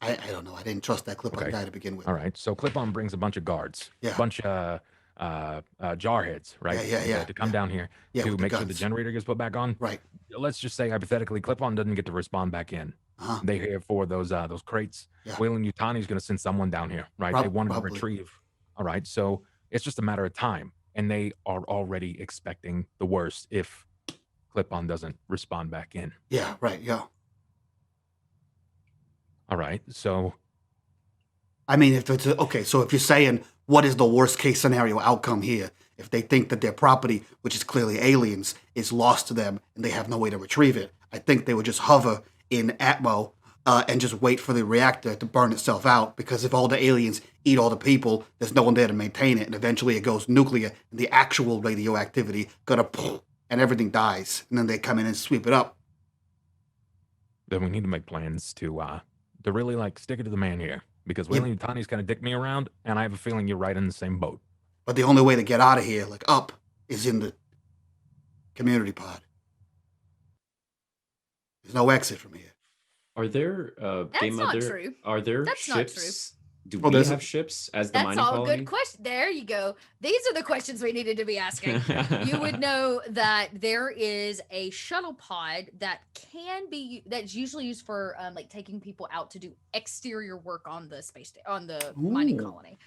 I don't know. I didn't trust that clip-on Okay. guy to begin with. All right, so Clip-On brings a bunch of guards, Yeah. a bunch of jarheads, right? Yeah, to come down here Yeah, to with the make sure the guns. generator gets put back on. Right. Let's just say hypothetically, Clip-On doesn't get to respond back in. Uh-huh. They're here for those crates. Yeah. Wayland Yutani's going to send someone down here, right? They want to Probably. retrieve. All right, so it's just a matter of time, and they are already expecting the worst if Clip-On doesn't respond back in. Yeah, right, yeah. All right, so I mean, if it's okay, so if you're saying what is the worst case scenario outcome here, if they think that their property, which is clearly aliens, is lost to them and they have no way to retrieve it, I think they would just hover in Atmo and just wait for the reactor to burn itself out. Because if all the aliens eat all the people, there's no one there to maintain it, and eventually it goes nuclear, and the actual radioactivity and everything dies, and then they come in and sweep it up. then we need to make plans to really like stick it to the man here, because Wayland Yutani's kind of dicked me around, and I have a feeling you're right in the same boat. But the only way to get out of here, like up, is in the community pod. There's no exit from here. Are there That's not true. Are there That's not true. ships? Do Oh, we there's have a- ships as the That's mining all colony? good question. There you go. These are the questions we needed to be asking. You would know that there is a shuttle pod that that's usually used for like taking people out to do exterior work on the on the mining Ooh. colony.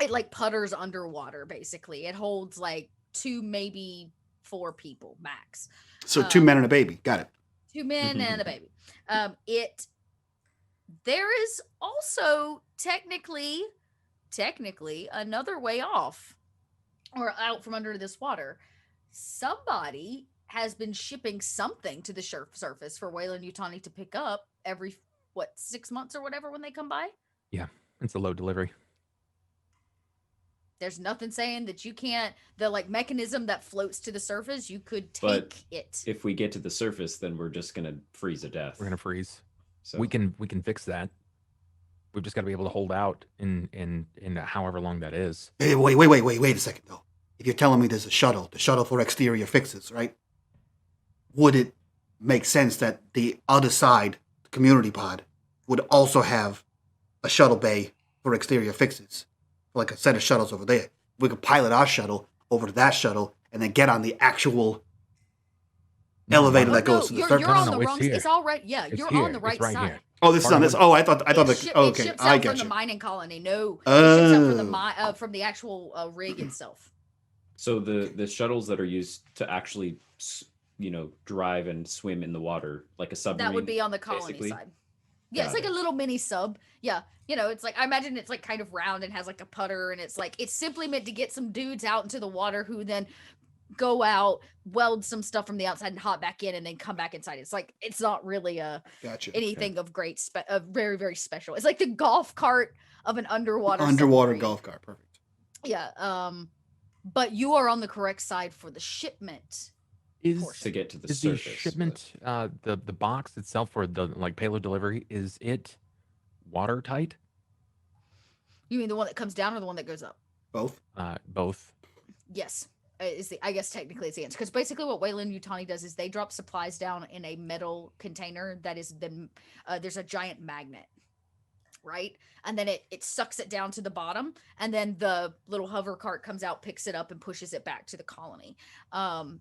It like putters underwater basically. It holds like 2 maybe 4 people max. So 2 men and a baby. Got it. 2 men and a baby. There is also technically another way off or out from under this water. Somebody has been shipping something to the surface for Wayland Yutani to pick up every 6 months or whatever when they come by. It's a low delivery. There's nothing saying that you can't. The like mechanism that floats to the surface, you could But take it. If we get to the surface, then we're just gonna freeze to death. We're gonna freeze. So We can fix that. We've just got to be able to hold out in however long that is. Hey, wait a second, though. If you're telling me there's the shuttle for exterior fixes, right? Would it make sense that the other side, the community pod, would also have a shuttle bay for exterior fixes? Like a set of shuttles over there. We could pilot our shuttle over to that shuttle and then get on the actual elevator no, that goes to the you're surface. on No, the it's wrong. here. It's all right. Yeah, It's you're here. on the right It's right side. here. Oh, this is on this. Oh, I thought It the. ship- Oh, it okay, ships I out get from you. the mining colony. No, it ships out from Oh. from the actual rig itself. So the shuttles that are used to actually, drive and swim in the water like a submarine. That would be on the colony basically? side. Yeah, it's Got like it. a little mini sub. Yeah, it's like I imagine it's like kind of round and has like a putter, and it's simply meant to get some dudes out into the water who then go out, weld some stuff from the outside, and hop back in, and then come back inside. It's like it's not really Gotcha. anything of great very very special. It's like the golf cart of an underwater Underwater submarine. golf cart. Perfect. Yeah. But you are on the correct side for the shipment. To get to the Is surface. the shipment, the box itself for the like payload delivery, is it watertight? You mean the one that comes down or the one that goes up? Both. Both. Yes. I guess technically it's the answer, because basically what Wayland Yutani does is they drop supplies down in a metal container that is then there's a giant magnet, right? And then it sucks it down to the bottom, and then the little hover cart comes out, picks it up, and pushes it back to the colony.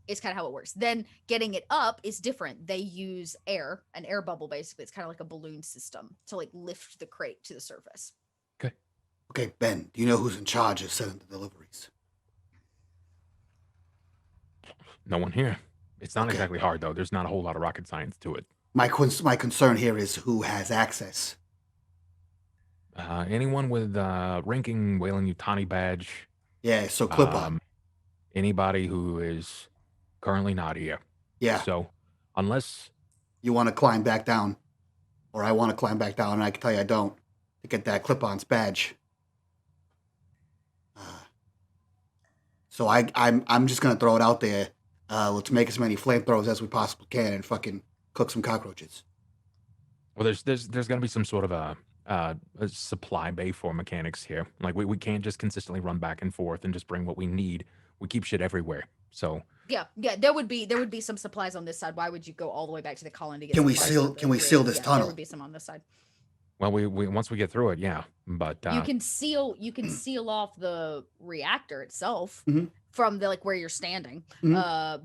It's kind of how it works. Then getting it up is different. They use an air bubble, basically. It's kind of like a balloon system to like lift the crate to the surface. Okay, Ben, do you know who's in charge of sending the deliveries? No one here. It's not Okay. exactly hard though. There's not a whole lot of rocket science to it. My concern here is who has access. Anyone with ranking Wayland Yutani badge. Yeah, so Clipper. Anybody who is currently not here. Yeah. So unless You want to climb back down, or I want to climb back down, and I can tell you I don't, to get that Clip-on's badge. So I'm just gonna throw it out there. Let's make as many flamethrowers as we possibly can and fucking cook some cockroaches. well, there's gonna be some sort of a supply bay for mechanics here. Like we can't just consistently run back and forth and just bring what we need. We keep shit everywhere. So Yeah, there would be some supplies on this side. Why would you go all the way back to the colony to get Can we supplies seal- for the can we rig? seal this Yeah, tunnel? There would be some on this side. well, we once we get through it, yeah. But You can seal off the reactor itself Mhm. from the like where you're standing,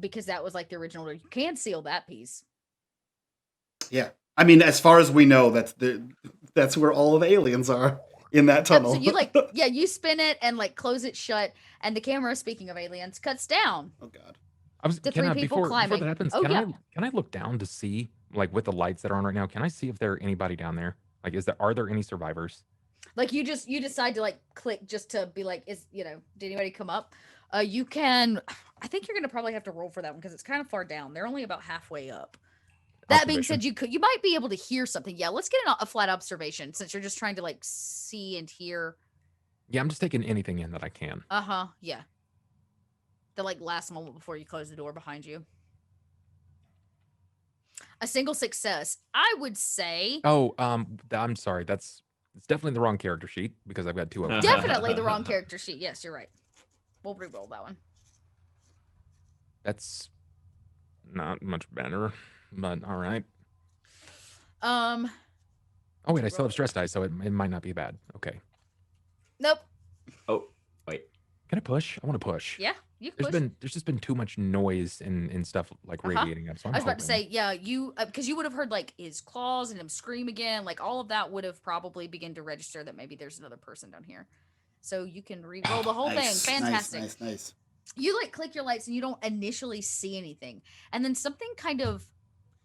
because that was like the original. You can seal that piece. Yeah. I mean, as far as we know, that's where all of the aliens are, in that Yep, tunnel. so you you spin it and like close it shut, and the camera, speaking of aliens, cuts down. Oh God. I was the can three I, people before climbing. that happens, Oh, can yeah. I look down to see, like with the lights that are on right now, can I see if there are anybody down there? Like are there any survivors? Like you decide to like click just to be like, did anybody come up? You can. I think you're gonna probably have to roll for that one because it's kind of far down. They're only about halfway up. That being said, you might be able to hear something. Yeah, let's get a flat observation since you're just trying to like see and hear. Yeah, I'm just taking anything in that I can. Yeah. The like last moment before you close the door behind you. A single success. I would say Oh, I'm sorry. It's definitely the wrong character sheet because I've got two of them. definitely the wrong character sheet. Yes, you're right. We'll re-roll that one. That's not much better, but all right. Um, Oh wait, I still have stress dice, so it might not be bad. Okay. nope. Oh, wait. Can I push? I want to push. Yeah, you can push. There's just been too much noise and stuff like radiating up. So I was about to say, yeah, you because you would have heard like his claws and him scream again, like all of that would have probably begun to register that maybe there's another person down here. So you can re-roll the whole Nice, thing. Fantastic. Nice. You like click your lights and you don't initially see anything, and then something kind of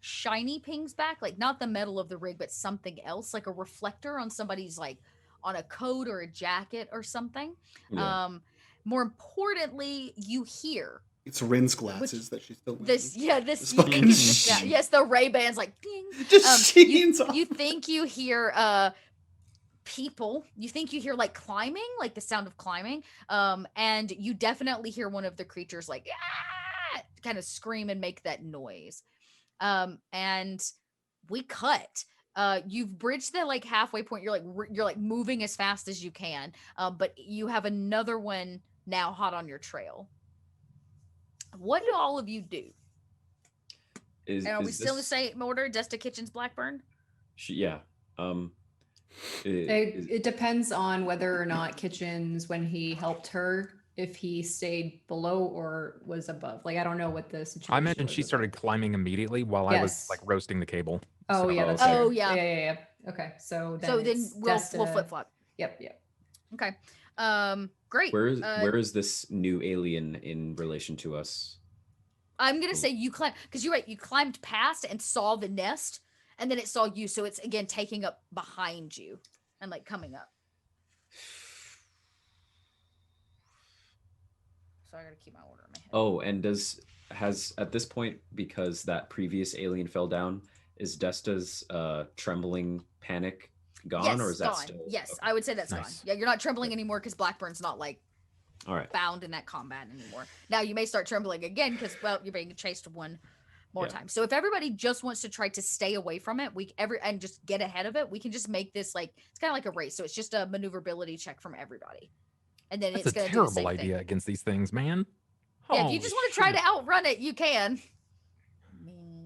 shiny pings back, like not the metal of the rig, but something else, like a reflector on somebody's like on a coat or a jacket or something. Yeah. More importantly, you hear It's Rin's glasses that she's still wearing. this This fucking yes, the Ray-Bans like ding. Just sheens off. You think you hear people, you think you hear like climbing, like the sound of climbing, and you definitely hear one of the creatures like kind of scream and make that noise. And we cut. You've bridged the like halfway point. You're like moving as fast as you can, but you have another one now hot on your trail. What do all of you do? And are we still in the same order? Desta Kitchens, Blackburn? Yeah. It depends on whether or not Kitchens, when he helped her, if he stayed below or was above. Like, I don't know what the situation I imagine was she above. started climbing immediately while I was Yes. like roasting the cable. Oh, So- yeah, that's Okay. fair. Oh, yeah. Yeah. Okay, so then So then it's we'll Desta- flip flop. Yep, yep. Okay. Great. Where is this new alien in relation to us? I'm gonna say you climb because you're right. You climbed past and saw the nest, and then it saw you. So it's again taking up behind you and like coming up. So I gotta keep my order in my head. Oh, and has at this point, because that previous alien fell down, is Desta's trembling panic gone, yes, or is that gone. still? Yes, Okay. I would say that's gone. Nice. Yeah, you're not trembling anymore because Blackburn's not like All right. bound in that combat anymore. Now you may start trembling again because well, you're being chased one more Yeah. time. So if everybody just wants to try to stay away from it, and just get ahead of it, we can just make this like it's kind of like a race. So it's just a maneuverability check from everybody, and then That's it's a going to do the terrible same idea thing. against these things, man. Yeah, if Holy you just want to try shit. to outrun it, you can.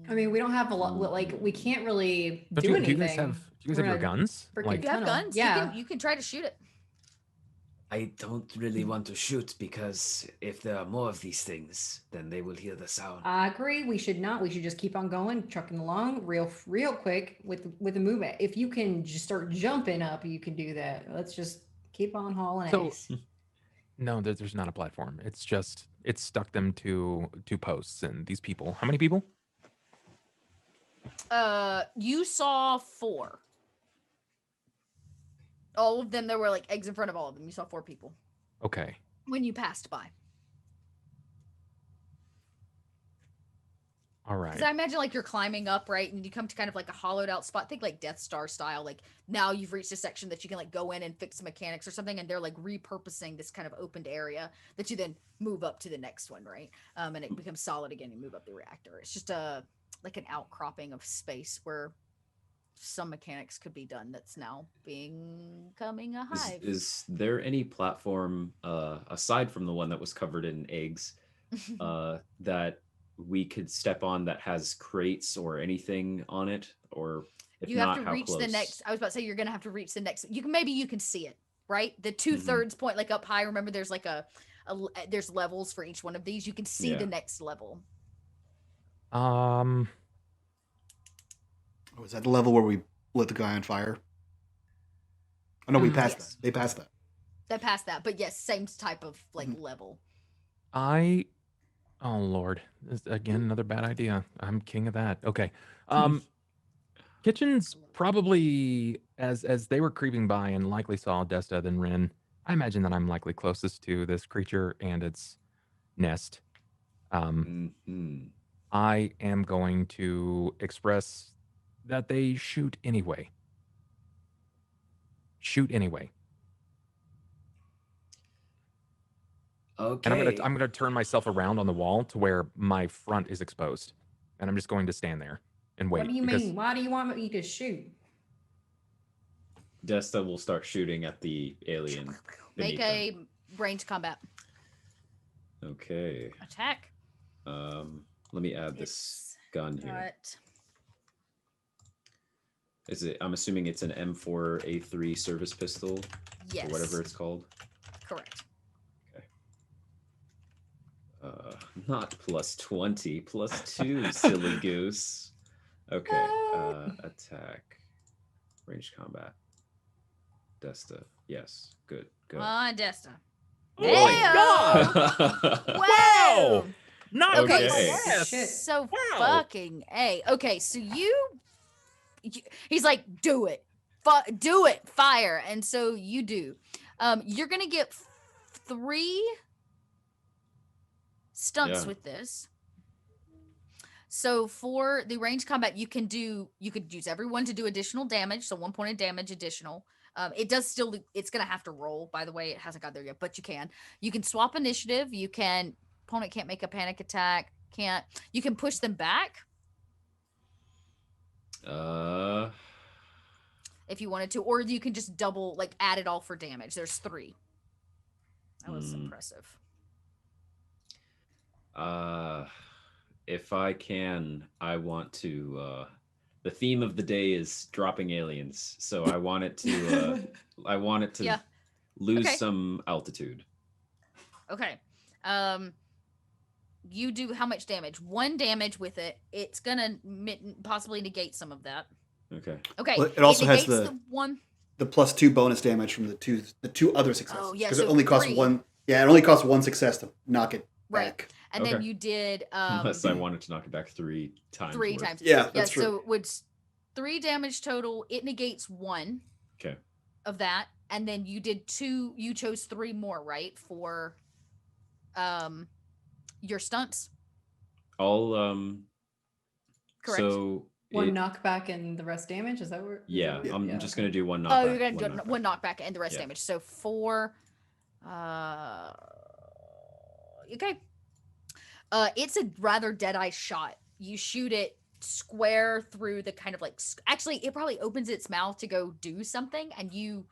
I mean, we don't have a lot. Like, we can't really Don't do you, anything. do you guys have your We're in a guns? freaking Like, If you have tunnel. guns, Yeah. you can try to shoot it. I don't really want to shoot because if there are more of these things, then they will hear the sound. I agree. We should not. We should just keep on going, trucking along real quick with the movement. If you can just start jumping up, you can do that. Let's just keep on hauling So- ass. no, there's not a platform. It's just it's stuck them to posts and these people. How many people? You saw 4. All of them, there were like eggs in front of all of them. You saw 4 people Okay. when you passed by. All right. Because I imagine like you're climbing up, right? And you come to kind of like a hollowed out spot. Think like Death Star style. Like now you've reached a section that you can like go in and fix the mechanics or something. And they're like repurposing this kind of opened area that you then move up to the next one, right? And it becomes solid again. You move up the reactor. It's just like an outcropping of space where some mechanics could be done that's now becoming a hive. Is there any platform aside from the one that was covered in eggs that we could step on that has crates or anything on it, or if you not, have to how reach close? the next. I was about to say you're gonna have to reach the next. You can see it, right? The 2 Mhm. thirds point like up high. Remember, there's like there's levels for each one of these. You can see Yeah. the next level. Oh, is that the level where we lit the guy on fire? Oh no, we passed Yes. that. They passed that. That past that, but yes, same type of like level. Oh Lord, this, again another bad idea. I'm king of that. Okay. Kitchen's probably as they were creeping by and likely saw Desta then Rin. I imagine that I'm likely closest to this creature and its nest. Mhm. I am going to express that they shoot anyway. Shoot anyway. Okay. And I'm gonna turn myself around on the wall to where my front is exposed, and I'm just going to stand there and wait. What do you because mean? Why do you want me to shoot? Desta will start shooting at the alien. Make beneath a range combat them. Okay. attack. Let me add this It's gun here. got Is it? I'm assuming it's an M4A3 service pistol, yes, or whatever it's called. correct. Not plus 20, plus 2, silly goose. Okay. Attack. Ranged combat. Desta. Yes. Good. Go. Desta. Oh my God! Wow! Not Okay, Okay. Shit. so Wow. fucking A. Okay, so he's like, do it. Do it. Fire. And so you do. You're going to get 3 stunts Yeah. with this. So for the range combat, you could use everyone to do additional damage. So 1 point of damage additional. It's going to have to roll, by the way. It hasn't got there yet, but you can. You can swap initiative. Opponent can't make a panic attack. You can push them back if you wanted to, or you can just double, like add it all for damage. There's 3. That was impressive. If I can, I want to. The theme of the day is dropping aliens, so I want it to. I want it to Yeah. lose Okay. some altitude. Okay. You do how much damage? 1 damage with it. It's gonna possibly negate some of that. Okay. Okay. Well, it also has negates the one. the +2 bonus damage from the two other successes. Oh, yeah, Because so it only costs 3. one. Yeah, it only costs one success to knock it Right. back. And then Okay. you did Unless I wanted to knock it back 3 times. 3 worth. times. Yeah, that's true. So it would 3 damage total. It negates 1 Okay. of that, and then you did 2. You chose 3 more, right, for your stunts. All Correct. So One it- knockback and the rest damage. Is that where? Yeah, Yeah. I'm just gonna do one knockback. Oh, you're gonna do knockback. one knockback and the rest Yeah. damage. So 4. Okay. It's a rather dead-eye shot. You shoot it square through the kind of like. Actually, it probably opens its mouth to go do something, and you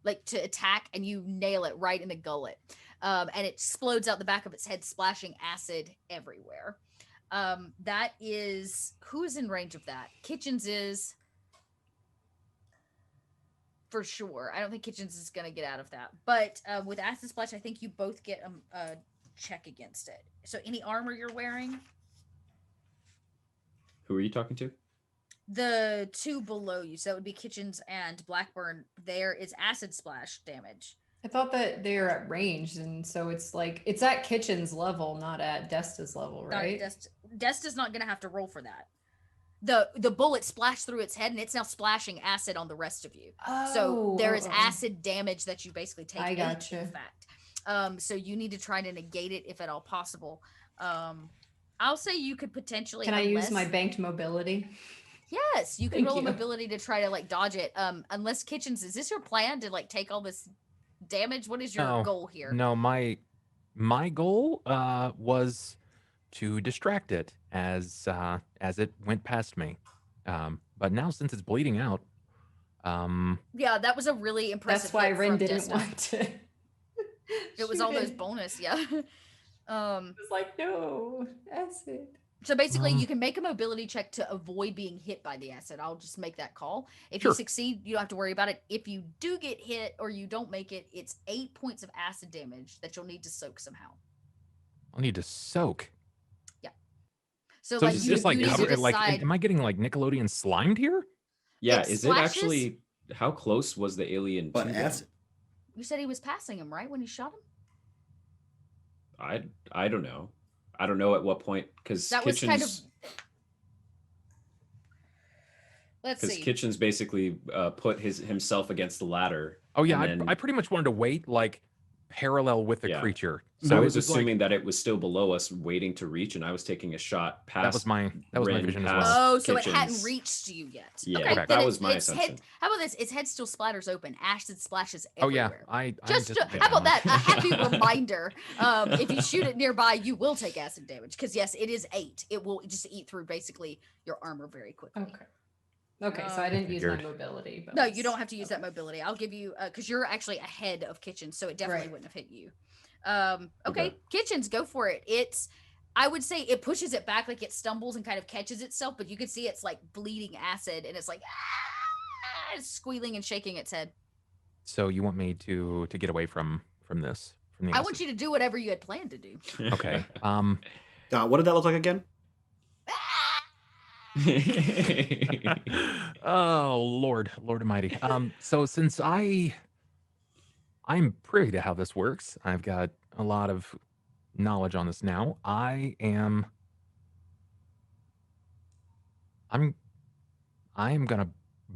like to attack, and you nail it right in the gullet. And it explodes out the back of its head, splashing acid everywhere. That is who is in range of that? Kitchens is for sure. I don't think Kitchens is gonna get out of that. But with acid splash, I think you both get a check against it. So any armor you're wearing, Who are you talking to? the 2 below you, so that would be Kitchens and Blackburn. There is acid splash damage. I thought that they're at range, and so it's like it's at Kitchen's level, not at Desta's level, right? Desta's not gonna have to roll for that. The bullet splashed through its head, and it's now splashing acid on the rest of you. So there is acid damage that you basically take. I 8, gotcha. in fact. So you need to try to negate it if at all possible. I'll say you could potentially. Can I use my banked mobility? Yes, you can Thank roll a you. mobility to try to like dodge it. Unless Kitchens, is this your plan to like take all this damage? What is your No, goal here? No, my goal was to distract it as it went past me. But now since it's bleeding out, Yeah, that was a really impressive. That's why hit Rin from didn't Desta. want to. It was shoot all those it. bonus, yeah. It was like, no, acid. So basically, you can make a mobility check to avoid being hit by the acid. I'll just make that call. If you Sure. succeed, you don't have to worry about it. If you do get hit or you don't make it, it's 8 points of acid damage that you'll need to soak somehow. I'll need to soak. So, So like it's you, just like you need to cover, like, decide. am I getting like Nickelodeon slimed here? Yeah, It is it splashes? actually how close was the alien But to them? acid. You said he was passing him, right? When you shot him? I don't know. I don't know at what point because That was kind of. Let's see. Kitchens basically put himself against the ladder. Oh yeah, and then I pretty much wanted to wait like parallel with the Yeah. creature. So I it was like- assuming that it was still below us, waiting to reach, and I was taking a shot past. that was my Rin vision as past- well. Oh, so it hadn't Kitchens. reached you yet. Yeah, okay, correct. then that was my its assumption. head. How about this? Its head still splatters open. Acid splashes Oh yeah, everywhere. I Just anticipated how about one. that? A happy reminder. If you shoot it nearby, you will take acid damage because yes, it is 8. It will just eat through basically your armor very quickly. Okay. Okay, so I didn't use my Figured. mobility. But No, you don't have to use that mobility. I'll give you because you're actually ahead of Kitchens, so it definitely Right. wouldn't have hit you. Okay, Okay. Kitchens, go for it. I would say it pushes it back, like it stumbles and kind of catches itself, but you can see it's like bleeding acid, and it's like it's squealing and shaking its head. So you want me to get away from this? From the I want you to do whatever you had planned to do. Okay. What did that look like again? Oh Lord Almighty. So since I'm privy to how this works, I've got a lot of knowledge on this now. I'm gonna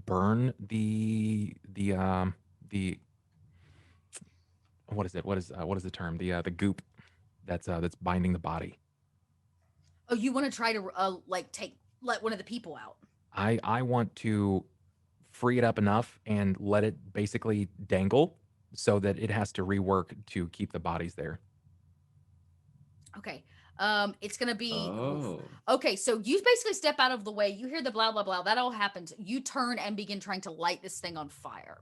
burn the what is it? What is the term? The goop that's binding the body. Oh, you want to try to let one of the people out? I want to free it up enough and let it basically dangle so that it has to rework to keep the bodies there. Okay. It's gonna be Oh. okay. So you basically step out of the way. You hear the blah blah blah. That all happens. You turn and begin trying to light this thing on fire.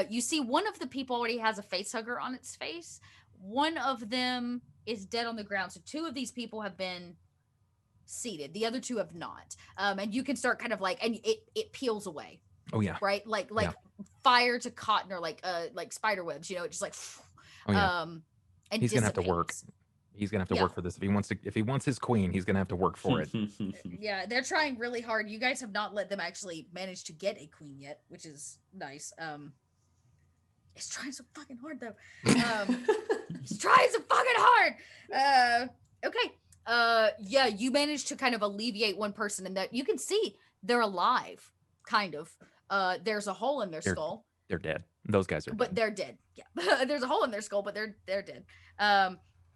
You see one of the people already has a face hugger on its face. One of them is dead on the ground. So 2 of these people have been seated. The other 2 have not. And you can start kind of like, and it peels away, Oh yeah. right? Like Yeah. fire to cotton or like spider webs. You know, it just like Oh yeah. and He's gonna have to work. dissipates. He's gonna have to Yeah. work for this. If he wants his queen, he's gonna have to work for it. Yeah, they're trying really hard. You guys have not let them actually manage to get a queen yet, which is nice. It's trying so fucking hard though. It's trying so fucking hard. Okay. Yeah, you managed to kind of alleviate one person, and that you can see they're alive, kind of. There's a hole in their skull. They're dead. Those guys are But dead. they're dead. Yeah. There's a hole in their skull, but they're dead.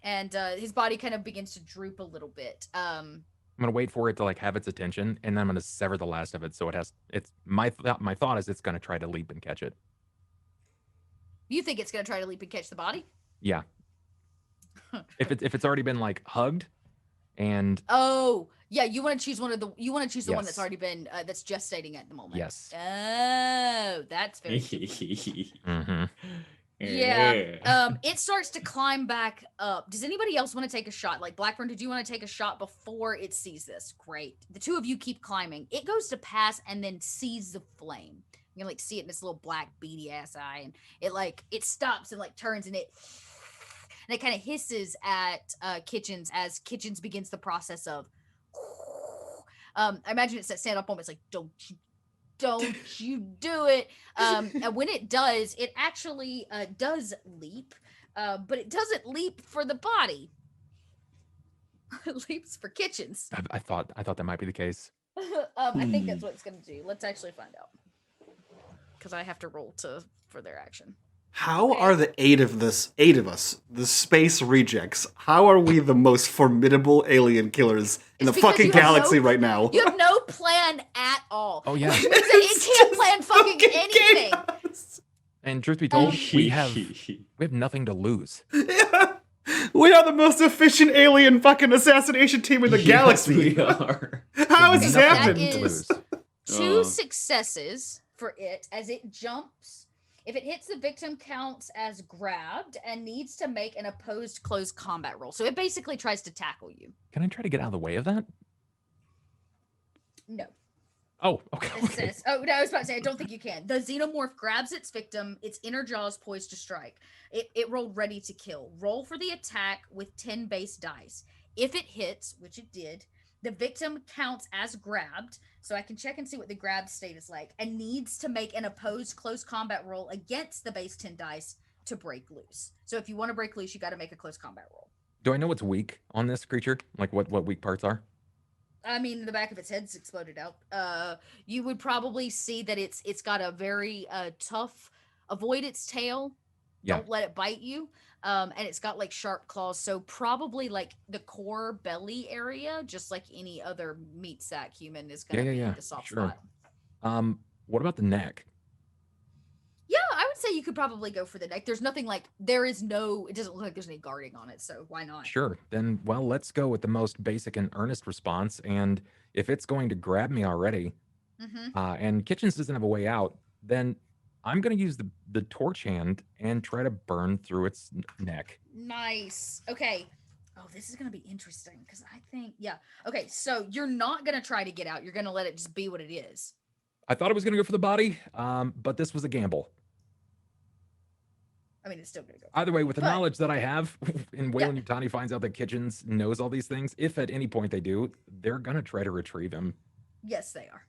And his body kind of begins to droop a little bit. I'm gonna wait for it to like have its attention, and then I'm gonna sever the last of it. So it's my thought is it's gonna try to leap and catch it. You think it's gonna try to leap and catch the body? Yeah. if it's already been like hugged, and Oh, yeah, you want to choose one of the one that's Yes. already been that's gestating at the moment. yes. Oh, that's very Mm-hmm. Yeah. It starts to climb back up. Does anybody else want to take a shot? Like Blackburn, did you want to take a shot before it sees this? Great. The two of you keep climbing. It goes to pass and then sees the flame. You can like see it in its little black beady ass eye, and it stops and like turns and it kind of hisses at Kitchens as Kitchens begins the process of I imagine it's that stand up moment. It's like, don't you do it. And when it does, it actually does leap, but it doesn't leap for the body. It leaps for Kitchens. I thought that might be the case. I think that's what it's going to do. Let's actually find out. Because I have to roll for their action. How are the eight of us, the space rejects, how are we the most formidable alien killers in It's the because fucking you have galaxy no- right now? You have no plan at all. Oh, yeah. Which means that it can't plan fucking anything. Chaos. And truth be told, we have nothing to lose. Yeah. We are the most efficient alien fucking assassination team in the galaxy. Yes, we are. How has We this have that happened? nothing to is- lose. Two Oh. successes for it as it jumps. If it hits the victim, counts as grabbed and needs to make an opposed close combat roll. So it basically tries to tackle you. Can I try to get out of the way of that? No. Oh, okay. It says, oh, no, I was about to say, I don't think you can. The xenomorph grabs its victim, its inner jaw is poised to strike. It rolled ready to kill. Roll for the attack with 10 base dice. If it hits, which it did, the victim counts as grabbed, so I can check and see what the grab state is like, and needs to make an opposed close combat roll against the base 10 dice to break loose. So if you want to break loose, you got to make a close combat roll. Do I know what's weak on this creature? Like what weak parts are? I mean, the back of its head's exploded out. You would probably see that it's got a very tough. Avoid its tail. Yeah. Don't let it bite you. And it's got like sharp claws, so probably like the core belly area, just like any other meat sack human, is gonna be the soft sure. spot. What about the neck? Yeah, I would say you could probably go for the neck. There's nothing like it doesn't look like there's any guarding on it, so why not? Sure. Then, well, let's go with the most basic and earnest response. And if it's going to grab me already, Mm-hmm. and Kitchens doesn't have a way out, then I'm going to use the torch hand and try to burn through its neck. Nice. Okay. Oh, this is gonna be interesting because I think Okay, so you're not gonna try to get out. You're gonna let it just be what it is. I thought I was going to go for the body, but this was a gamble. I mean, it's still gonna go. Either way, with the But- knowledge that I have, and Wayland Yutani finds out that Kitchens knows all these things, if at any point they do, they're going to try to retrieve him. Yes, they are.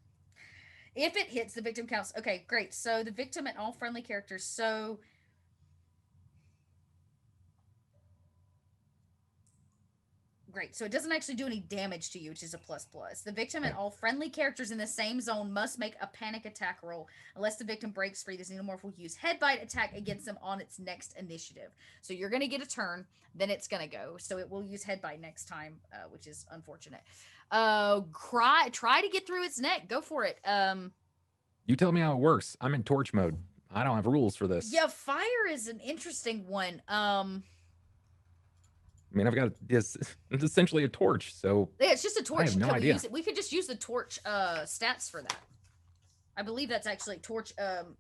If it hits, the victim counts. Okay, great. So the victim and all friendly characters. So great. So it doesn't actually do any damage to you, which is a plus. The victim and all friendly characters in the same zone must make a panic attack roll. Unless the victim breaks free, the xenomorph will use headbite attack against them on its next initiative. So you're going to get a turn, then it's going to go. So it will use headbite next time, which is unfortunate. Try to get through its neck. Go for it. You tell me how it works. I'm in torch mode. I don't have rules for this. Yeah, fire is an interesting one. I mean, I've got this. It's essentially a torch. So Yeah, it's just a torch. have no Can we idea. use it? We could just use the torch stats for that. I believe that's actually torch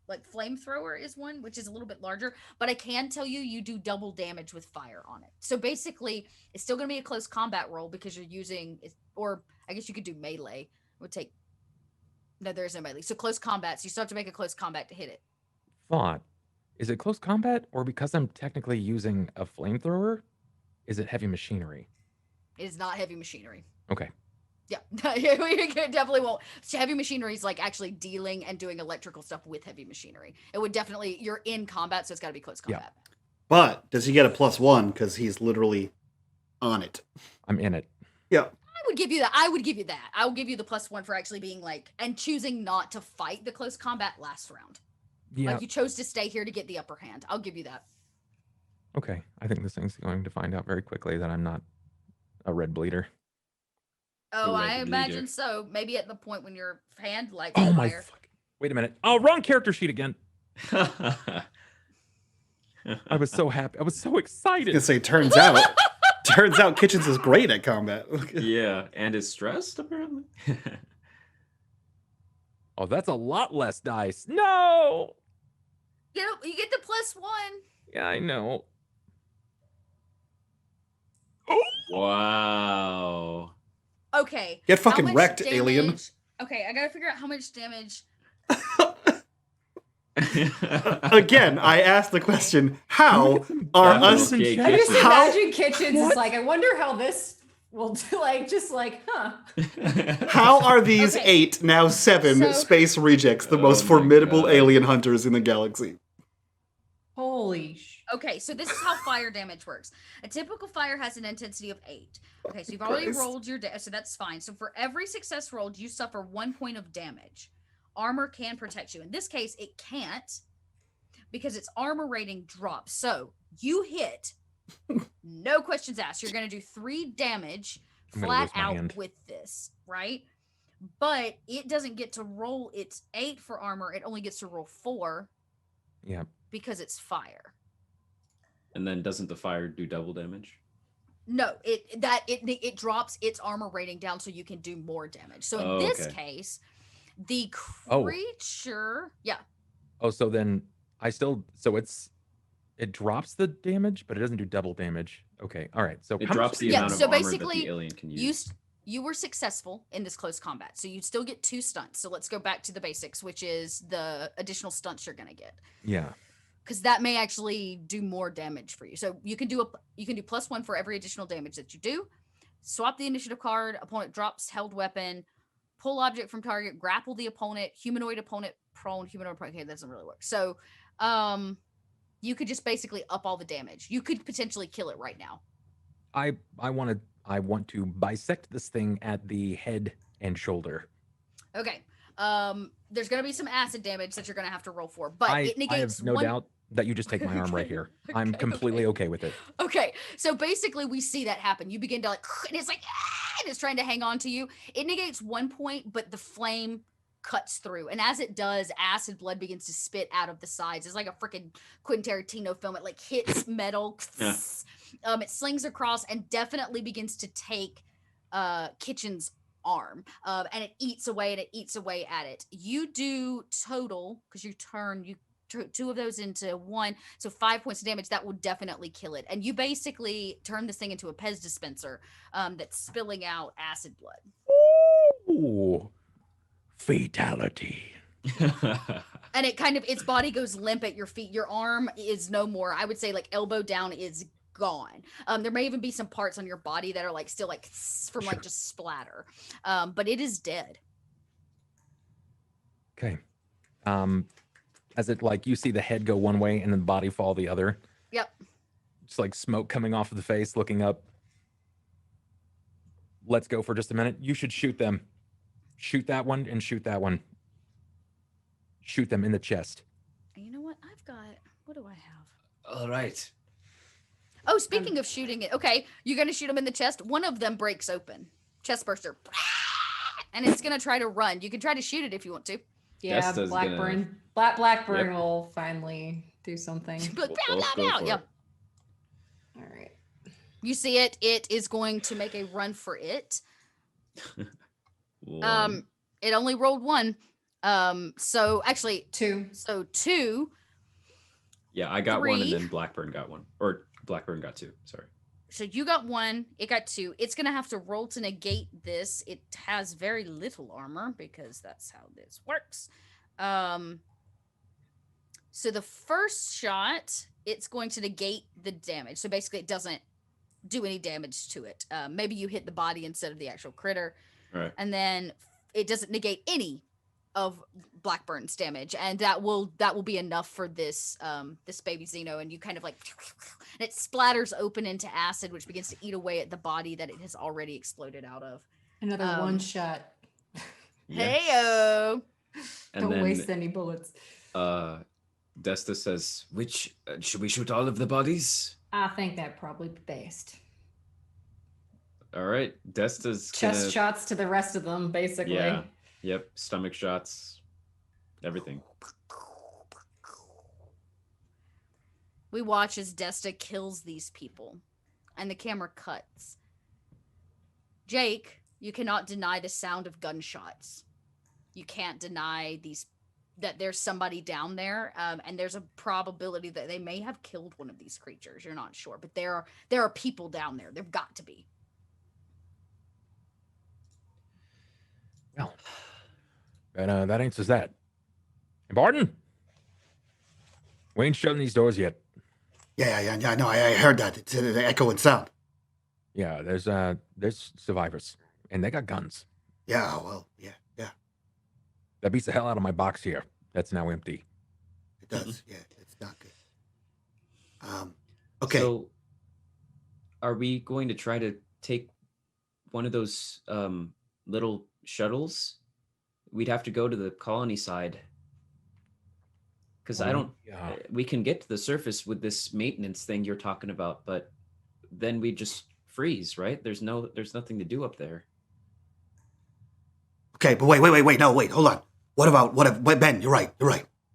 like flamethrower is one, which is a little bit larger, but I can tell you do double damage with fire on it. So basically it's still gonna be a close combat roll because you're using it, or I guess you could do melee. It would take no, there is no melee. So close combat, so you still have to make a close combat to hit it. thought, is it close combat or because I'm technically using a flamethrower? Is it heavy machinery? It is not heavy machinery. Okay. Yeah, we definitely won't. Heavy machinery is like actually dealing and doing electrical stuff with heavy machinery. It would definitely, you're in combat, so it's got to be close combat. But does he get a +1 because he's literally on it? I'm in it. Yeah. I would give you that. I would give you that. I will give you the +1 for actually being like, and choosing not to fight the close combat last round. Yeah. Like you chose to stay here to get the upper hand. I'll give you that. Okay. I think this thing's going to find out very quickly that I'm not a red bleeder. Oh, Red I bleeder. imagine so. Maybe at the point when your hand lights Oh on my fire. Wait a minute. Oh, wrong character sheet again. I was so happy. I was so I was excited. gonna say, turns out Kitchens is great at combat. Yeah, and is stressed apparently. Oh, that's a lot less dice. No. You get the +1. Yeah, I know. Wow. Okay. Get how fucking much wrecked, alien. damage- Okay, I gotta figure out how much damage. Again, I asked the question: how are That's us? okay, I just Kitchen. imagine Kitchens What? is like, I wonder how this will do, like, just like, huh. How are these Okay. 8 now 7 So- space rejects the Oh most my formidable God. alien hunters in the galaxy? Holy Okay, so this is how fire damage works. A typical fire has an intensity of 8. Okay, so you've already Christ. rolled your so that's fine. So for every success rolled, you suffer 1 point of damage. Armor can protect you. In this case, it can't because its armor rating drops. So you hit, no questions asked. You're going to do 3 damage I'm gonna flat lose my out hand. with this, right? But it doesn't get to roll its 8 for armor. It only gets to roll 4 Yeah. because it's fire. And then doesn't the fire do double damage? No, it drops its armor rating down so you can do more damage. So in Oh, this okay. case, the Oh. creature, yeah, Oh, so then it drops the damage, but it doesn't do double damage. Okay. All right. So It how much drops the Yeah, amount of so armor that basically, the alien can you use. you were successful in this close combat, so you still get 2 stunts. So let's go back to the basics, which is the additional stunts you're gonna get, Yeah. because that may actually do more damage for you. So you can do +1 for every additional damage that you do. Swap the initiative card. Opponent drops held weapon. Pull object from target. Grapple the opponent. Humanoid opponent prone. Humanoid opponent. Okay, that doesn't really work. So, you could just basically up all the damage. You could potentially kill it right now. I want to bisect this thing at the head and shoulder. Okay. There's gonna be some acid damage that you're gonna have to roll for, but I it negates have no one. doubt that you just take my arm right Okay, here. I'm okay, completely okay with it. Okay, so basically we see that happen. You begin to like, and it's like, and it's trying to hang on to you. It negates 1 point, but the flame cuts through. And as it does, acid blood begins to spit out of the sides. It's like a freaking Quentin Tarantino film. It like hits metal. Yeah. It slings across and definitely begins to take Kitchen's arm. And it eats away and it eats away at it. You do total, because you turn, you 2 of those into 1, so 5 points of damage. That will definitely kill it. And you basically turn this thing into a Pez dispenser that's spilling out acid blood. Ooh. Fatality. And it kind of, its body goes limp at your feet. Your arm is no more. I would say like elbow down is gone. There may even be some parts on your body that are like still like from like just splatter. But it is dead. Okay. As it like you see the head go one way and then the body fall the other. Yep. Just like smoke coming off of the face, looking up. Let's go for just a minute. You should shoot them. Shoot that one and shoot that one. Shoot them in the chest. You know what? What do I have? All right. Oh, speaking of shooting it, okay, you're gonna shoot them in the chest. One of them breaks open, chest burster, and it's gonna try to run. You can try to shoot it if you want to. Yeah, Desta's Blackburn. Blackburn Yep. will finally do something. But We'll both go for yeah. it. All right. You see it. It is going to make a run for it. One. It only rolled 1. So actually, 2. so 2. Yeah, I got 1 and 3. then Blackburn got 1. Or Blackburn got 2. Sorry. So you got 1. It got 2. It's gonna have to roll to negate this. It has very little armor because that's how this works. So the first shot, it's going to negate the damage. So basically, it doesn't do any damage to it. Maybe you hit the body instead of the actual critter, Right. and then it doesn't negate any of Blackburn's damage, and that will be enough for this this baby Xeno. And you kind of like, and it splatters open into acid, which begins to eat away at the body that it has already exploded out of. Another one shot. Yeah. Heyo. And Don't then, waste any bullets. Desta says, Which should we shoot all of the bodies? I think that probably be best. all right, Desta's Chest gonna, shots to the rest of them, basically. Yeah. Yep, stomach shots, everything. We watch as Desta kills these people, and the camera cuts. Jake, you cannot deny the sound of gunshots. You can't deny that there's somebody down there, and there's a probability that they may have killed one of these creatures. You're not sure, but there are people down there. There've got to be. Well, that answers that. And Barton, we ain't shutting these doors yet. Yeah, no, I heard that. It's the echoing sound. Yeah, there's survivors, and they got guns. Yeah, well, yeah, That beats the hell out of my box here. That's now empty. it does. Yeah, it's not good. Okay. So, are we going to try to take one of those little shuttles? We'd have to go to the colony side. Because I don't. Yeah. We can get to the surface with this maintenance thing you're talking about, but then we just freeze, right? There's nothing to do up there. Okay, but wait, no, wait, hold on. Wait, Ben, you're right.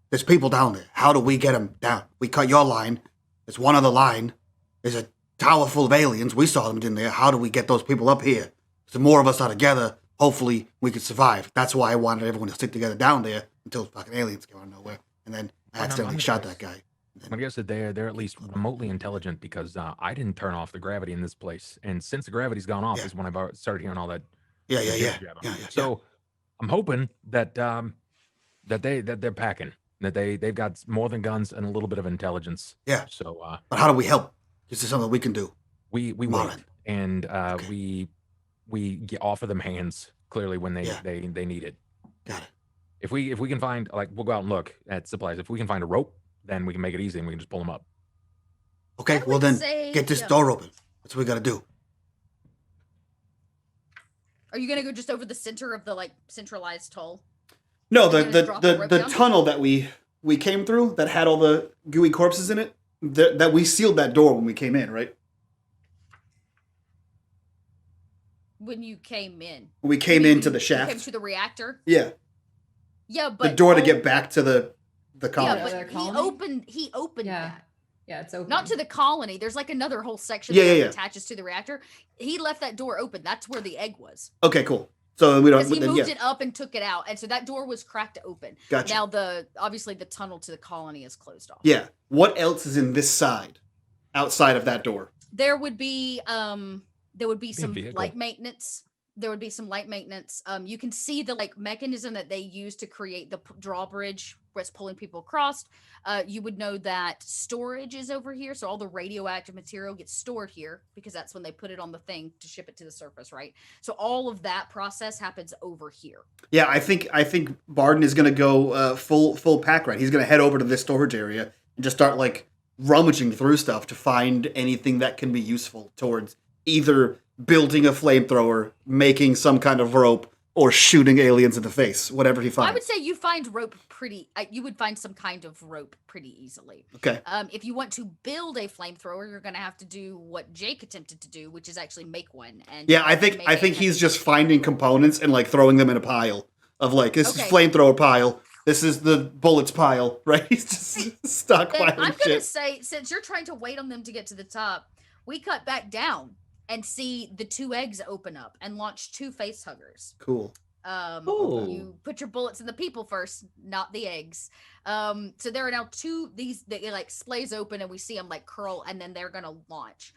There's people down there. How do we get them down? We cut your line. There's one other line. There's a tower full of aliens. We saw them in there. How do we get those people up here? So more of us are together. Hopefully we could survive. That's why I wanted everyone to stick together down there until fucking aliens came out of nowhere. And then I accidentally shot that guy. I'm gonna guess that they're at least remotely intelligent because I didn't turn off the gravity in this place, and since the gravity's gone off, Yeah. is when I've started hearing all that. Yeah. So I'm hoping that that they're packing, that they've got more than guns and a little bit of intelligence. Yeah. So But how do we help? This is something we can do. we wait Marlon. and Okay. we offer them hands clearly when Yeah. they need it. Got it. If we can find, like, we'll go out and look at supplies. If we can find a rope, then we can make it easy and we can just pull them up. Okay, I well would then say- get this yeah. door open. That's what we gotta do. Are you gonna go just over the center of the like centralized tull? No, Are you gonna drop the rope the down? tunnel that we came through that had all the gooey corpses in it. That we sealed that door when we came in, right? When you came in. When we came You mean into the when you came shaft. to the reactor. Yeah, Yeah, but the door to all- get back to the Yeah, colony. The but colony? he opened Yeah. that. Yeah, it's open. Not to the colony. There's like another whole section Yeah, that yeah. attaches to the reactor. He left that door open. That's where the egg was. Okay, cool. So we don't. Because he then, moved yeah, it up and took it out. And so that door was cracked open. gotcha. Now obviously the tunnel to the colony is closed off. Yeah. What else is in this side, outside of that door? There would be some vehicle. light maintenance. There would be some light maintenance. You can see the like mechanism that they use to create the drawbridge where it's pulling people across. You would know that storage is over here, so all the radioactive material gets stored here because that's when they put it on the thing to ship it to the surface, right? So all of that process happens over here. Yeah, I think Barden is gonna go full pack right. He's gonna head over to this storage area and just start like rummaging through stuff to find anything that can be useful towards either building a flamethrower, making some kind of rope, or shooting aliens in the face. Whatever he finds. I would say you find rope you would find some kind of rope pretty easily. Okay. If you want to build a flamethrower, you're going to have to do what Jake attempted to do, which is actually make one. And Yeah, I think he's just finding components and like throwing them in a pile of like this is flamethrower pile. This is the bullets pile, right? He's just Then stockpiling I'm going to shit. say, since you're trying to wait on them to get to the top, we cut back down and see the 2 eggs open up and launch 2 face huggers. Cool. Ooh. You put your bullets in the people first, not the eggs. So there are now 2 these that like splays open and we see them like curl and then they're gonna launch.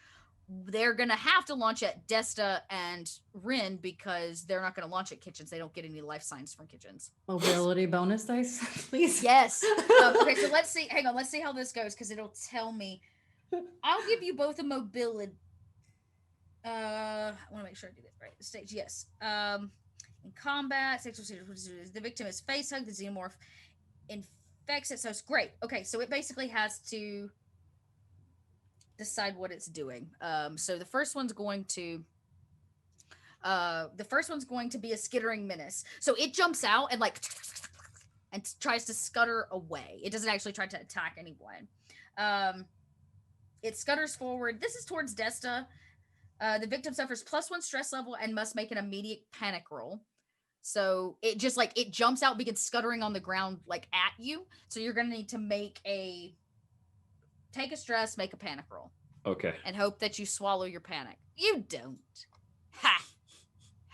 They're gonna have to launch at Desta and Rin because they're not gonna launch at kitchens. They don't get any life signs from kitchens. Mobility bonus dice, please. Yes. Okay, so let's see. Hang on, let's see how this goes because it'll tell me. I'll give you both a mobility. I want to make sure I do this right. Stage, yes. In combat, the victim is face hugged. The xenomorph infects it. So it's great. Okay, so it basically has to decide what it's doing. So the first one's going to be a skittering menace. So it jumps out and like and tries to scutter away. It doesn't actually try to attack anyone. It scutters forward. This is towards Desta. The victim suffers +1 stress level and must make an immediate panic roll. So it just like it jumps out, begins scuttering on the ground like at you. So you're gonna need to take a stress, make a panic roll. Okay. And hope that you swallow your panic. You don't. Ha!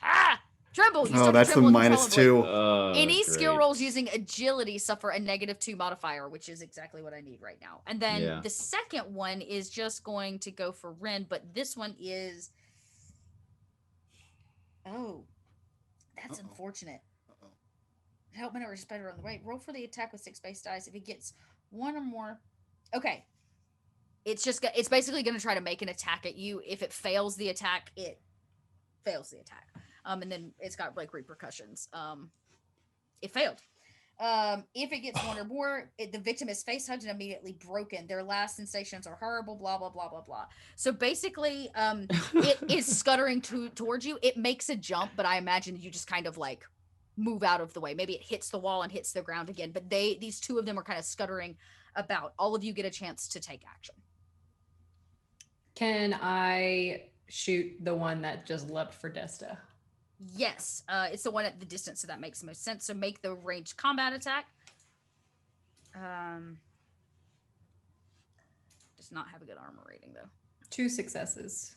Ha! Tremble. You Oh, that's the -2. Any skill great. rolls using agility suffer a -2 modifier, which is exactly what I need right now. And then the second one is just going to go for Ren, but this one is. Oh, that's unfortunate. Help me or better on the way. Roll for the attack with 6 base dice. If it gets 1 or more. Okay. It's basically going to try to make an attack at you. If it fails the attack, it fails the attack. And then it's got like repercussions. It failed. If it gets 1 or more, the victim is face hugged and immediately broken. Their last sensations are horrible, blah, blah, blah, blah, blah. So basically, it is scuttering towards you. It makes a jump, but I imagine you just kind of like move out of the way. Maybe it hits the wall and hits the ground again. But these two of them are kind of scuttering about. All of you get a chance to take action. Can I shoot the one that just leapt for Desta? Yes, it's the one at the distance, so that makes the most sense. So make the ranged combat attack. Does not have a good armor rating though. 2 successes.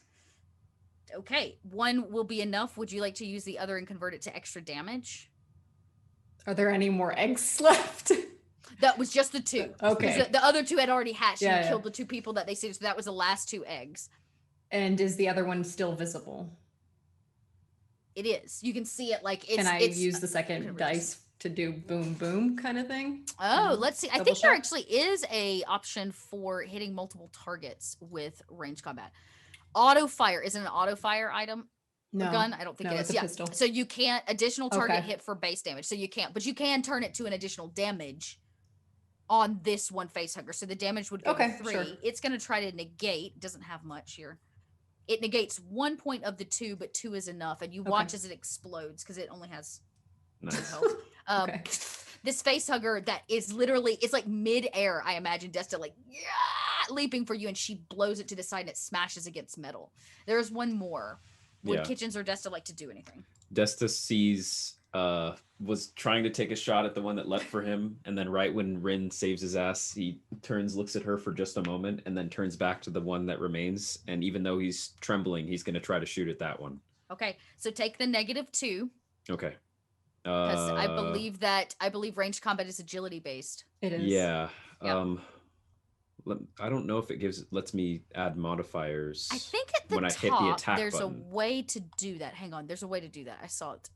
Okay, 1 will be enough. Would you like to use the other and convert it to extra damage? Are there any more eggs left? That was just the 2. Okay. The other 2 had already hatched and Yeah. killed the 2 people that they saved, so that was the last 2 eggs. And is the other one still visible? It is. You can see it like it's. Can I it's, use the second dice to do boom boom kind of thing? Oh, let's see. I Double think there shot? actually is a option for hitting multiple targets with range combat. Auto fire isn't an auto fire item. No. Gun? I don't think No, it it's is. a Yeah. pistol. So you can't additional target Okay. hit for base damage. So you can't, but you can turn it to an additional damage on this one face hugger. So the damage would go to Okay, 3. sure. It's going to try to negate. Doesn't have much here. It negates 1 point of the 2, but 2 is enough. And you Okay. watch as it explodes because it only has 2 Nice. health. Okay. This face hugger that is literally, it's like mid-air, I imagine Desta like leaping for you, and she blows it to the side and it smashes against metal. There's one more. Would Yeah. Kitchens or Desta like to do anything? Desta was trying to take a shot at the one that leapt for him, and then right when Rin saves his ass, he turns, looks at her for just a moment, and then turns back to the one that remains. And even though he's trembling, he's going to try to shoot at that one. Okay, so take the -2 Okay. because I believe ranged combat is agility based. It is. Yeah. Yeah. I don't know if it lets me add modifiers. I think at the when I top hit the attack there's button. a way to do that. Hang on, there's a way to do that. I saw it.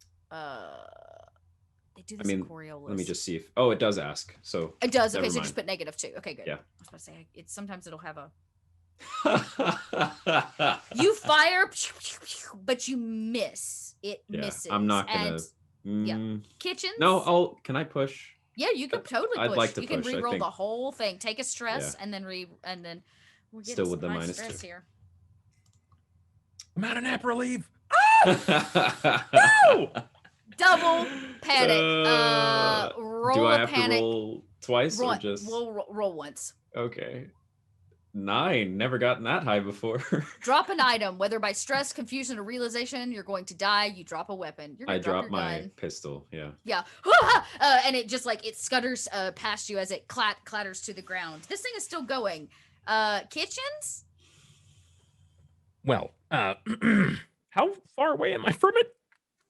They do this I in mean, Coriolis. let me just see if. Oh, it does ask. So It does. Okay, never so just mind. put -2. Okay, good. Yeah. I was about to say it's sometimes it'll have a yeah, you fire, but you miss. It misses. I'm not gonna. And yeah. Kitchens. No, can I push? Yeah, you can totally push. I'd like to you can push, I re-roll the think. whole thing. Take a stress Yeah. and then we're getting Still with some the high -2. stress here. I'm out of nap relief. Double panic. Roll do I a have panic. to roll twice roll, or just? We'll roll once. Okay. 9. Never gotten that high before. Drop an item, whether by stress, confusion, or realization. You're going to die. You drop a weapon. You're I gonna drop dropped your my gun. pistol. Yeah. Yeah. And it just like it scutters past you as it clatters to the ground. This thing is still going. Kitchens? Well, how far away am I from it?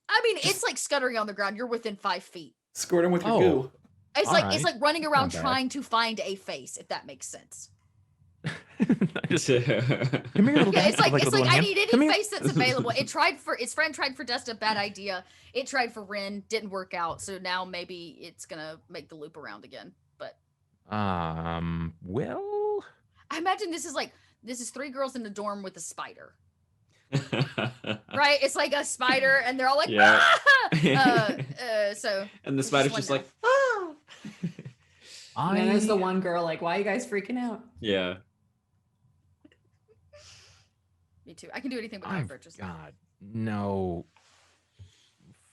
I mean, it's like scuttering on the ground. You're within 5 feet. Squirt him with your Oh. goo. It's All like right. it's like running around Not bad. trying to find a face, if that makes sense. I just, come here, little Yeah, guy. it's like a little I hand. need any Come here. face that's available. Its friend tried for Desta, bad idea. It tried for Rin, didn't work out. So now maybe it's gonna make the loop around again. But Well, I imagine this is 3 girls in a dorm with a spider. Right? It's like a spider, and they're all like, Yeah. so And the there's spider's one just now. like, ah. And then there's the one girl like, why are you guys freaking out? Yeah. Me too. I can do anything but I've cockroaches. got no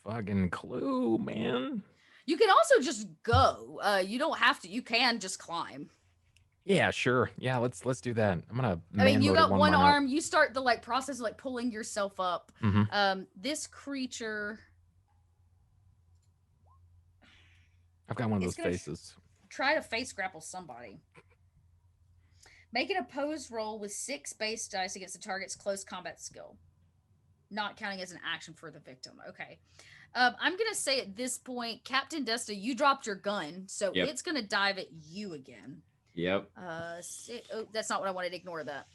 fucking clue, man. You can also just go. You don't have to. You can just climb. Yeah, sure. Yeah, let's do that. I'm gonna. I mean, you man-mode it got one more now. arm. You start the like process of like pulling yourself up. Mhm. This creature I've got one of It's those gonna faces. try to face grapple somebody. Make an opposed roll with 6 base dice against the target's close combat skill, not counting as an action for the victim. Okay. I'm gonna say at this point, Captain Desta, you dropped your gun, so Yep. it's gonna dive at you again. Yep. Oh, that's not what I wanted. Ignore that.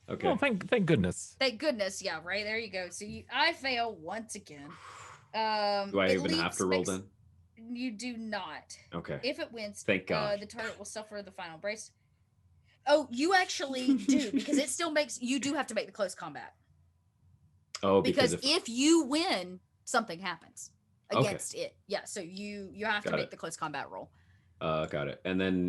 Okay. Oh, thank goodness. Thank goodness. Yeah, right there you go. So I fail once again. Do I it even have leaves to roll makes- then? You do not. Okay. If it wins, Thank God. the target will suffer the final brace. Oh, you actually do, because it still makes you do have to make the close combat. Oh, Because if if you win, something happens Okay. against it. Yeah, so you have to Got make it. the close combat roll. got it. And then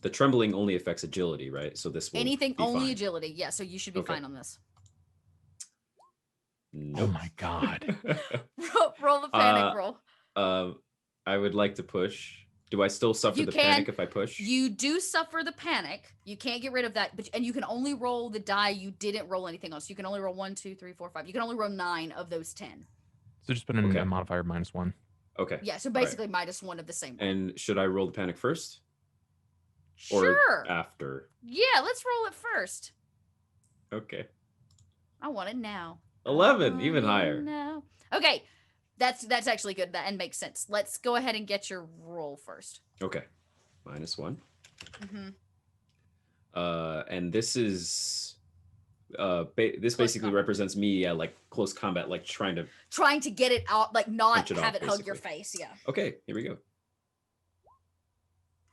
the trembling only affects agility, right? So this will Anything be only fine. agility. Yeah, so you should be Okay. fine on this. Oh Nope. my god. roll the panic roll. I would like to push. Do I still suffer You the can. panic if I push? You do suffer the panic. You can't get rid of that, and you can only roll the die. You didn't roll anything else. You can only roll 1, 2, 3, 4, 5. You can only roll 9 of those 10. So just put in Okay. a modifier -1. Okay. Yeah, so All right. basically -1 of the same roll. And should I roll the panic first or Sure. after? Yeah, let's roll it first. Okay. I want it now. 11, I even want it higher. now. Okay, that's actually good. That and makes sense. Let's go ahead and get your roll first. Okay. -1. Mm-hmm. And this is this Close basically combat. represents me at like close combat, like trying to. Trying to get it out, like not Punch it have off, it hug your basically. face. Yeah. Okay, here we go.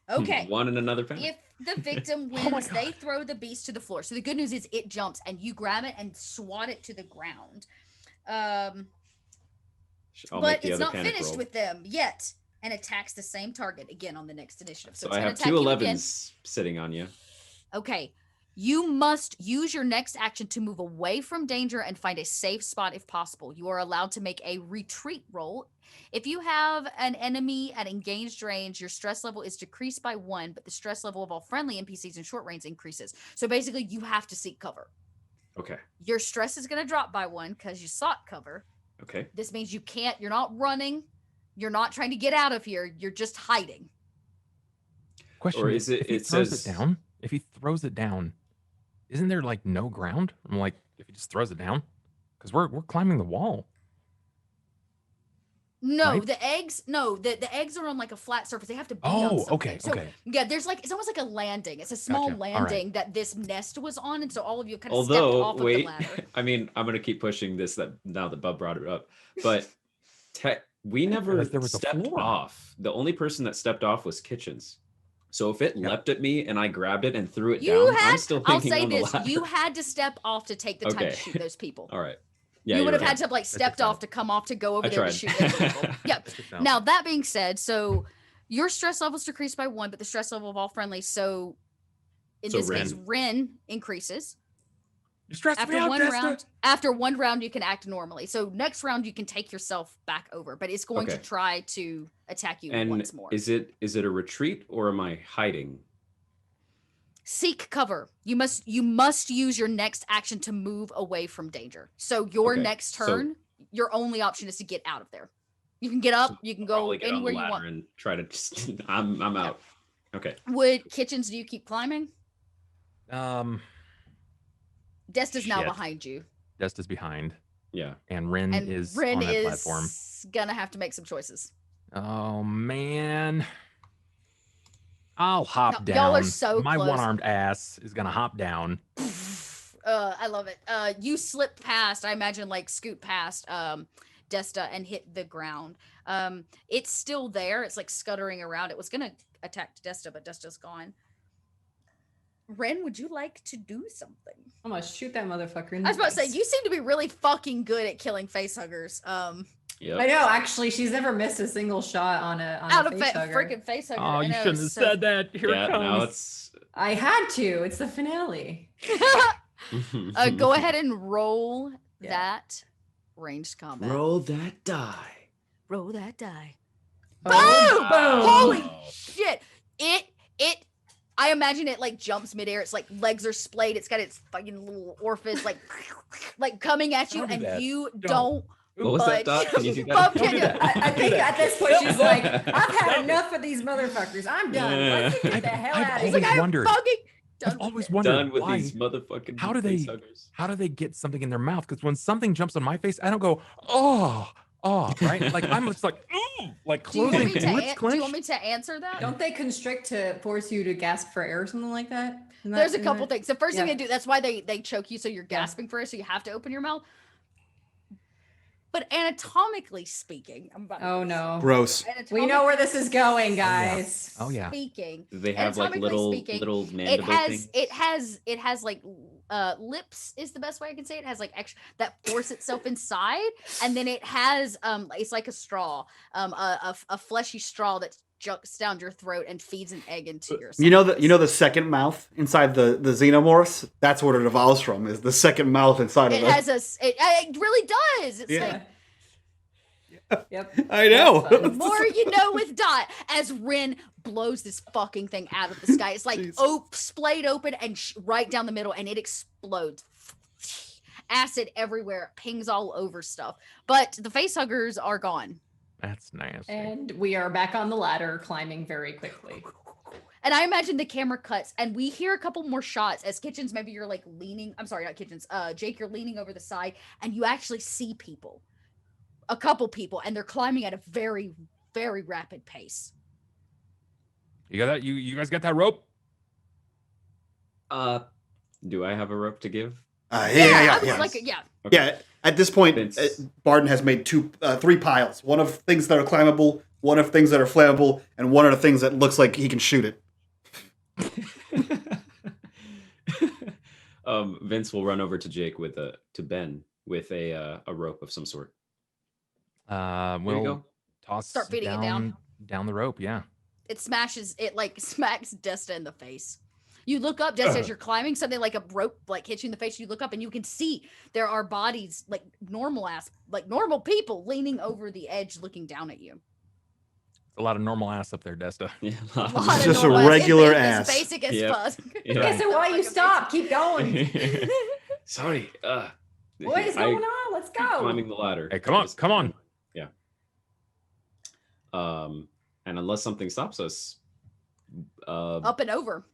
Okay. One and another panic. If the victim Oh my wins, they God. throw the beast to the floor. So the good news is it jumps and you grab it and swat it to the ground. I'll But make the it's other not panic finished roll. with them yet, and attacks the same target again on the next initiative. So it's I gonna have attack 2 you again. 11s sitting on you. Okay. You must use your next action to move away from danger and find a safe spot if possible. You are allowed to make a retreat roll. If you have an enemy at engaged range, your stress level is decreased by 1, but the stress level of all friendly NPCs in short range increases. So basically, you have to seek cover. Okay. Your stress is going to drop by 1 because you sought cover. Okay. This means you're not running. You're not trying to get out of here. You're just hiding. Question: Or is it- if he it throws says- it down? If he throws it down, isn't there like no ground? I'm like, if he just throws it down, because we're climbing the wall. No, Right? the eggs. No, the eggs are on like a flat surface. They have to be on Oh, something. okay, So okay. yeah, there's like it's almost like a landing. It's a small Gotcha. All right. landing that this nest was on, and so all of you kind of stepped Although, off wait, of the ladder. I mean, I'm gonna keep pushing this. That now that Bub brought it up, but we never realize there was a stepped floor. off. The only person that stepped off was Kitchens. So if it Yep. leapt at me and I grabbed it and threw it You down, had. I'm still I'll thinking say on the this: ladder. you had to step off to take the time to Okay. shoot those people. All right. Yeah, you would you're have had right. to have like stepped fine. off to come off to go over I there to tried. shoot those people. Yep. That's just Now that being said, so your stress level's decreased by 1, but the stress level of all friendly. So in So this case, Ren. Ren increases. you stressed After me out, one Desta. round, after 1 round, you can act normally. So next round, you can take yourself back over, but it's going to Okay. try to attack you And once more. is it a retreat or am I hiding? Seek cover. You must use your next action to move away from danger. So your Okay, next so- turn, your only option is to get out of there. You can get up. So You can go Probably get on the anywhere you ladder want. and try to. Just, I'm out. Okay. Would Kitchens? Do you keep climbing? Desta's now Shit. behind you, Desta's behind, Yeah. and Ren and is Ren on that is platform. gonna have to make some choices. Oh man. I'll hop No, down. y'all are so My close. one-armed ass is gonna hop down. I love it. You slip past, I imagine like scoot past Desta and hit the ground. It's still there. It's like scuttering around. It was gonna attack Desta, but Desta's gone. Ren, would you like to do something? I'm gonna shoot that motherfucker in the I was about to say, face. you seem to be really fucking good at killing face huggers. Yep. I know, actually, she's never missed a single shot on Out a of face hugger. freaking face hugger. Oh, I you know, shouldn't have so- said that. Here Yeah, it comes. now it's. I had to. It's the finale. Go ahead and roll Yeah. that ranged combat. Roll that die. Roll that die. Oh, boom! Holy shit! It. I imagine it like jumps midair. It's like legs are splayed. It's got its fucking little orifice like coming at you, Don't do and that. you Don't. don't. What was that, budge. Dot? Can you do that? Bump Don't do into- that. I think at this point she's like, I've had Stop enough of these motherfuckers. I'm done. Let's get the hell I've out of It's here. like I'm wondered. fucking done. I've with always it. wondered Done with why. these motherfucking How do they- facehuggers. How do they get something in their mouth? Because when something jumps on my face, I don't go, right? Like I'm just like, like Do you, want closing me to lips do you clenched. want me to answer that? Don't they constrict to force you to gasp for air or something like that? Isn't There's a isn't couple that- things. The first thing Yeah. they do, that's why they choke you, so you're Yeah. gasping for it, so you have to open your mouth. But anatomically speaking, I'm about to Oh no. Gross. We know where this is going, guys. Oh yeah. Speaking, Do they have like anatomically little speaking, little it mandible has things? it has like lips is the best way I can say it. It has like extra that force itself inside, and then it has it's like a straw, a fleshy straw that jumps down your throat and feeds an egg into your. You know the second mouth inside the xenomorphs? That's what it evolves from, is the second mouth inside It of has it really does. It's Yeah. like Yep. I know. That's fun. more you know with Dot as Ren blows this fucking thing out of the sky. It's like Jeez. splayed open and right down the middle, and it explodes. Acid everywhere, pings all over stuff. But the face huggers are gone. That's nasty. And we are back on the ladder, climbing very quickly. And I imagine the camera cuts, and we hear a couple more shots as Kitchens. Maybe you're like leaning. I'm sorry, not Kitchens. Jake, you're leaning over the side, and you actually see people, a couple people, and they're climbing at a very, very rapid pace. You got that? You guys got that rope? Do I have a rope to give? Yeah. I was like, yeah. Okay. Yeah, at this point, Vince. Barden has made three piles. One of things that are climbable, one of things that are flammable, and one of the things that looks like he can shoot it. Vince will run over to Jake to Ben with a rope of some sort. There you We'll go. toss Start feeding it down. down the rope. Yeah. It smashes it, like smacks Desta in the face. You look up, Desta, as you're climbing, something like a rope like hits you in the face. You look up and you can see there are bodies like normal people leaning over the edge looking down at you. A lot of normal ass up there, Desta. Yeah. A lot of Just a normal ass. regular It's ass. basic as Yep. fuck. Yeah. Yeah, so why you stop? Keep going. Sorry. What is going on? Let's keep go. climbing the ladder. Hey, come on, come on. Yeah. And unless something stops us, Up and over.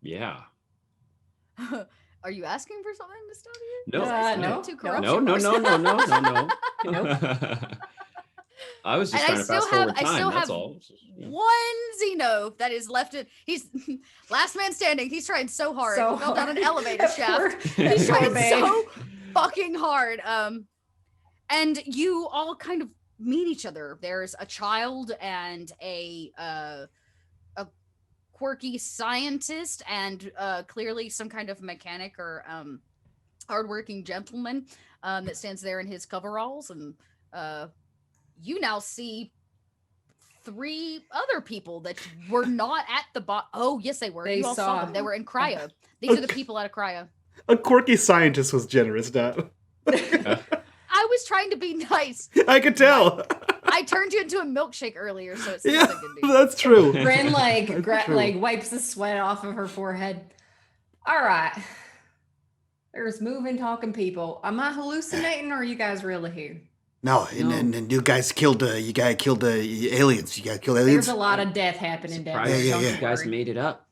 yeah. Are you asking for something to stop you? No. No. Too No. corruption No. bars? Nope. I was just And I trying to still fast have- forward I time. still That's have all. Yeah. One Xeno that is left in. He's last man standing. He's trying so hard. So he fell down an hard. elevator That shaft. poor- He's that poor trying babe. so fucking hard. And you all kind of meet each other. There's a child and a quirky scientist, and clearly some kind of mechanic or hardworking gentleman that stands there in his coveralls. And you now see three other people that were not at the bottom. Oh, yes, they were. They You all saw saw. them. They were in cryo. These are the people out of cryo. A quirky scientist was generous, Dad. I was trying to be nice. I could tell. I turned you into a milkshake earlier, so it's Yeah, nothing to do. that's true. Ren That's true. like wipes the sweat off of her forehead. All right. There's moving, talking people. Am I hallucinating, or are you guys really here? No, and you guys killed the aliens. You guys killed aliens. There's a lot of death happening down Surprised there. Yeah, Don't yeah, you you guys worry. made it up.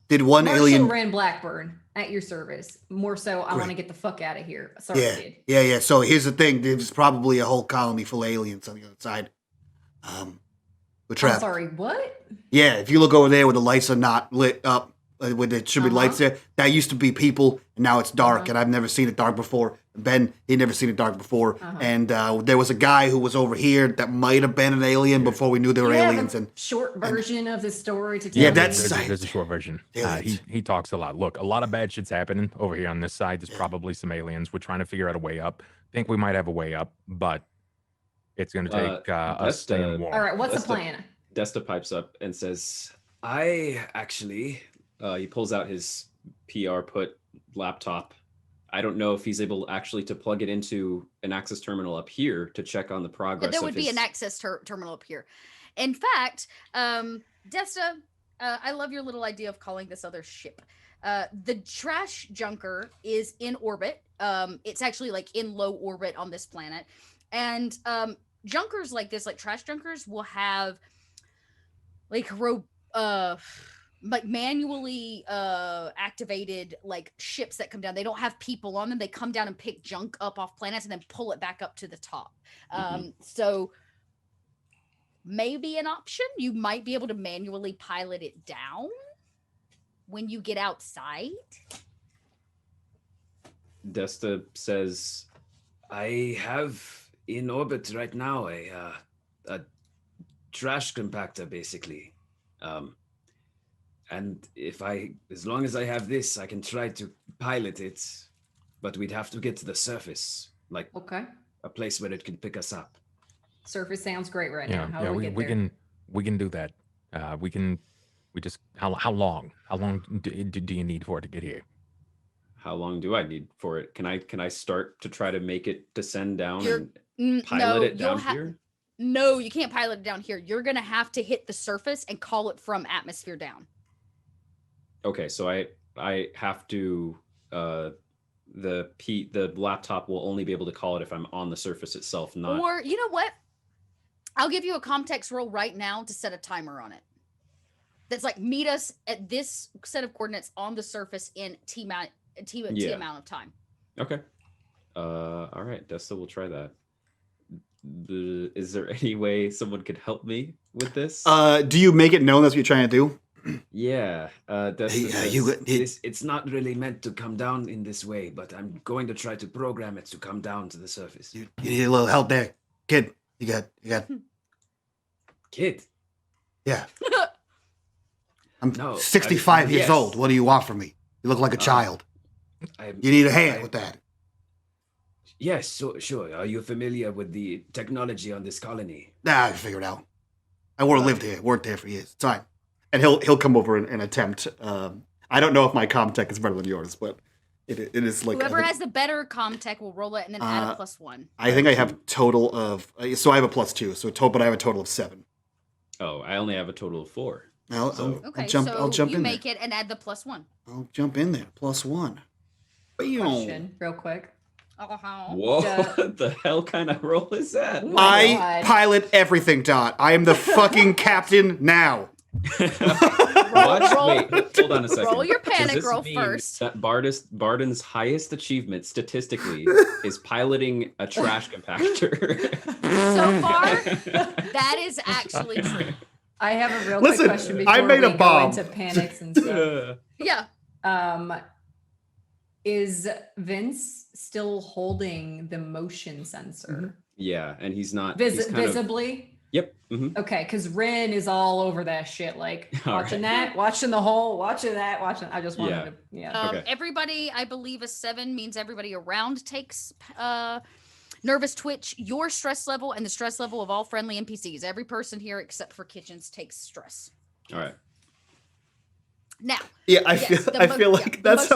Did one Marshall alien? Ren Blackburn at your service. More so, I want to Great. get the fuck out of here. Sorry, Yeah, kid. yeah. So here's the thing: there's probably a whole colony full of aliens on the other side. We're I'm trapped. sorry, what? Yeah, if you look over there where the lights are not lit up, where there should be lights there. That used to be people, and now it's dark, and I've never seen it dark before. Ben, he'd never seen it dark before. And there was a guy who was over here that might have been an alien before we knew they were aliens. And short version of the story to tell Yeah, me? there's a short version. He talks a lot. Look, a lot of bad shit's happening over here on this side. There's probably some aliens. We're trying to figure out a way up. Think we might have a way up, but it's going to take us staying warm. All right, what's the plan? Desta pipes up and says, I actually, he pulls out his PR put laptop. I don't know if he's able actually to plug it into an access terminal up here to check on the progress. There would be an access terminal up here. In fact, Desta, I love your little idea of calling this other ship. The trash junker is in orbit. It's actually like in low orbit on this planet. And junkers like this, like trash junkers, will have like manually activated like ships that come down. They don't have people on them. They come down and pick junk up off planets and then pull it back up to the top. So maybe an option. You might be able to manually pilot it down when you get outside. Desta says, I have in orbit right now a trash compactor, basically. And as long as I have this, I can try to pilot it, but we'd have to get to the surface, like a place where it can pick us up. Surface sounds great right now. How do we get there? We can do that. How long do you need for it to get here? how long do I need for it? Can I start to try to make it descend down and pilot it down here? No, you can't pilot it down here. You're going to have to hit the surface and call it from atmosphere down. Okay, so I have to the laptop will only be able to call it if I'm on the surface itself, not. Or you know what? I'll give you a context roll right now to set a timer on it. That's like meet us at this set of coordinates on the surface in T amount of time. Okay. All right, Desta will try that. Is there any way someone could help me with this? Do you make it known that's what you're trying to do? Yeah. It's not really meant to come down in this way, but I'm going to try to program it to come down to the surface. You need a little help there, kid. You got. Kid. Yeah. I'm 65 years old. What do you want from me? You look like a child. You need a hand with that. Yes, sure. Are you familiar with the technology on this colony? Nah, I figured it out. I lived here, worked here for years. It's fine. And he'll come over and attempt. I don't know if my comtech is better than yours, but it is like whoever has the better comtech will roll it and then add a +1. I think I have total of so I have a +2, but I have a total of 7. Oh, I only have a total of 4. I'll jump you in make there. it and add the +1. I'll jump in there. +1. Question, real quick. Whoa! What the hell kind of roll is that? I pilot everything, Dot. I am the fucking captain now. Wait, hold on a second. Roll your panic roll mean first. That Barden's highest achievement statistically is piloting a trash compactor. So far, that is actually true. I have a real quick question before I made we a bomb. go into panics and stuff. Yeah. Is Vince still holding the motion sensor? Yeah, and he's not visibly. Yep. Mm-hmm. Okay, because Ren is all over that shit, like watching that, watching the hole, watching that, watching. I just wanted to, Okay. Everybody, I believe a 7 means everybody around takes nervous twitch. Your stress level and the stress level of all friendly NPCs. Every person here except for Kitchens takes stress. All right. Now, I feel like that's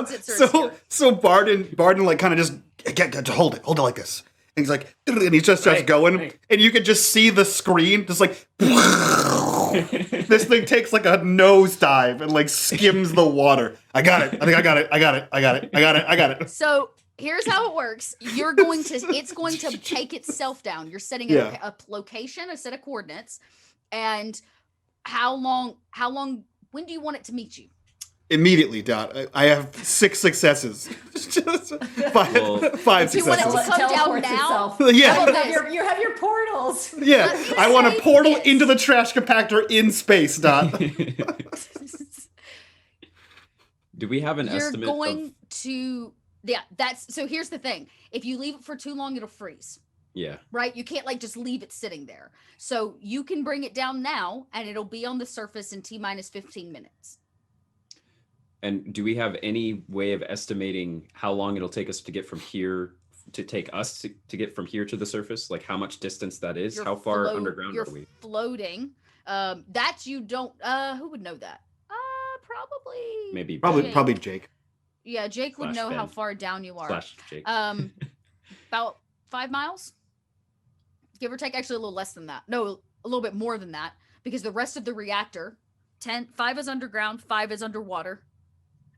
so Barden like kind of just get hold it like this, and he's like, and he just starts going, and you can just see the screen just like this thing takes like a nosedive and like skims the water. I got it. I think I got it. So here's how it works. It's going to take itself down. You're setting a location, a set of coordinates, and how long? When do you want it to meet you? Immediately, Dot. I have 6 successes. Just 5 successes. You want it to come down now? Yeah. You have your portals. Yeah. I want a portal into the trash compactor in space, Dot. Do we have an You're estimate going of? to, yeah, that's, so here's the thing. If you leave it for too long, it'll freeze, Yeah. right? You can't like just leave it sitting there. So you can bring it down now and it'll be on the surface in T minus 15 minutes. And do we have any way of estimating how long it'll take us to get from here to take us to get from here to the surface? Like how much distance that is? How far underground are we? Floating. That you don't, who would know that? Probably. Maybe Probably Jake. Yeah, Jake would Slash know how Ben. far down you are. Slash Jake. About 5 miles, give or take. Actually, a little less than that. No, a little bit more than that, because the rest of the reactor, 5 is underground, 5 is underwater,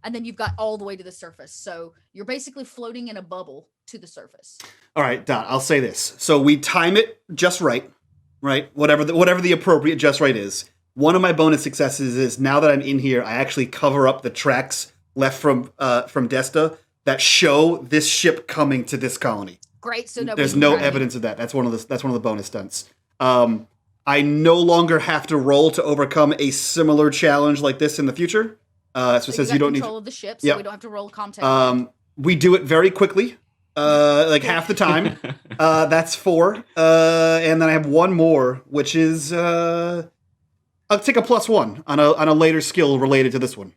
and then you've got all the way to the surface. So you're basically floating in a bubble to the surface. All right, Dot, I'll say this. So we time it just right? Whatever the appropriate just right is. One of my bonus successes is now that I'm in here, I actually cover up the tracks left from Desta that show this ship coming to this colony. Great. So there's no evidence of that. That's one of the bonus stunts. I no longer have to roll to overcome a similar challenge like this in the future. So it says you don't need control of the ship, so we don't have to roll contact. We do it very quickly, like half the time. That's 4, and then I have one more, which is I'll take a +1 on a later skill related to this one.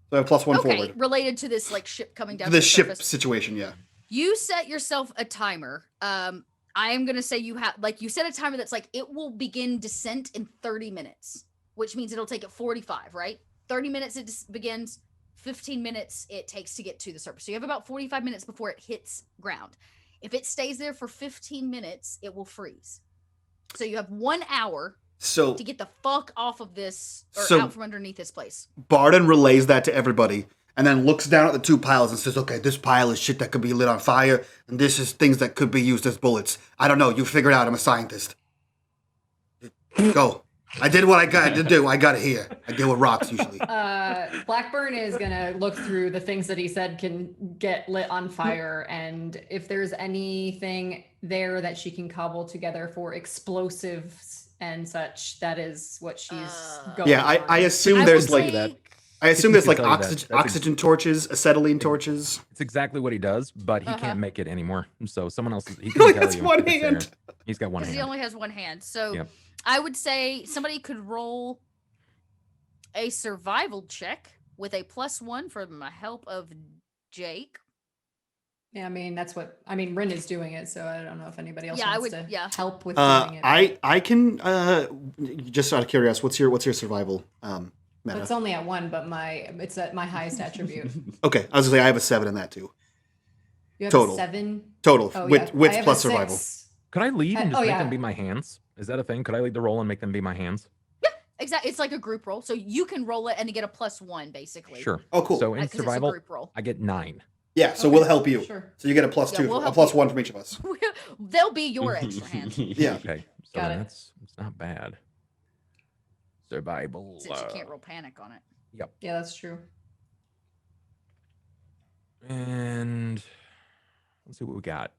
So I have +1 forward. Related to this like ship coming down. The to the ship surface. situation, yeah. You set yourself a timer. I am gonna say you set a timer that's like it will begin descent in 30 minutes, which means it'll take it 45, right? 30 minutes it begins, 15 minutes it takes to get to the surface. So you have about 45 minutes before it hits ground. If it stays there for 15 minutes, it will freeze. So you have 1 hour to get the fuck off of this or out from underneath this place. Barden relays that to everybody and then looks down at the 2 piles and says, okay, this pile is shit that could be lit on fire, and this is things that could be used as bullets. I don't know. You figure it out. I'm a scientist. Go. I did what I got to do. I got it here. I deal with rocks usually. Blackburn is gonna look through the things that he said can get lit on fire, and if there's anything there that she can cobble together for explosives and such, that is what she's going. Yeah, I assume there's like that. I assume there's like That's oxygen torches, acetylene torches. It's exactly what he does, but he can't make it anymore. So someone else. He only can has tell you one if it's hand. there. He's got one hand. He only has one hand. So Yep. I would say somebody could roll a survival check with a +1 for the help of Jake. Yeah, I mean Rin is doing it, so I don't know if anybody else Yeah, wants I would. to Yeah. help with doing it. I can just out of curiosity, what's your survival meta? It's only at 1, but it's at my highest attribute. Okay, I was gonna say I have a 7 in that too. You have Total. a 7 Total Oh, with yeah. I have plus a survival. 6. Could I lead and just make yeah. them be my hands? Is that a thing? Could I lead the roll and make them be my hands? Exactly. It's like a group roll. So you can roll it and get a +1 basically. Sure. Oh, cool. So in 'Cause it's a survival, group roll. I get 9. Yeah, so Okay, we'll help you. sure. So you get a +2, we'll a help +1 from each of us. They'll be your extra hand Yeah. Okay. So Got then it. it's not bad. Survival. since you can't roll panic on it. Yep. Yeah, that's true. And let's see what we got.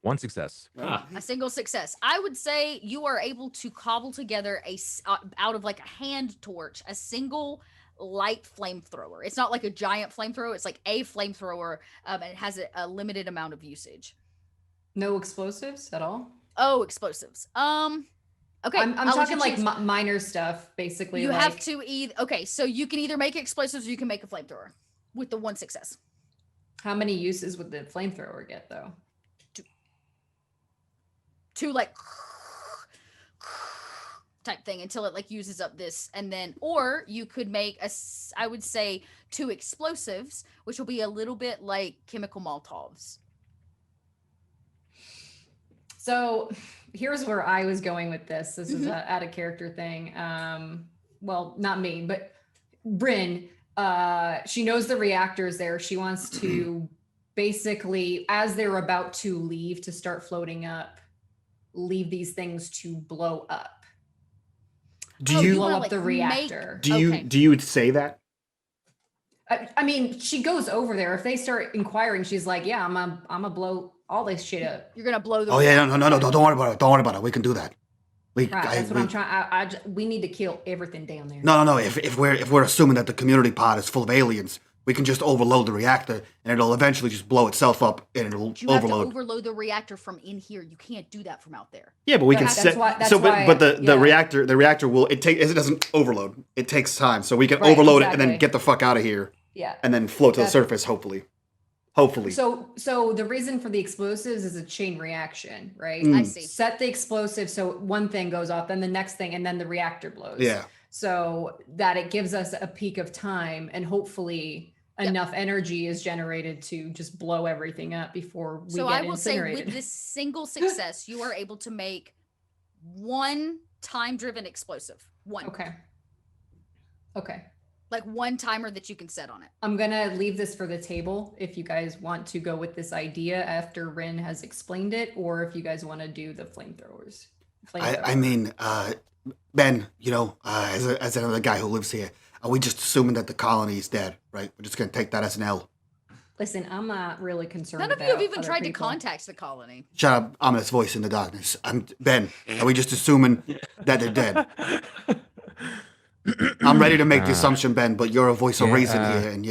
1 success. Ah, A single success. I would say you are able to cobble together out of like a hand torch, a single light flamethrower. It's not like a giant flamethrower. It's like a flamethrower, and it has a limited amount of usage. No explosives at all? Oh, explosives. Okay. I'm I'll let talking you like choose. minor stuff, basically. You like, have to either. Okay, so you can either make explosives or you can make a flamethrower with the 1 success. How many uses would the flamethrower get, though? To like type thing until it like uses up this, and then or you could make I would say 2 explosives, which will be a little bit like chemical Molotovs. So here's where I was going with this. This is a out of character thing. Well, not me, but Bryn. She knows the reactor's there. She wants to basically, as they're about to leave to start floating up, leave these things to blow up. Do you blow wanna, up like, the reactor? do you Okay. do you say that? I mean, she goes over there. If they start inquiring, she's like, "Yeah, I'm a blow all this shit up." You're gonna blow the. Oh yeah, no, don't worry about it. Don't worry about it. We can do that. We, Right, that's what we- I'm trying. We need to kill everything down there. No. If we're assuming that the community pod is full of aliens, we can just overload the reactor, and it'll eventually just blow itself up, and it'll You have to overload. overload the reactor from in here. You can't do that from out there. Yeah, but we can That's set. why- that's so, why- but the yeah. reactor will it doesn't overload. It takes time, so we can Right, overload it and then exactly. get the fuck out of here Yeah. and then float to the That's- surface. Hopefully. So the reason for the explosives is a chain reaction, right? Mm. I see. Set the explosive so one thing goes off, then the next thing, and then the reactor blows. Yeah. So that it gives us a peak of time, and hopefully Yep. enough energy is generated to just blow everything up before we So get I will say, incinerated. with this single success, you are able to make one time-driven explosive. One, Okay. like one timer that you can set on it. I'm gonna leave this for the table if you guys want to go with this idea after Rin has explained it, or if you guys want to do the flamethrowers. I mean, Ben, as another guy who lives here, are we just assuming that the colony is dead, right? We're just gonna take that as an L. Listen, I'm not really concerned. None of you about have even other tried people. to contact the colony. Shut up, ominous voice in the darkness. I'm Ben. Are we just assuming that they're dead? I'm ready to make the assumption, Ben, but you're a voice of reason here, and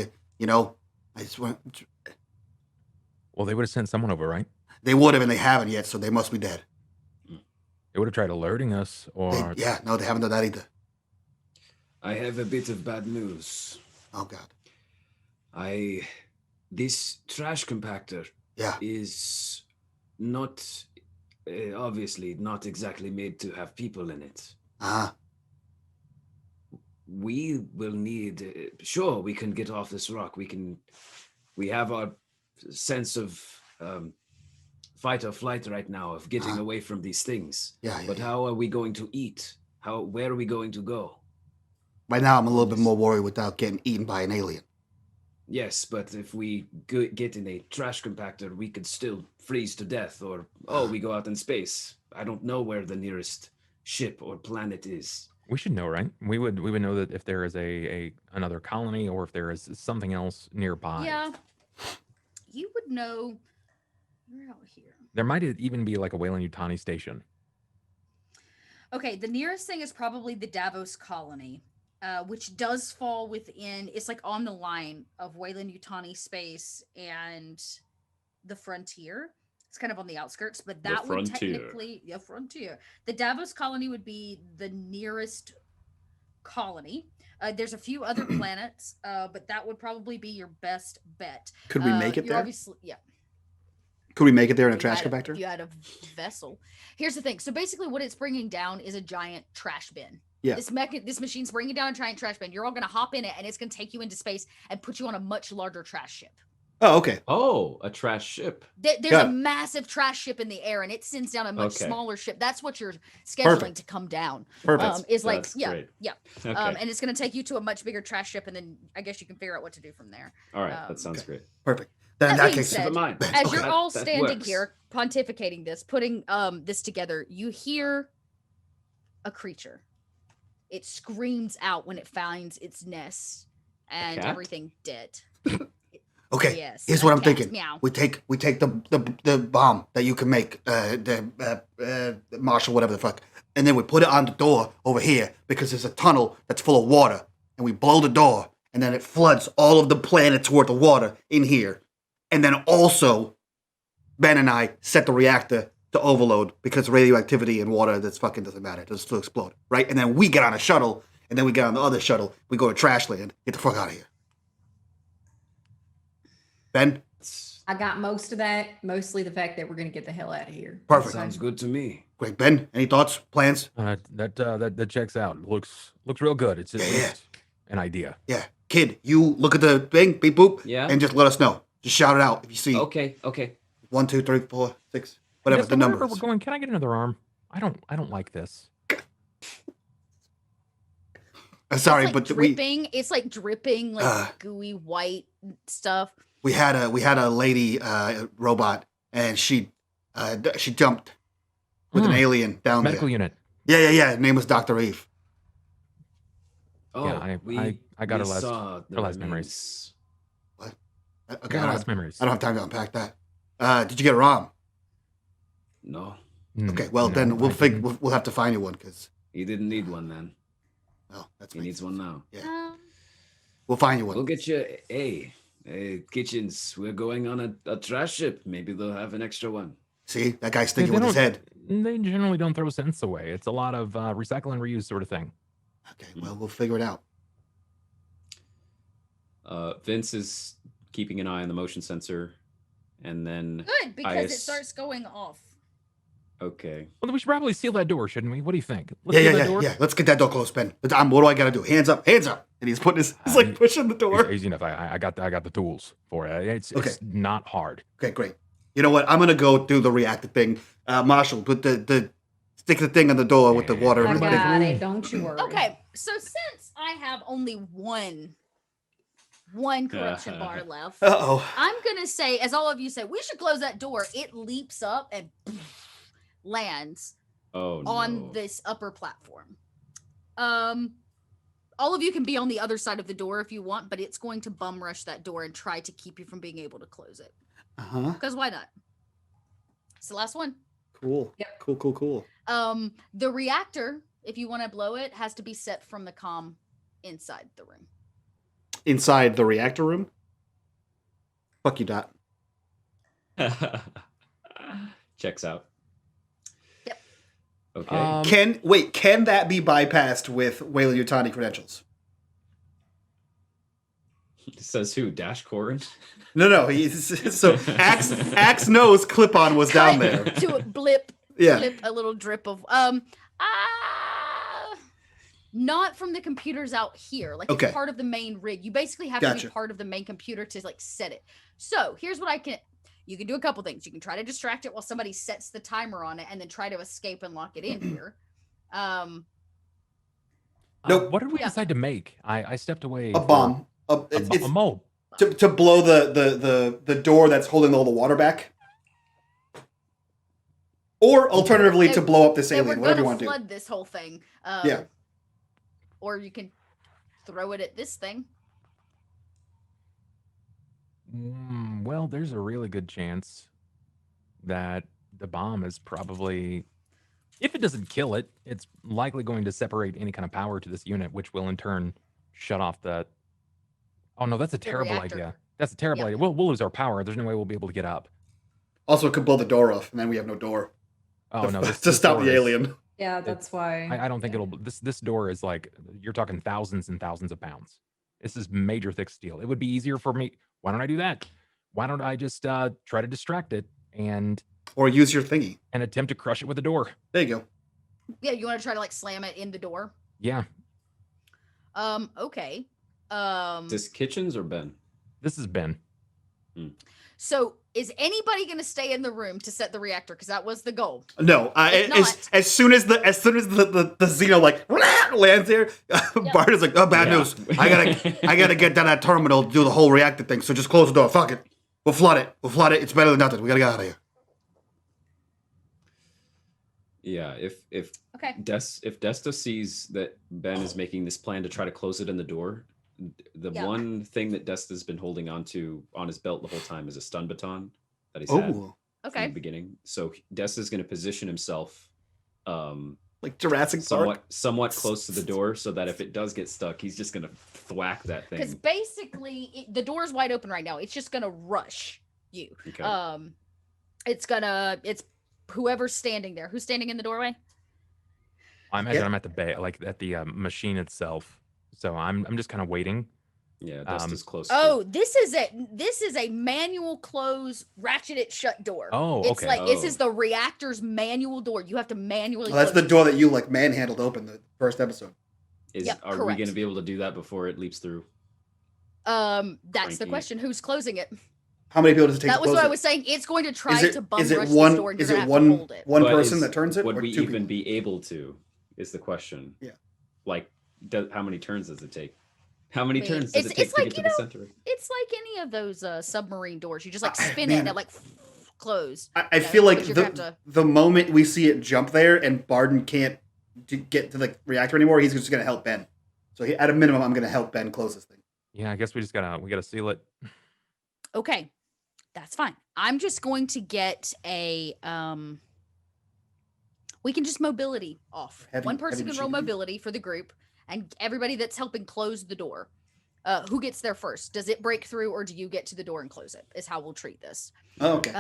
I just want. Well, they would have sent someone over, right? They would have, and they haven't yet, so they must be dead. They would have tried alerting us, or They haven't done that either. I have a bit of bad news. Oh God. This trash compactor Yeah. is not obviously not exactly made to have people in it. Uh-huh. We will need sure we can get off this rock. We have our sense of fight or flight right now of getting away from these things. Yeah. But how are we going to eat? Where are we going to go? Right now, I'm a little bit more worried without getting eaten by an alien. Yes, but if we get in a trash compactor, we could still freeze to death, or we go out in space. I don't know where the nearest ship or planet is. we should know, right? We would know that if there is another colony or if there is something else nearby. Yeah. You would know. You're out here. There might even be like a Weyland-Yutani station. Okay, the nearest thing is probably the Davos colony, which does fall within. It's like on the line of Weyland-Yutani space and the frontier. It's kind of on the outskirts, but that would frontier. technically frontier. The Davos colony would be the nearest colony. There's a few other planets, but that would probably be your best bet. Could we make it you're there? Obviously, yeah. Could we make it there in a If you trash had compactor? If you had a vessel. Here's the thing. So basically, what it's bringing down is a giant trash bin. Yeah. This machine's bringing down a giant trash bin. You're all going to hop in it, and it's going to take you into space and put you on a much larger trash ship. Oh, okay. Oh, a trash ship. There's Got a it. massive trash ship in the air, and it sends down a much Okay. smaller ship. That's what you're scheduling Perfect. to come down. Perfect. Is like That's yeah, great. yeah. Okay. And it's going to take you to a much bigger trash ship, and then I guess you can figure out what to do from there. All right. um, That sounds great. Perfect. Then in That that being case, said, Never mind. As you're That- all that standing works. here pontificating this, putting this together, you hear a creature. It screams out when it finds its nest and cat? everything dead. okay. Yes, Here's a what I'm cat. thinking. Meow. We take the bomb that you can make, the Marshall, whatever the fuck, and then we put it on the door over here because there's a tunnel that's full of water, and we blow the door, and then it floods all of the planet's worth of water in here, and then also Ben and I set the reactor to overload because radioactivity in water that's fucking doesn't matter. It'll still explode, right? And then we get on a shuttle, and then we get on the other shuttle. We go to trash land. Get the fuck out of here. Ben, I got most of that. Mostly the fact that we're gonna get the hell out of here. perfect. Sounds good to me. Great, Ben. Any thoughts, plans? That checks out. Looks real good. It's at Yeah, least an idea. Yeah, kid, you look at the thing, beep boop, Yeah. and just let us know. Just shout it out if you see Okay. 1, 2, 3, 4, 6, whatever Yes, the but number wherever is. we're going, can I get another arm? I don't like this. Sorry, It's like but we dripping. It's like dripping, like Uh. gooey white stuff. we had a lady robot, and she jumped with an Hmm. alien down Medical there. unit. Yeah. Her name was Dr. Eve. Oh, I got we her last saw the last memories. remains. Okay, Got her last memories. I don't have time to unpack that. Did you get a ROM? No. Okay, well No, then I didn't. we'll have to find you one because He didn't need one then. that's He needs one now. Yeah, we'll find you one. We'll get you kitchens. We're going on a trash ship. Maybe they'll have an extra one. See, that guy's They thinking with his don't- head. They generally don't throw cents away. It's a lot of recycle and reuse sort of thing. Okay, well we'll figure it out. Vince is keeping an eye on the motion sensor, and then Good, because it s- starts going off. okay. Well, we should probably seal that door, shouldn't we? What do you think? Let's seal that door? Yeah. Let's get that door closed, Ben. What do I gotta do? Hands up, hands up. And he's putting he's like pushing the door. Easy enough. I got the tools for it. It's not hard. Okay, great. You know what? I'm gonna go do the reactor thing. Marshall, put the stick the thing on the door with the water I and everything. got it. Don't you worry. Okay, so since I have only one correction bar left, Uh-oh. I'm gonna say, as all of you say, we should close that door. It leaps up and lands Oh on no. this upper platform. All of you can be on the other side of the door if you want, but it's going to bum rush that door and try to keep you from being able to close it. Uh-huh. Because why not? It's the last one. Cool. Yep. Cool. The reactor, if you want to blow it, has to be set from the comm inside the room. Inside the reactor room? Fuck you, Dot. Checks out. Yep. Okay. Can that be bypassed with Wayland Yutani credentials? Says who? Dash Corin? No. So Axe knows clip-on was down there. To a blip, Yeah. blip, a little drip of not from the computers out here. Like Okay. it's part of the main rig. You basically have to Gotcha. be part of the main computer to like set it. So here's what you can do a couple things. You can try to distract it while somebody sets the timer on it and then try to escape and lock it in here. Nope. What did we Yeah. decide to make? I stepped away. A bomb. A mold. To blow the door that's holding all the water back. Or alternatively to blow up this They were alien, whatever you gonna want to do. flood this whole thing. Yeah. Or you can throw it at this thing. Well, there's a really good chance that the bomb is probably, if it doesn't kill it, it's likely going to separate any kind of power to this unit, which will in turn shut off the. Oh no, that's a terrible reactor. idea. That's a terrible Yep. idea. We'll lose our power. There's no way we'll be able to get up. Also, it could blow the door off, and then we have no door. Oh no, to stop door the is- alien. Yeah, that's why. I don't think it'll. This door is like, you're talking thousands and thousands of pounds. This is major thick steel. It would be easier for me. Why don't I do that? Why don't I just try to distract it and Or use your thingy. attempt to crush it with a door? There you go. Yeah, you want to try to like slam it in the door? Yeah, Okay. Is this Kitchens or Ben? this has been. So is anybody going to stay in the room to set the reactor? Because that was the goal. No, If as soon as the Xeno like lands there, Bart is like, oh, bad Yeah. news. I gotta get down that terminal, do the whole reactor thing. So just close the door. Fuck it. We'll flood it. It's better than nothing. We gotta get out of here. Yeah. If Okay. Desta sees that Ben is making this plan to try to close it in the door, the Yeah. one thing that Desta's been holding on to on his belt the whole time is a stun baton that he's had Oh, from Okay. the beginning. So Desta's going to position himself like Jurassic Park. somewhat close to the door so that if it does get stuck, he's just going to thwack that Because thing. basically the door's wide open right now. It's just going to rush you. Okay. It's whoever's standing there. Who's standing in the doorway? I imagine Yeah. I'm at the machine itself, so I'm just kind of waiting. Yeah, Desta's close. Oh, this is a manual close, ratchet it shut door. Oh, It's okay. like this Oh. is the reactor's manual door. You have to manually. Oh, that's close the it. door that you like manhandled open the first episode. Yep, Are we correct. going to be able to do that before it leaps through? That's the Frankie. question. Who's closing it? How many people does it take That to was close what I it? was saying. It's going to try Is to it bum is it rush one this door, and you're is gonna it have one to hold it. one But person is- that turns it? Would or we two even people? be able to? Is the question. Yeah. Like, how many turns does it take? How many Wait, turns does it's- it take it's to like, get to you the know, center? It's like any of those submarine doors. You just like spin it man. and it like close. I you know, feel like but you're gonna have to- the moment we see it jump there and Barden can't get to the reactor anymore, he's just gonna help Ben. So at a minimum, I'm gonna help Ben close this thing. Yeah, I guess we gotta seal it. Okay, that's fine. I'm just going to get a We can just mobility off. Heavy- One person heavy can roll machinery? mobility for the group, and everybody that's helping close the door. Who gets there first? Does it break through, or do you get to the door and close it? Is how we'll treat this. Oh, okay.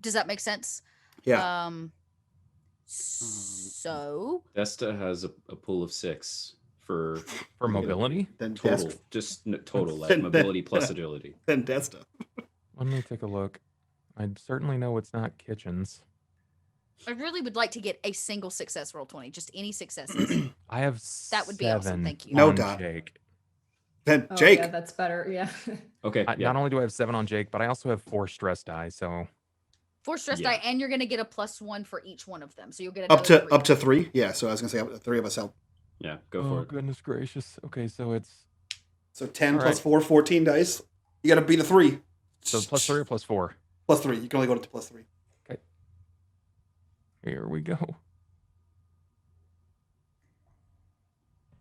Does that make sense? Yeah. So Desta has a pool of 6 for mobility. Then total, Dest, total like Then- mobility plus agility. then Desta. Let me take a look. I certainly know it's not kitchens. I really would like to get a single success roll 20, just any successes. I have That would be awesome, 7 thank you. No on dot. Jake. Then Oh, Jake. yeah, that's better. Yeah. Okay, yeah. Not only do I have 7 on Jake, but I also have 4 stress die. So 4 stress Yeah. die, and you're gonna get a +1 for each one of them. So you'll get Up another to 3. Yeah, so I was gonna say up to 3 of us help. Yeah, go oh for it. goodness gracious. Okay, so it's So 10 All plus right. 4, 14 dice. You gotta beat a 3. so plus 3 or plus 4. Plus 3. You can only go to plus 3. Here we go.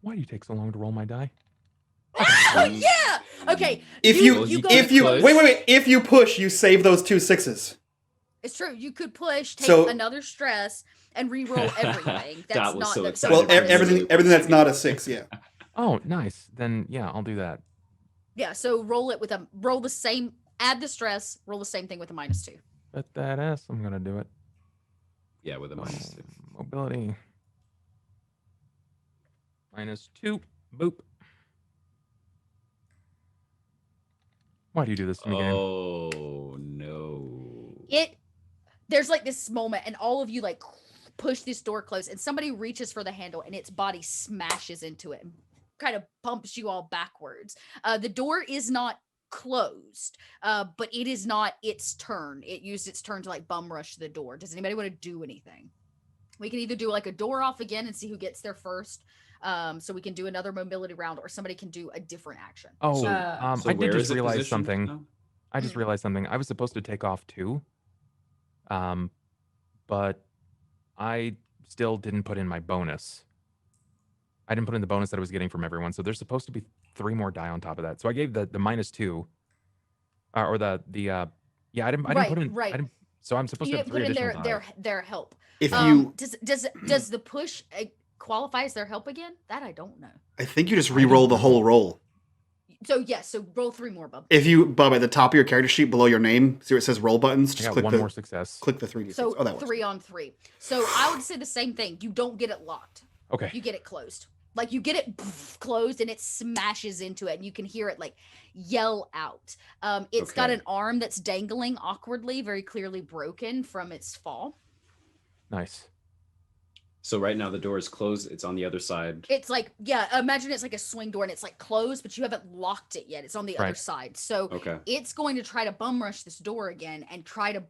Why do you take so long to roll my die? Yeah. Okay. If you- you, go if to you push. wait, if you push, you save those 2 6s. It's true. You could push, take So- another stress, and re-roll everything. That's That was not so the, excited Well, for you. everything that's not a 6, yeah. Oh, nice. Then yeah, I'll do that. Yeah. So roll it with roll the same. Add the stress. Roll the same thing with a -2. Bet that ass. I'm gonna do it. Yeah, with a So, -2. mobility. -2. Boop. Why do you do this to me, game? Oh no. There's like this moment, and all of you like push this door closed, and somebody reaches for the handle, and its body smashes into it and kind of bumps you all backwards. The door is not closed, but it is not its turn. It used its turn to like bum rush the door. Does anybody want to do anything? We can either do like a door off again and see who gets there first. So we can do another mobility round, or somebody can do a different action. Oh, So- I where did is just it realize positioned something. now? I just realized something. I was supposed to take off 2. But I still didn't put in my bonus. I didn't put in the bonus that I was getting from everyone. So there's supposed to be 3 more die on top of that. So I gave the -2, or the yeah. I didn't put in Right. so I'm supposed You to have didn't 3 put in additional die. their help. If you, Does the push qualify as their help again? That I don't know. I think you just re-roll the whole roll. So yes, so roll 3 more, Bub. If you, Bob, at the top of your character sheet below your name, see where it says roll buttons, I just got click 1 the more success. click the 3d6. So Oh, that works. 3 on 3. So I would say the same thing. You don't get it locked. Okay. You get it closed. Like you get it closed, and it smashes into it, and you can hear it like yell out. It's got Okay. an arm that's dangling awkwardly, very clearly broken from its fall. Nice. So right now the door is closed. It's on the other side. It's like, yeah, imagine it's like a swing door, and it's like closed, but you haven't locked it yet. It's on the other Right. side. So Okay. it's going to try to bum rush this door again and try to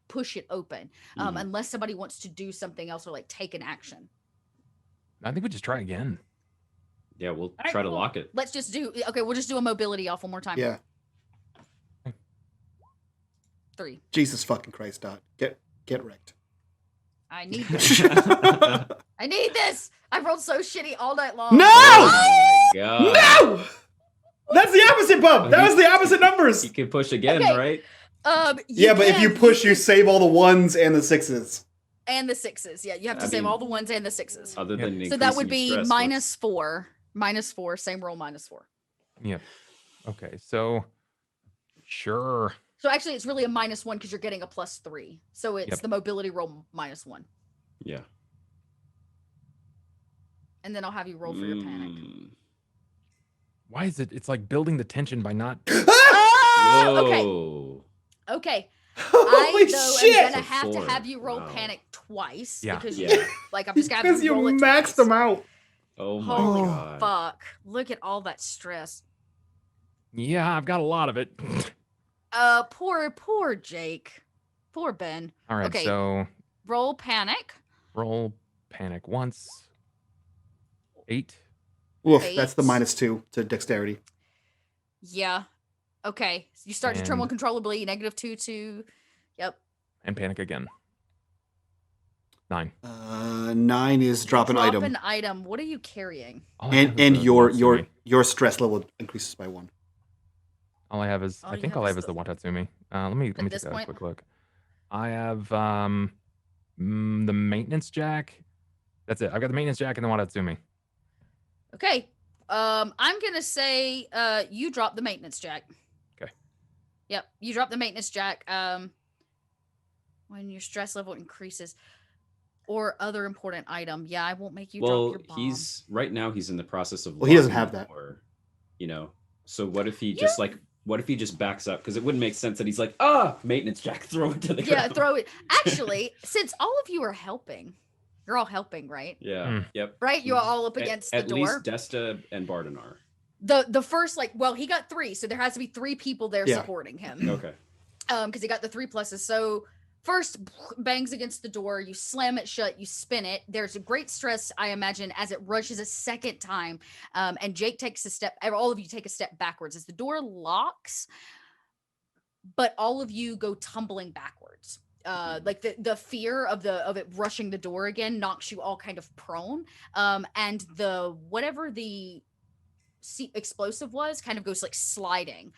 push it open, Mhm. unless somebody wants to do something else or like take an action. I think we just try again. Yeah, we'll right, try to cool. lock it. Let's just do, okay, we'll just do a mobility off one more time. Yeah. 3. Jesus fucking Christ, Dot. Get wrecked. I need this. I need this. I've rolled so shitty all night long. No! Oh my god. No! That's the opposite, Bub. That was the opposite numbers. You can push again, Okay. right? Yeah, but if you can, push, you save all the 1s and the 6s. and the 6s. Yeah, you have to I save mean, all the 1s and the 6s. Other Yeah. than So that would increasing be your stress, what's- -4, same roll -4. Yep. Okay, so sure. So actually, it's really a -1 because you're getting a +3. So it's Yep. the mobility roll -1, Yeah. and then I'll have you roll for your panic. Mm. Why is it? It's like building the tension by not. Oh, okay, Whoa. okay. Holy I though shit! am gonna So have to 4. have you roll Wow. panic twice Yeah. because Yeah. you, like I'm just gonna have Because you you roll it maxed twice. them out. Oh my Holy god. fuck! Look at all that stress. Yeah, I've got a lot of it. Poor Jake, poor Ben. All right, Okay. so Roll panic. roll panic once. 8. Oof, that's the 8. -2 to dexterity. Yeah. Okay. So you start to tremble And- uncontrollably. -2 to. Yep. And panic again. 9. 9 is drop an Drop item. an item. What are you carrying? All I have And is the your Watatsumi. stress level increases by 1. All I have is All all you I have have is is the the- Watatsumi. Let me At take this a point? quick look. I have The maintenance jack. That's it. I've got the maintenance jack and the Wadatsumi. Okay. I'm gonna say you drop the maintenance jack. Okay. Yep, you drop the maintenance jack. When your stress level increases, or other important item. Yeah, I won't make you drop Well, your bomb. he's right now. He's in the process of. Well, he doesn't locking have the that. door, you know. So what if he You- just like? What if he just backs up? Because it wouldn't make sense that he's like, maintenance jack, throw it to the Yeah, ground. throw it. Actually, since all of you are helping, you're all helping, right? Yeah. Yep. Right? You're all up At- against at the door. least Desta and Barden are. The first, like, well, he got 3, so there has to be 3 people there Yeah. supporting him. Okay. Because he got the 3 pluses. So first bangs against the door, you slam it shut, you spin it. There's a great stress, I imagine, as it rushes a second time. And Jake takes a step, all of you take a step backwards as the door locks, but all of you go tumbling backwards. Like the fear of it rushing the door again knocks you all kind of prone. And the whatever the explosive was kind of goes like sliding.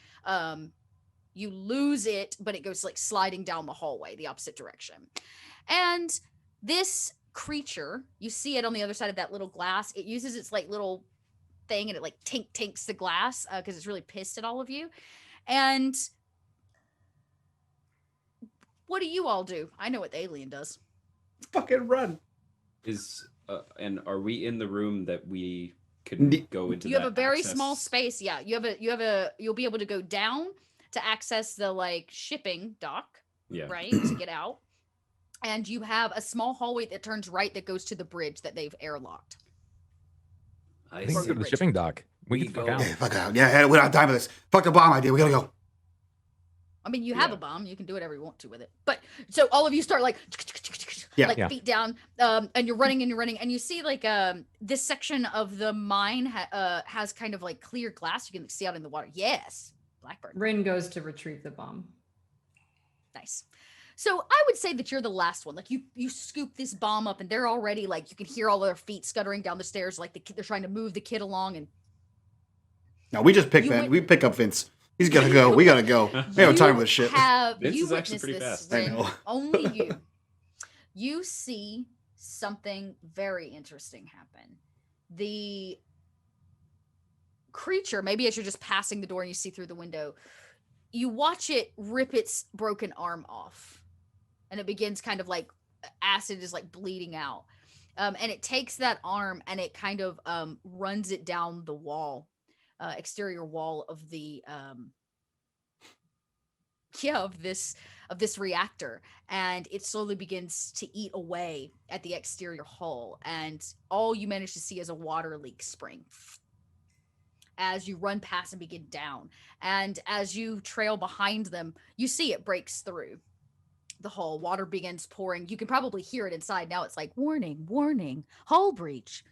You lose it, but it goes like sliding down the hallway, the opposite direction. And this creature, you see it on the other side of that little glass. It uses its like little thing and it like tinks the glass because it's really pissed at all of you. And what do you all do? I know what the alien does. Fucking run. And are we in the room that we could Ne- go into? You have a that very small access? space. Yeah, you'll be able to go down to access the like shipping dock, Yeah. right, to get out. And you have a small hallway that turns right that goes to the bridge that they've airlocked. I think Or we go to the rich. shipping dock. We We can fuck go- out. Yeah, fuck out. Yeah, we don't have time for this. Fuck the bomb idea. We gotta go. I mean, you have Yeah. a bomb. You can do whatever you want to with it. But so all of you start like, Yeah. like Yeah. feet down, and you're running, and you see like this section of the mine has kind of like clear glass you can see out in the water. Yes, Blackbird. Rin goes to retrieve the bomb. Nice. So I would say that you're the last one. Like you scoop this bomb up, and they're already like you can hear all their feet scuttering down the stairs, like they're trying to move the kid along. And No, we just pick You Vince. went- We pick up Vince. He's gotta go. We gotta go. We don't have time for this shit. Vince You is actually witness pretty this, fast. I Rin. know. Only you. You see something very interesting happen. The creature, maybe as you're just passing the door and you see through the window, you watch it rip its broken arm off. And it begins kind of like acid is like bleeding out. And it takes that arm and it kind of runs it down the wall, exterior wall of the of this reactor, and it slowly begins to eat away at the exterior hull, and all you manage to see is a water leak spring as you run past and begin down. And as you trail behind them, you see it breaks through the hull. Water begins pouring. You can probably hear it inside now. It's like warning, warning, hull breach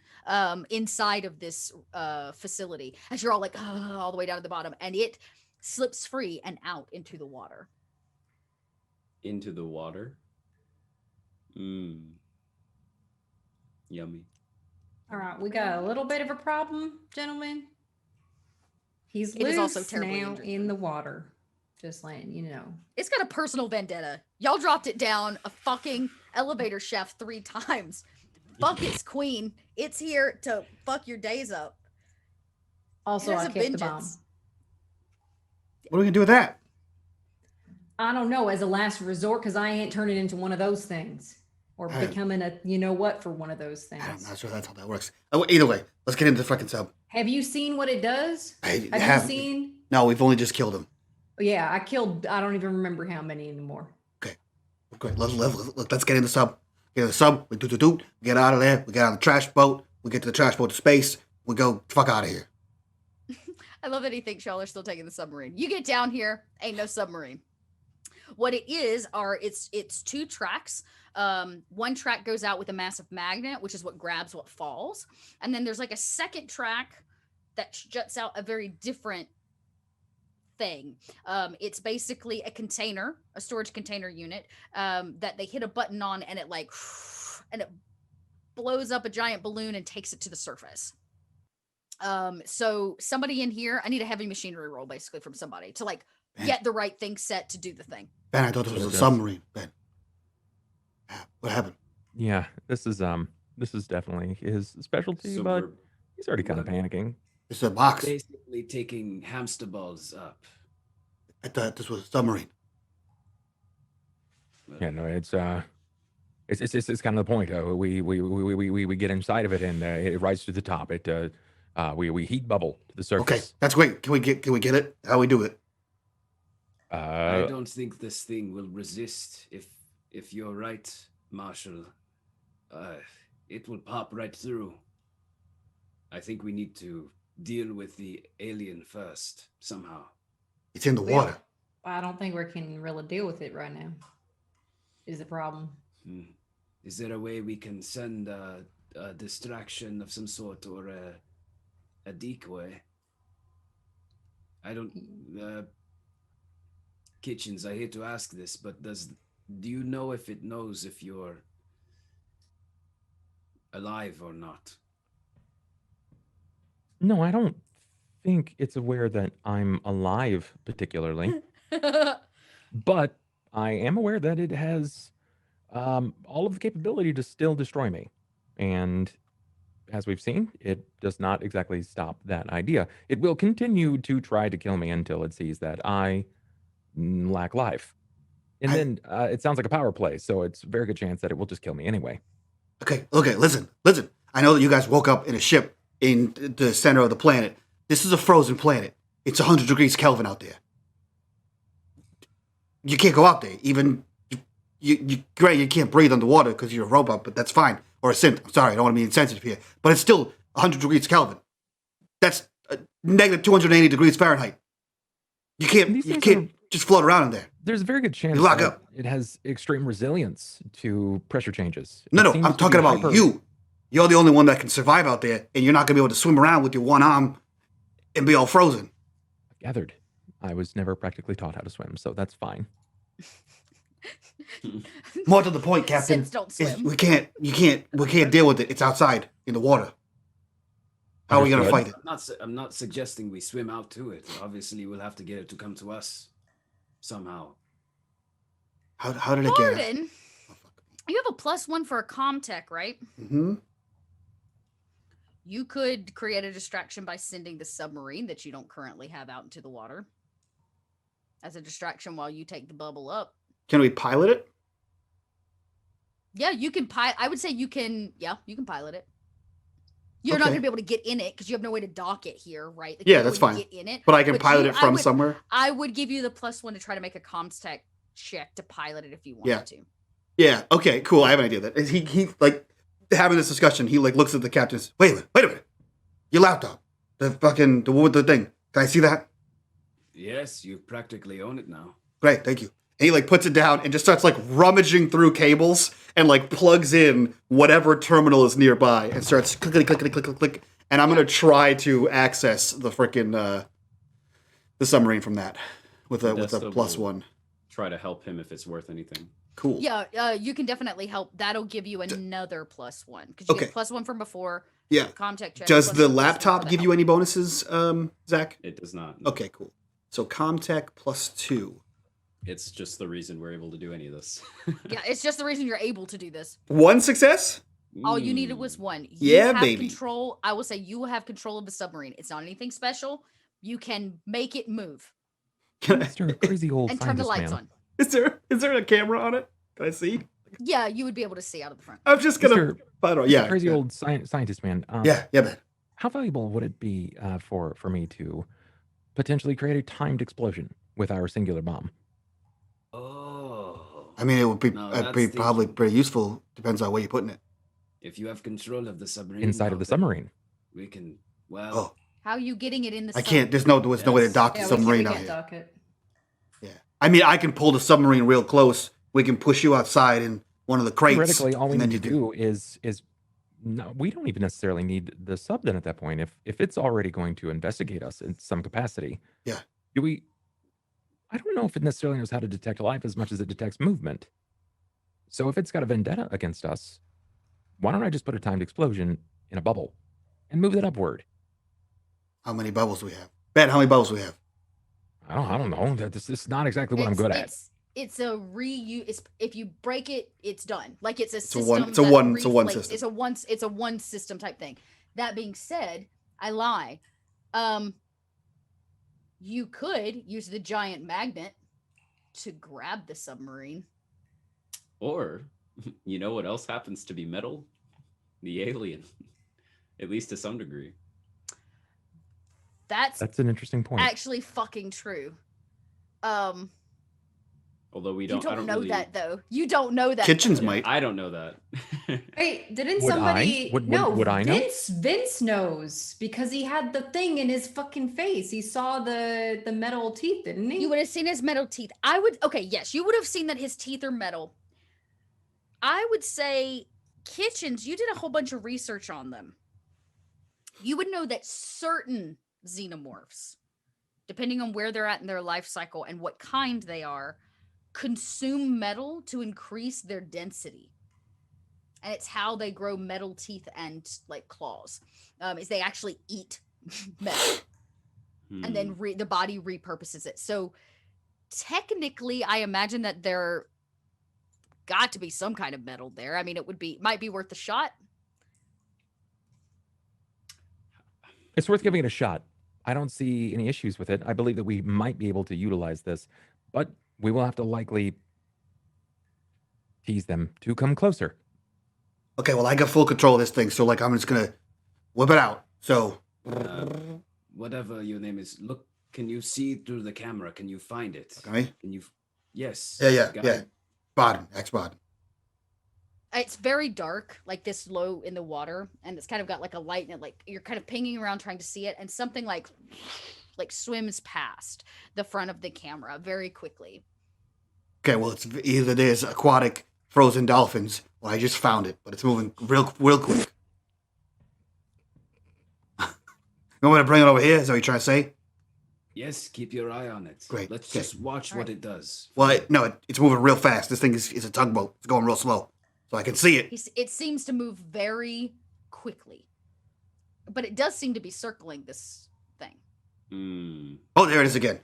inside of this facility as you're all like all the way down to the bottom, and it slips free and out into the water. Into the water. Yummy. All right, we got a little bit of a problem, gentlemen. He's It is also loose terribly now injured. in the water. Just letting you know. It's got a personal vendetta. Y'all dropped it down a fucking elevator shaft 3 times. Fuck its queen. It's here to fuck your days up. Also, It has I a kept the bomb. vengeance. What are we gonna do with that? I don't know, as a last resort, because I ain't turning into one of those things. Or I- becoming a you know what for one of those I'm things. not sure that's how that works. Oh, either way, let's get into the fucking sub. Have you seen what it does? I Have haven't- you seen? No, we've only just killed him. Yeah, I killed, I don't even remember how many anymore. Great. Let's get in the sub. Get in the sub. We do. Get out of there. We get on the trash boat. We get to the trash boat to space. We go fuck out of here. I love that he thinks y'all are still taking the submarine. You get down here, ain't no submarine. What it is it's 2 tracks. One track goes out with a massive magnet, which is what grabs what falls. And then there's like a second track that juts out a very different thing. It's basically a container, a storage container unit, that they hit a button on and it like and it blows up a giant balloon and takes it to the surface. So somebody in here, I need a heavy machinery roll basically from somebody to like get the right thing set to do the thing. Ben, I thought this was a Okay. submarine. Ben, what happened? Yeah, this is definitely his specialty, So but he's already kind of we're panicking. It's a box. basically taking hamster balls up. I thought this was a submarine. Yeah, no, it's kind of the point. We get inside of it and it rises to the top. We heat bubble to the Okay, surface. that's great. Can we get it? How we do it? I don't think this thing will resist. If you're right, Marshall, it will pop right through. I think we need to deal with the alien first somehow. It's in the Well, water. I don't think we can really deal with it right now. Is the problem? Is there a way we can send a distraction of some sort or a decoy? I don't. Kitchens, I hate to ask this, but do you know if it knows if you're alive or not? No, I don't think it's aware that I'm alive particularly, but I am aware that it has all of the capability to still destroy me. And as we've seen, it does not exactly stop that idea. It will continue to try to kill me until it sees that I lack life. And I- then it sounds like a power play, so it's a very good chance that it will just kill me anyway. Okay, listen. I know that you guys woke up in a ship in the center of the planet. This is a frozen planet. It's 100 degrees Kelvin out there. You can't go out there. Even great, you can't breathe underwater because you're a robot, but that's fine. Or a synth. I'm sorry, I don't want to be insensitive here, but it's still 100 degrees Kelvin. That's negative 280 degrees Fahrenheit. You These can't things just float around in there. There's a very good chance lock that up. it has extreme resilience to pressure changes. No, It seems I'm to talking be about hyper- you. You're the only one that can survive out there, and you're not gonna be able to swim around with your one arm and be all frozen. Gathered. I was never practically taught how to swim, so that's fine. More to the point, Captain. Synths don't is swim. we can't deal with it. It's outside in the water. How are we gonna Understood. fight it? I'm not suggesting we swim out to it. Obviously, we'll have to get it to come to us somehow. How did it get? Gordon, you have a +1 for a comtech, right? Mm-hmm. You could create a distraction by sending the submarine that you don't currently have out into the water as a distraction while you take the bubble up. Can we pilot it? Yeah, you can I would say you can. Yeah, you can pilot it. You're not Okay. gonna be able to get in it because you have no way to dock it here, right? Like, Yeah, there's no that's way to fine. Get in it, But I can pilot you- it from would- somewhere. I would give you the +1 to try to make a comtech check to pilot it if you wanted Yeah. to. Yeah. Okay. Cool. I have an idea. That he like having this discussion. He like looks at the captain. Wait a minute. Your laptop. The one with the thing. Can I see that? Yes, you practically own it now. Great. Thank you. And he like puts it down and just starts like rummaging through cables and like plugs in whatever terminal is nearby and starts clickety clickety click click click. And I'm gonna try to access the freaking the submarine from that with a Desta +1. will Try to help him if it's worth anything. Cool. Yeah, you can definitely help. That'll give you another +1 because you Okay. get +1 from before. Yeah. Comtech check. Does plus the one, plus one laptop for the give you help. any bonuses, Zach? It does not. Okay, cool. So Comtech +2. It's just the reason we're able to do any of this. Yeah, it's just the reason you're able to do this. 1 success? All you needed Mm. was 1. You Yeah, have baby. Control. I will say you have control of the submarine. It's not anything special. You can make it move Can I, Mr. Crazy old and turn the scientist lights man. on. is there a camera on it? Can I see? Yeah, you would be able to see out of the front. I'm just gonna. Mr. Yeah. Crazy yeah. old scientist man. Yeah, man. How valuable would it be for me to potentially create a timed explosion with our singular bomb? Oh. I mean, it would be No, probably that's pretty useful. Depends on where you're putting it. If you have control of the submarine Inside now, of the then submarine. we can. Well, Oh, How are you getting it in the I sub? can't. There's no way to Yes. dock the Yeah, submarine we out can't here. dock it. Yeah. I mean, I can pull the submarine real close. We can push you outside in one of the crates. Theoretically, all we and then need to you do is no, we don't even necessarily need the sub then at that point. If it's already going to investigate us in some capacity, Yeah. Do we? I don't know if it necessarily knows how to detect life as much as it detects movement. So if it's got a vendetta against us, why don't I just put a timed explosion in a bubble and move it upward? How many bubbles do we have? Ben, how many bubbles do we have? I don't know. This is not exactly what I'm good at. it's a reuse. It's, if you break it, it's done. Like it's a a system. one- it's a that one- it's a one reflates- system. It's a one system type thing. That being said, I lie. You could use the giant magnet to grab the submarine. Or, you know what else happens to be metal? The alien, at least to some degree. That's That's an interesting point. actually fucking true. Although we You don't, I don't don't know really, that though. You don't know that. Kitchens though. might. I don't know that. Wait, didn't Would I? somebody? No, Would I know? Vince knows because he had the thing in his fucking face. He saw the metal teeth, didn't he? You would have seen his metal teeth. I would. Okay, yes, you would have seen that his teeth are metal. I would say Kitchens. You did a whole bunch of research on them. You would know that certain xenomorphs, depending on where they're at in their life cycle and what kind they are, consume metal to increase their density. And it's how they grow metal teeth and like claws. Is they actually eat metal and then the body repurposes it. So technically, I imagine that there got to be some kind of metal there. I mean, might be worth a shot. It's worth giving it a shot. I don't see any issues with it. I believe that we might be able to utilize this, but we will have to likely tease them to come closer. Okay, well, I got full control of this thing, so like I'm just gonna whip it out. So Whatever your name is, look. Can you see through the camera? Can you find it? Okay. Can you? Yes. Yeah. Guy. Bottom, X-bottom. It's very dark, like this low in the water, and it's kind of got like a light in it. Like you're kind of pinging around trying to see it, and something like swims past the front of the camera very quickly. Okay, well, it's either there's aquatic frozen dolphins, or I just found it, but it's moving real quick. You want me to bring it over here? Is that what you're trying to say? Yes. Keep your eye on it. Great, Let's okay. just watch All what right. it does. Well, it's moving real fast. This thing is a tugboat. It's going real slow, so I can see it. It seems to move very quickly, but it does seem to be circling this thing. Oh, there it is again.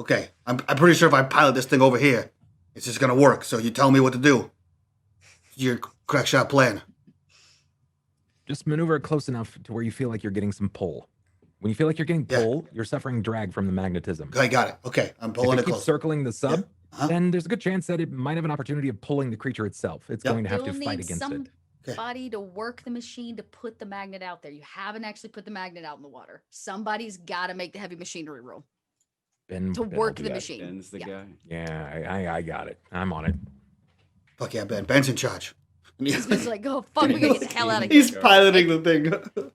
Okay, I'm pretty sure if I pilot this thing over here, it's just gonna work. So you tell me what to do. Your crack shot plan. Just maneuver it close enough to where you feel like you're getting some pull. When you feel like you're getting Yeah. pull, you're suffering drag from the magnetism. I got it. Okay, I'm If pulling it it keeps close. circling the sub, Uh-huh. then there's a good chance that it might have an opportunity of pulling the creature itself. It's Yep. going to have You'll to fight need against it. somebody to work the machine to put the magnet out there. You haven't actually put the magnet out in the water. Somebody's got to make the heavy machinery roll Ben, to Ben will work do the that. machine. Ben's the Yeah. guy. Yeah, I got it. I'm on it. Fuck yeah, Ben. Ben's in charge. He's just like, oh fuck, we gotta get the hell out of here. He's piloting the thing.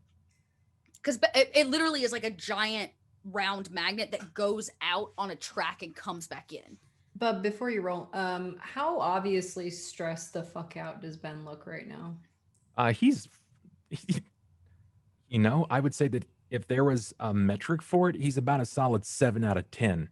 Because it literally is like a giant round magnet that goes out on a track and comes back in. But before you roll, how obviously stressed the fuck out does Ben look right now? He's, I would say that if there was a metric for it, he's about a solid 7 out of 10.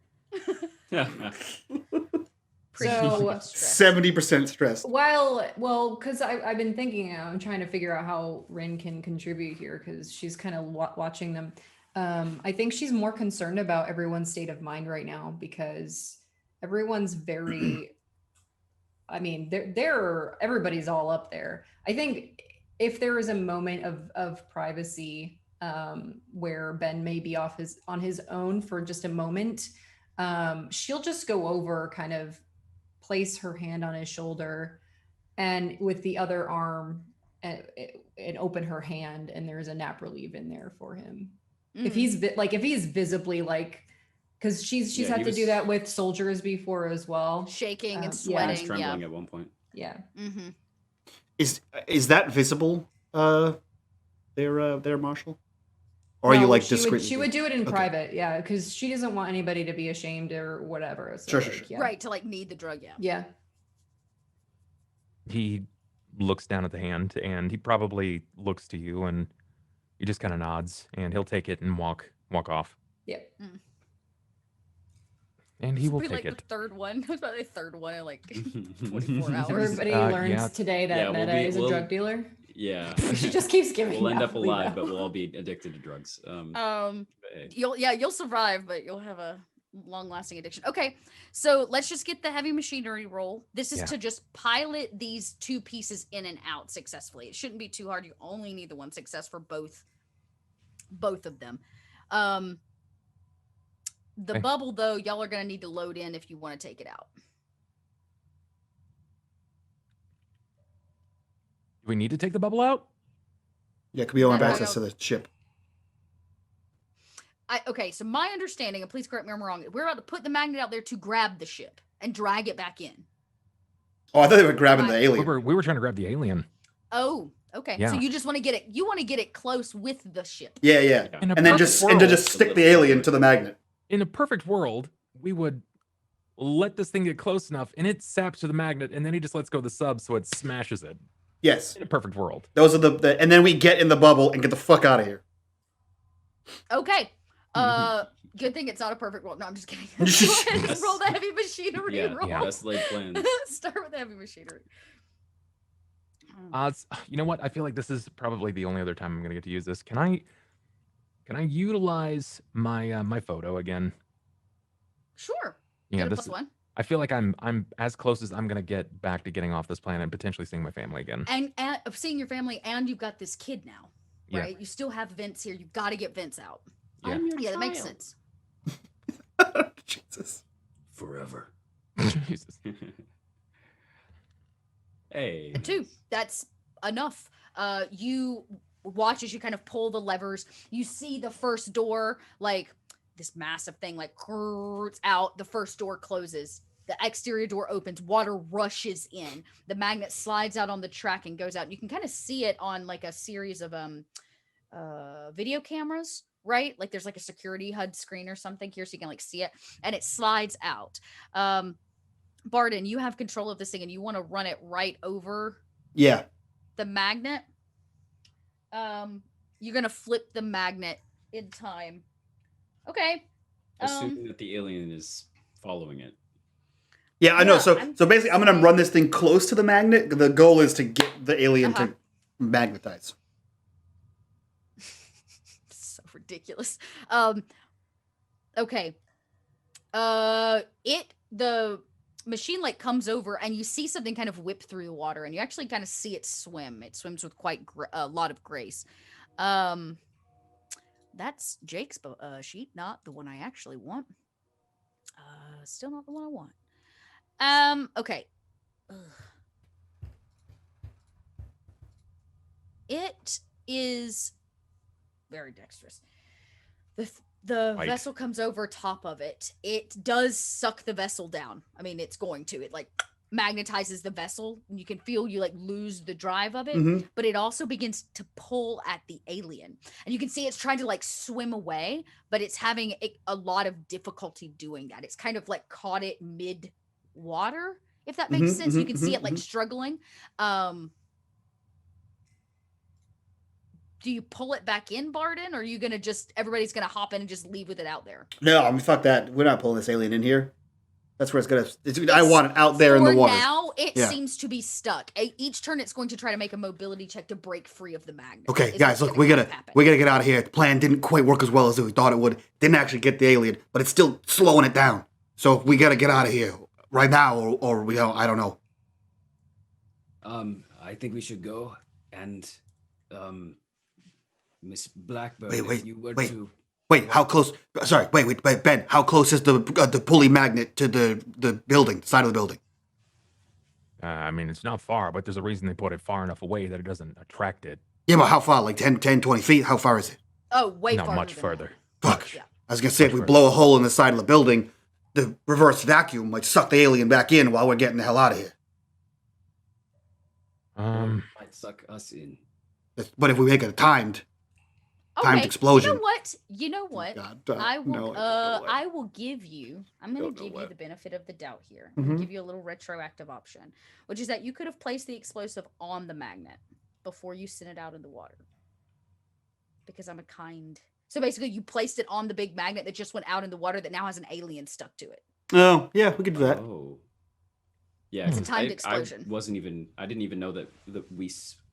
Pretty So- stressed. 70% stressed. Well, because I've been thinking, I'm trying to figure out how Rin can contribute here because she's kind of watching them. I think she's more concerned about everyone's state of mind right now because everyone's very. I mean, everybody's all up there. I think if there is a moment of privacy where Ben may be on his own for just a moment, she'll just go over, kind of place her hand on his shoulder, and with the other arm, and open her hand, and there's a nap relief in there for him. If he's visibly like, because she's Yeah, had he to do was- that with soldiers before as well. Shaking and yeah. He was sweating. trembling at one point. Yeah. Mm-hmm. Is that visible? There, Marshall. Or are you No, like she discreet? she would do it in Okay. private, yeah, because she doesn't want anybody to be ashamed or whatever. So, Sure, like, sure. yeah. Right, to like need the drug, yeah. Yeah. He looks down at the hand and he probably looks to you and he just kind of nods and he'll take it and walk off. Yep. And he will Probably take like it. the third one. It was about the third one in like 24 hours. Everybody learns yeah. today that Yeah, Meta is a drug dealer. Yeah. She just keeps giving. We'll end up out, alive, Leo. but we'll all be addicted to drugs. But hey, You'll survive, but you'll have a long-lasting addiction. Okay, so let's just get the heavy machinery roll. This is Yeah. to just pilot these 2 pieces in and out successfully. It shouldn't be too hard. You only need the 1 success for both of them. The Okay. bubble, though, y'all are gonna need to load in if you want to take it out. Do we need to take the bubble out? Yeah, could we don't have No, no, access no. to the ship. Okay, so my understanding, and please correct me if I'm wrong, we're about to put the magnet out there to grab the ship and drag it back in. Oh, I thought they were grabbing the Right. alien. We were trying to grab the alien. Oh, okay. Yeah. So you just want to get it. You want to get it close with the ship. Yeah, yeah. In a And then perfect just world, stick the alien to the magnet. in a perfect world, we would let this thing get close enough, and it saps to the magnet, and then he just lets go of the sub, so it smashes it. Yes. In a perfect world. Those are and then we get in the bubble and get the fuck out of here. Okay. Good thing it's not a perfect roll. No, I'm just kidding. Go ahead and roll the heavy machinery Yeah, roll. yeah. best laid plans. Start with the heavy machinery. You know what? I feel like this is probably the only other time I'm gonna get to use this. Can I utilize my my photo again? Sure. Yeah, Get a this. +1. I feel like I'm as close as I'm gonna get back to getting off this planet and potentially seeing my family again. And of seeing your family, and you've got this kid now, Yeah. right? You still have Vince here. You've got to get Vince out. Yeah. Yeah, that makes sense. Jesus. Forever. Jesus. Hey. And 2, that's enough. You watch as you kind of pull the levers. You see the first door, like this massive thing, like curves out. The first door closes. The exterior door opens. Water rushes in. The magnet slides out on the track and goes out. You can kind of see it on like a series of video cameras, right? Like there's like a security HUD screen or something here, so you can like see it, and it slides out. Barden, you have control of this thing, and you want to run it right over Yeah. the magnet. You're gonna flip the magnet in time. Okay. Assuming that the alien is following it. Yeah, I know. Yeah, So I'm basically, I'm gonna saying- run this thing close to the magnet. The goal is to get the alien Uh-huh. to magnetize. So ridiculous. Okay. The machine like comes over, and you see something kind of whip through the water, and you actually kind of see it swim. It swims with quite a lot of grace. That's Jake's sheet, not the one I actually want. Still not the one I want. Okay. Ugh. It is very dexterous. The Right. vessel comes over top of it. It does suck the vessel down. I mean, it's going to. It like magnetizes the vessel, and you can feel you like lose the drive of it. Mhm. But it also begins to pull at the alien, and you can see it's trying to like swim away, but it's having a lot of difficulty doing that. It's kind of like caught it mid water, if that makes Mhm, sense. You mhm, can see mhm, it like struggling. Do you pull it back in, Barden, or are you gonna just everybody's gonna hop in and just leave with it out there? No, I mean, fuck that. We're not pulling this alien in here. That's where it's gonna. I want it out there in the For water. now, it Yeah. seems to be stuck. Each turn, it's going to try to make a mobility check to break free of the magnet. Okay, is guys, what's look, we gonna gotta happen. get out of here. The plan didn't quite work as well as we thought it would. Didn't actually get the alien, but it's still slowing it down. So we gotta get out of here right now, or we don't. I don't know. I think we should go. And Miss Blackbird, Wait, if you were wait. to Wait, how close? Sorry, wait, Ben. How close is the pulley magnet to the building, side of the building? I mean, it's not far, but there's a reason they put it far enough away that it doesn't attract it. Yeah, but how far? Like 10, 20 feet? How far is it? Oh, way Not farther much than that. further. Fuck. Yeah. I was gonna say, if we Much blow a hole in the side of the building, the reverse vacuum might suck the alien back in while we're getting the hell out of here. might suck us in. But if we make it timed Okay. explosion. You know what? God, I will. no, no way. I will give you. I'm going Don't to know give you what. the benefit of the doubt here. I'm going Mhm. to give you a little retroactive option, which is that you could have placed the explosive on the magnet before you sent it out in the water. Because I'm a kind. So basically, you placed it on the big magnet that just went out in the water that now has an alien stuck to it. Oh, yeah, we could do that. Oh. Yeah, It's a 'cause timed I explosion. I didn't even know that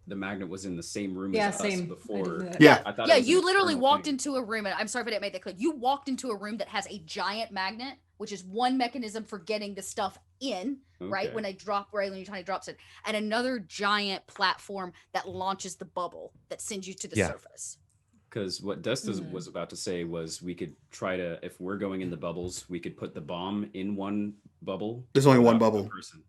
the magnet was in the same room Yeah, as us same. I before. didn't know that. Yeah. I thought Yeah, it was an you literally external walked thing. into a room, and I'm sorry if I didn't make that clear. You walked into a room that has a giant magnet, which is one mechanism for getting the stuff in, right? Okay. When Utani drops it, and another giant platform that launches the bubble that sends you to the Yeah. surface. Because what Desta was about to say was we could try to, if we're going in the bubbles, we could put the bomb in one bubble. There's only one without a bubble. person.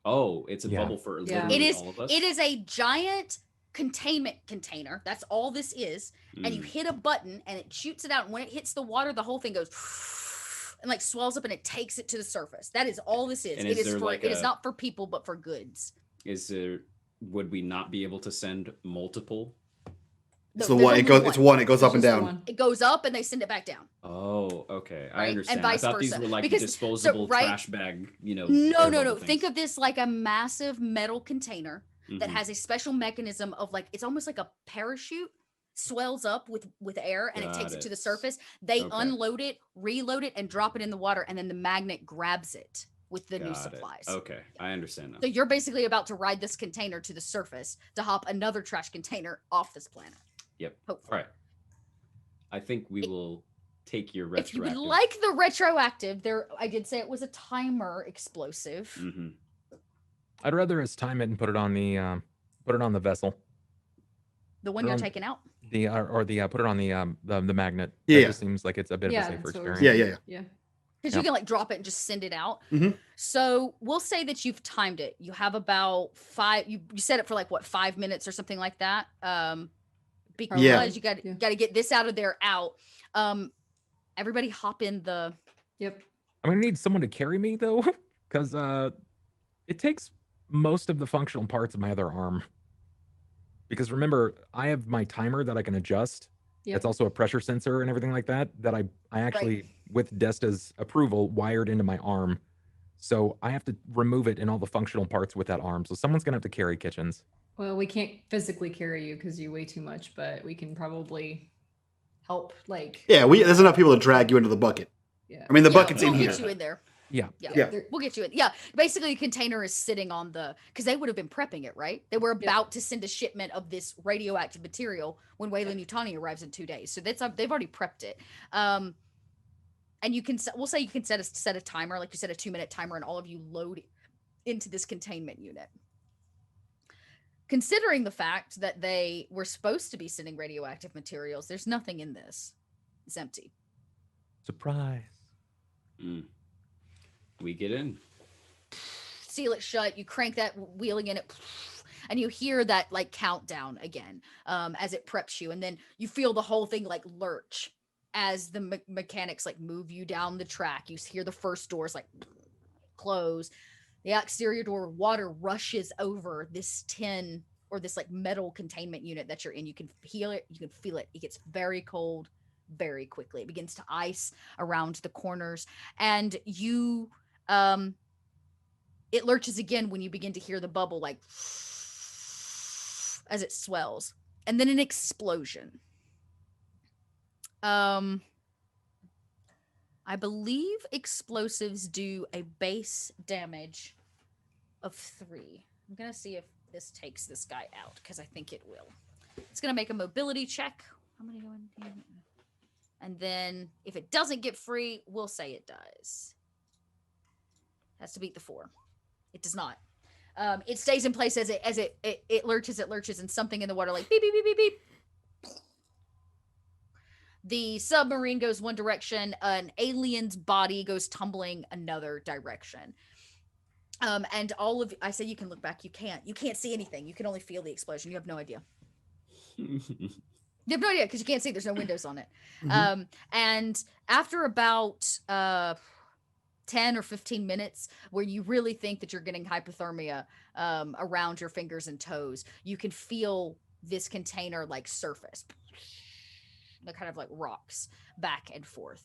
Oh, it's a Yeah. bubble for Yeah. literally all of us? It is a giant containment container. That's all this is. And you Mm. hit a button and it shoots it out. And when it hits the water, the whole thing goes and like swells up and it takes it to the surface. That is all this is. And It is is there for like it is a- not for people, but for goods. Would we not be able to send multiple? It's No, the there's one. It only goes. one. It's one. It goes It's up and just the down. one. It goes up and they send it back down. Oh, okay. I Right? And understand. vice I thought these versa. were like Because- so, disposable right- trash bag, No, air no, bubble no. things. Think of this like a massive metal container that Mhm. has a special mechanism of like it's almost like a parachute swells up with air and it takes Got it to it. the surface. They Okay. unload it, reload it, and drop it in the water, and then the magnet grabs it with the new Got it. supplies. Okay, I understand now. So you're basically about to ride this container to the surface to hop another trash container off this planet. Yep. Hopefully. All right. I think we will take your If you would retroactive. like the retroactive, I did say it was a timer explosive. Mhm. I'd rather us time it and put it on the vessel. The one you're Um, taking out. Put it on the magnet. Yeah. That just seems like it's a bit of a safer that's what we're experience. Yeah, saying. yeah, Yeah. Because Yeah. you can like drop it and just send it out. Mhm. So we'll say that you've timed it. You have about you set it for like what 5 minutes or something like that. Because Yeah. you got Yeah. to get this out of there out. Everybody hop in the Yep. I'm gonna need someone to carry me though, because it takes most of the functional parts of my other arm. Because remember, I have my timer that I can adjust. Yep. It's also a pressure sensor and everything like that. That I actually, with Desta's approval, wired into my arm. So I have to remove it in all the functional parts with that arm. So someone's gonna have to carry Kitchens. Well, we can't physically carry you because you weigh too much, but we can probably help. Like, yeah. There's enough people to drag you into the bucket. yeah. I mean, the Yeah, bucket's we'll in here. get you in there. Yeah. Yeah. Yeah. We'll get you in. Yeah. Basically, the container is sitting on because they would have been prepping it, right? They were about to send a shipment of this radioactive material when Wayland Yutani arrives in 2 days. So they've already prepped it. And we'll say you can set a timer, like you said, a 2-minute timer, and all of you load into this containment unit. Considering the fact that they were supposed to be sending radioactive materials, there's nothing in this. It's empty. Surprise. Mm. We get in. Seal it shut. You crank that wheeling in it, and you hear that like countdown again as it preps you, and then you feel the whole thing like lurch as the mechanics like move you down the track. You hear the first doors like close. The exterior door, water rushes over this tin or this like metal containment unit that you're in. You can feel it. You can feel it. It gets very cold very quickly. It begins to ice around the corners, and you it lurches again when you begin to hear the bubble like as it swells, and then an explosion. I believe explosives do a base damage of 3. I'm gonna see if this takes this guy out because I think it will. It's gonna make a mobility check. How many go in here? And then if it doesn't get free, we'll say it dies. Has to beat the 4. It does not. It stays in place as it lurches, and something in the water like beep, beep, beep, beep, beep. The submarine goes one direction, an alien's body goes tumbling another direction. And all of I say you can look back, you can't see anything. You can only feel the explosion. You have no idea. You have no idea because you can't see. There's no windows on it. Mhm. And after about 10 or 15 minutes where you really think that you're getting hypothermia around your fingers and toes, you can feel this container like surface. The kind of like rocks back and forth.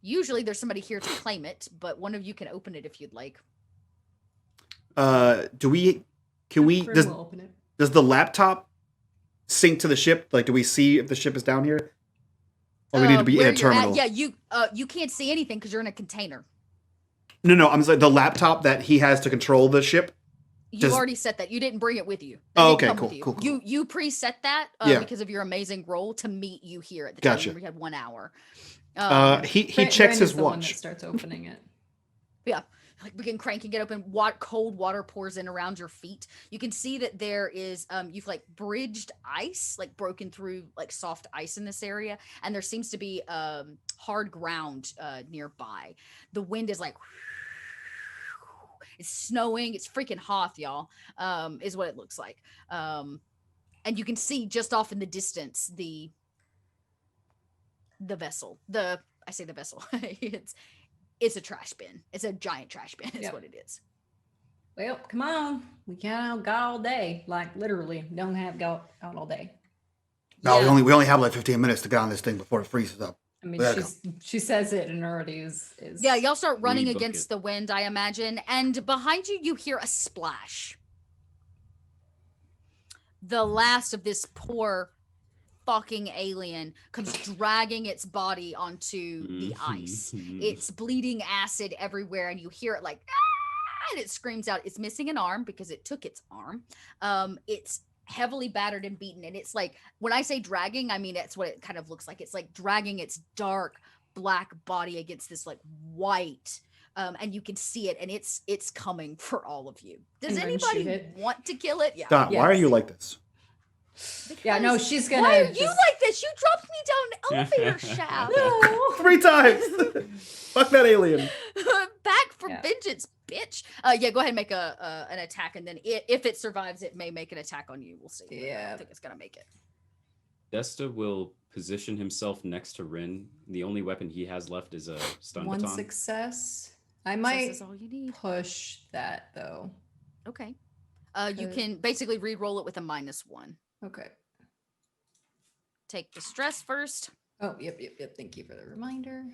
Usually there's somebody here to claim it, but one of you can open it if you'd like. Can we? Grim Does will open it. the laptop sync to the ship? Like, do we see if the ship is down here? Or we need to be in Where a you're at, terminal? yeah, you can't see anything because you're in a container. No. I'm saying the laptop that he has to control the ship. You already set that. You didn't bring it with you. Oh, It didn't okay, come with cool. You preset that Yeah. because of your amazing role to meet you here at the Gotcha. time. We had 1 hour. He checks his the one that watch. starts opening it. Yeah. Like begin cranking it open. Cold water pours in around your feet. You can see that there is you've like bridged ice, like broken through like soft ice in this area, and there seems to be hard ground nearby. The wind is like it's snowing. It's freaking hot, y'all. Is what it looks like. And you can see just off in the distance the vessel. I say the vessel. It's a trash bin. It's a giant trash bin. Is what it is. Well, come on. We got all day. Like literally, don't have got all day. No, we only have like 15 minutes to get on this thing before it freezes up. I mean, she says it and already is. Yeah, y'all start running against the wind, I imagine, and behind you, you hear a splash. The last of this poor fucking alien comes dragging its body onto the ice. It's bleeding acid everywhere, and you hear it like, ah! And it screams out. It's missing an arm because it took its arm. It's heavily battered and beaten, and it's like, when I say dragging, I mean that's what it kind of looks like. It's like dragging its dark black body against this like white and you can see it, and it's coming for all of you. Does anybody want to kill it? Yeah. Dot, why are you like this? Because yeah, no, she's gonna. Why are you like this? You dropped me down an elevator shaft. No. 3 times. Fuck that alien. Back for vengeance, bitch. Yeah, go ahead and make an attack, and then if it survives, it may make an attack on you. We'll see. Yeah, I don't think it's gonna make it. Desta will position himself next to Rin. The only weapon he has left is a stun One baton. success. I might push that though. Okay. You can basically re-roll it with a -1. Okay. Take the stress first. Oh, yep. Thank you for the reminder.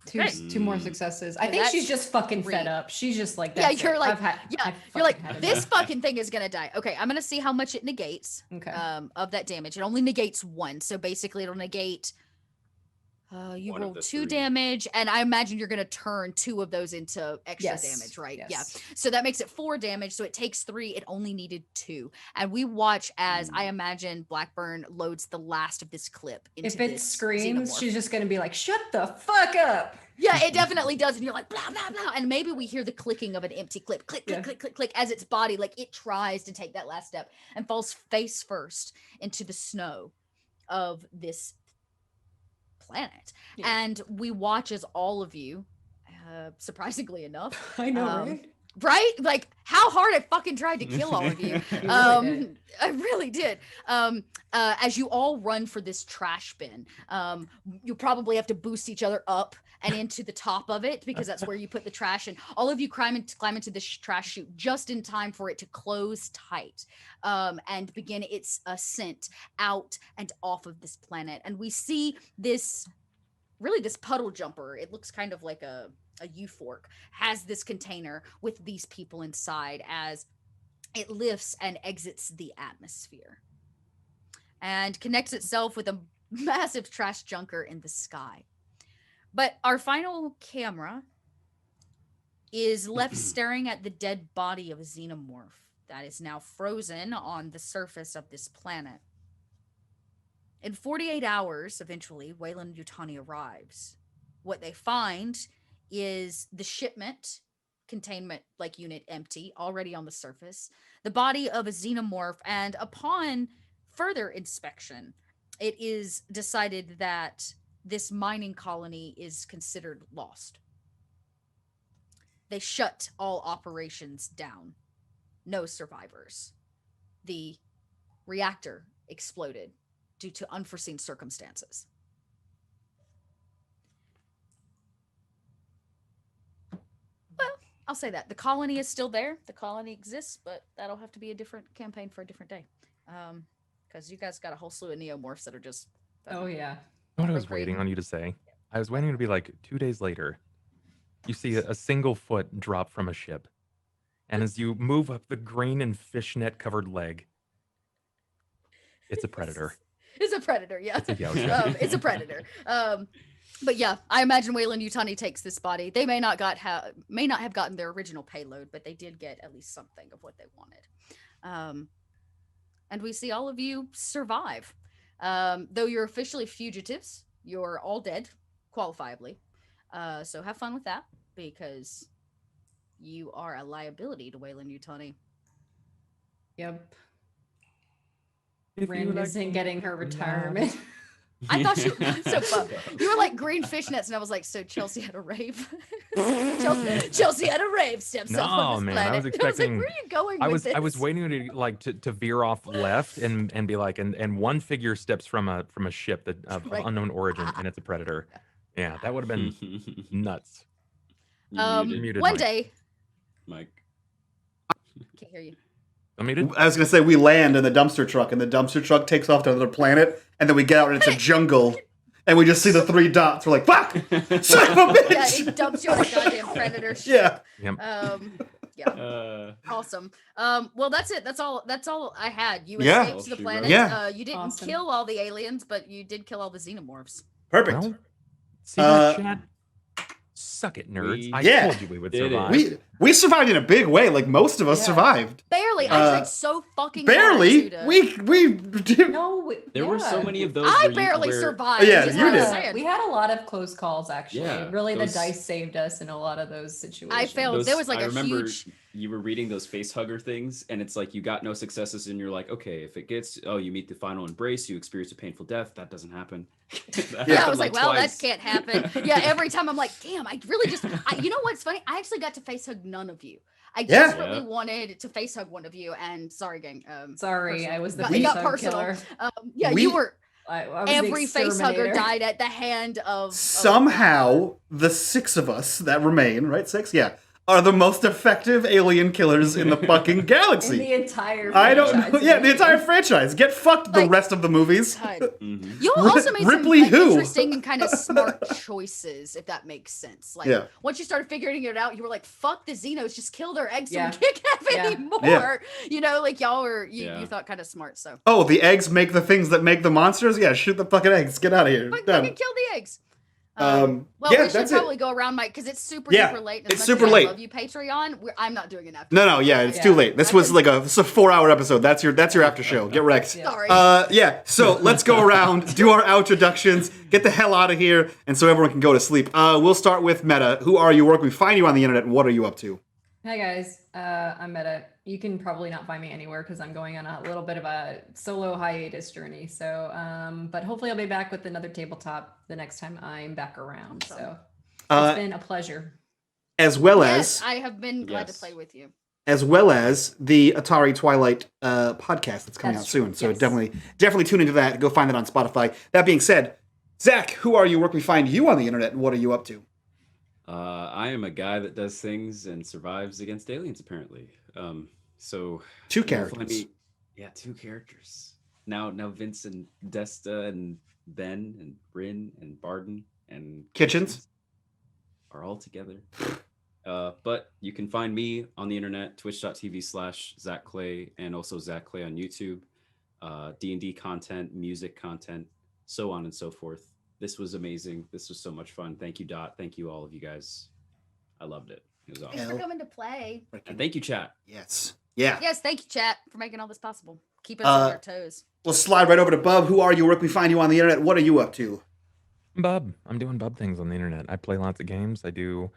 Two more successes. I think she's just fucking fed up. She's just like, yeah, you're like, you're like, this fucking thing is gonna die. Okay, I'm gonna see how much it negates. Okay. Of that damage. It only negates 1, so basically it'll negate. You roll 2 damage, and I imagine you're gonna turn 2 of those into extra damage, right? Yes. Yeah. So that makes it 4 damage. So it takes 3. It only needed 2, and we watch as I imagine Blackburn loads the last of this clip into If it screams, she's just gonna be like, "Shut the fuck up." Yeah, it definitely does, and you're like blah blah blah, and maybe we hear the clicking of an empty clip, click click click click click, as its body like it tries to take that last step and falls face first into the snow of this planet. And we watch as all of you, surprisingly enough, I know, right? Like how hard I fucking tried to kill all of you. I really did. As you all run for this trash bin, you probably have to boost each other up and into the top of it because that's where you put the trash, and all of you climb into this trash chute just in time for it to close tight and begin its ascent out and off of this planet. And we see this puddle jumper. It looks kind of like a U-fork, has this container with these people inside as it lifts and exits the atmosphere and connects itself with a massive trash junker in the sky. But our final camera is left staring at the dead body of a xenomorph that is now frozen on the surface of this planet. In 48 hours, eventually, Wayland Yutani arrives. What they find is the shipment containment unit empty, already on the surface, the body of a xenomorph, and upon further inspection, it is decided that this mining colony is considered lost. They shut all operations down. No survivors. The reactor exploded due to unforeseen circumstances. Well, I'll say that. The colony is still there. The colony exists, but that'll have to be a different campaign for a different day. Because you guys got a whole slew of neomorphs that are just... Oh, yeah. What I was waiting on you to say. I was waiting to be like 2 days later. You see a single foot drop from a ship. And as you move up the green and fishnet covered leg, it's a predator. It's a predator, yeah. It's a Yautja. It's a predator. But yeah, I imagine Wayland Yutani takes this body. They may not have gotten their original payload, but they did get at least something of what they wanted. And we see all of you survive. Though you're officially fugitives, you're all dead, qualifiably. So have fun with that, because you are a liability to Wayland Yutani. Yep. If you Rin like isn't to- getting her retirement. I thought you you were like green fishnets, and I was like, so Chelsea had a rave. Chelsea had a rave. Steps up on No, this man, I planet. was expecting. Where are you going? I with was this? I was waiting to veer off left and be like, and one figure steps from a ship that of Right. unknown origin, and it's a predator. Yeah, that would have been nuts. You muted, One Mike. day, Mike. can't hear you. Unmuted? I was gonna say we land in the dumpster truck, and the dumpster truck takes off to another planet, and then we get out and it's a jungle, and we just see the 3 dots. We're like, "Fuck, son of a bitch!" Yeah, it dumps you on a goddamn predator ship. Yeah. Yep. Yeah. Awesome. Well, that's it. That's all I had. You Yeah. escaped to the She planet. wrote. Yeah. You didn't Awesome. kill all the aliens, but you did kill all the xenomorphs. Perfect. Well, see that, Uh, chat? Suck it, nerds. We I Yeah. told you we would did it. survive. we survived in a big way. Like most of us Yeah. survived. Barely. I tried so fucking Barely. hard. We did. No, There were so many of those. I where you- barely where- survived. Yeah, is you what I'm did. saying. We had a lot of close calls, actually. Yeah, Really, those- the dice saved us in a lot of those situations. I failed. There was like I a remember huge. you were reading those face hugger things, and it's like you got no successes, and you're like, okay, if it gets, you meet the final embrace, you experience a painful death. That doesn't happen. That Yeah, I happened, was like, well, twice. that can't happen. Yeah, every time I'm like, damn, I really just, you know what's funny? I actually got to face hug none of you. I Yeah. desperately Yeah. wanted to face hug one of you, and sorry, gang. Sorry, personal. I was the Got- face it got hug personal. killer. Yeah, We- you were. I was the Every face hugger exterminator. died at the hand of Somehow, the 6 of us that remain, right? 6, yeah, are the most effective alien killers in the fucking In galaxy. the entire I don't know. franchise, Yeah, the maybe. entire franchise. Get fucked the Like- rest of the movies. God. Mhm. You also made Ripley some like, who? interesting and kind of smart choices, if that makes sense. Like Yeah. once you started figuring it out, you were like, "Fuck the Xenos, just kill their eggs Yeah. so we can't have Yeah. any more." Yeah. You know, like y'all were you Yeah. thought kind of smart. So Oh, the eggs make the things that make the monsters? Yeah, shoot the fucking eggs. Get out of here. fucking Done. kill the eggs. Well, Well, yeah, we should that's probably it. go around, Mike, because it's super Yeah, duper late. and it's as much super as I late. love you, Patreon. I'm not doing it after. No, yeah, it's too Yeah. late. This was like a 4-hour episode. That's your after show. Get wrecked. Yeah. Sorry. Yeah, so let's go around, do our introductions, get the hell out of here, and so everyone can go to sleep. We'll start with Meta. Who are you? Where can we find you on the internet, and what are you up to? Hi guys, I'm Meta. You can probably not find me anywhere because I'm going on a little bit of a solo hiatus journey. So, but hopefully I'll be back with another tabletop the next time I'm back around. So it's been a pleasure. As well Yes, as I have been glad to Yes. play with you. the Atari Twilight podcast that's coming That's out soon. true, So yes. definitely tune into that. Go find it on Spotify. That being said, Zach, who are you? Where can we find you on the internet, and what are you up to? I am a guy that does things and survives against aliens, apparently. So 2 you'll find characters. me- yeah, 2 characters. Now Vince and Desta and Ben and Rin and Barden and Kitchens? are all together. But you can find me on the internet, twitch.tv/Zach Clay, and also Zach Clay on YouTube. D&D content, music content, so on and so forth. This was amazing. This was so much fun. Thank you, Dot. Thank you, all of you guys. I loved it. It was awesome. Thanks for coming to play. And thank you, chat. Yes. Yeah. Yes, thank you, chat, for making all this possible. Keeping us on our toes. We'll slide right over to Bub. Who are you? Where can we find you on the internet? What are you up to? Bub. I'm doing Bub things on the internet. I play lots of games. I do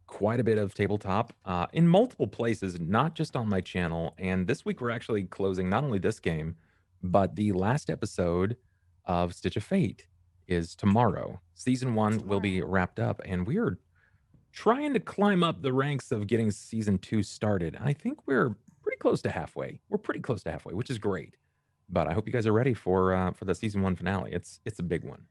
quite a bit of tabletop in multiple places, not just on my channel. And this week we're actually closing not only this game, but the last episode of Stitch of Fate is tomorrow. Season 1 will be wrapped up, and we're trying to climb up the ranks of getting season 2 started. I think we're pretty close to halfway. We're pretty close to halfway, which is great. But I hope you guys are ready for the season 1 finale. It's a big one,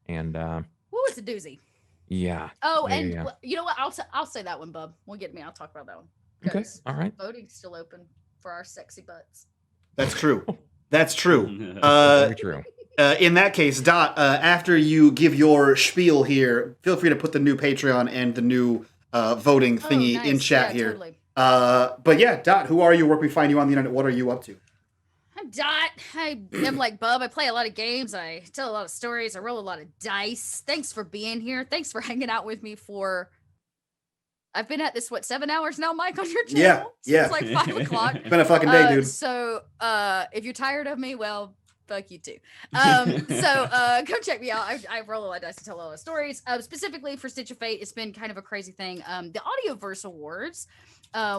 and Ooh, it's a doozy. yeah. Oh, Yeah, and yeah. you know what? I'll say that one, Bub. We'll get me. I'll talk about that one. Okay. 'Cause All right. Voting's still open for our sexy butts. That's true. That's true. Very true. In that case, Dot, after you give your spiel here, feel free to put the new Patreon and the new voting thingy in chat here. Totally. But yeah, Dot, who are you? Where can we find you on the internet? What are you up to? I'm Dot. I am like Bub. I play a lot of games. I tell a lot of stories. I roll a lot of dice. Thanks for being here. Thanks for hanging out with me for. I've been at this 7 hours now, Mike, on your channel. Yeah. Since like 5 o'clock. It's been a fucking day, dude. So if you're tired of me, well, fuck you too. Come check me out. I roll a lot of dice to tell a lot of stories. Specifically for Stitch of Fate, it's been kind of a crazy thing. The Audioverse Awards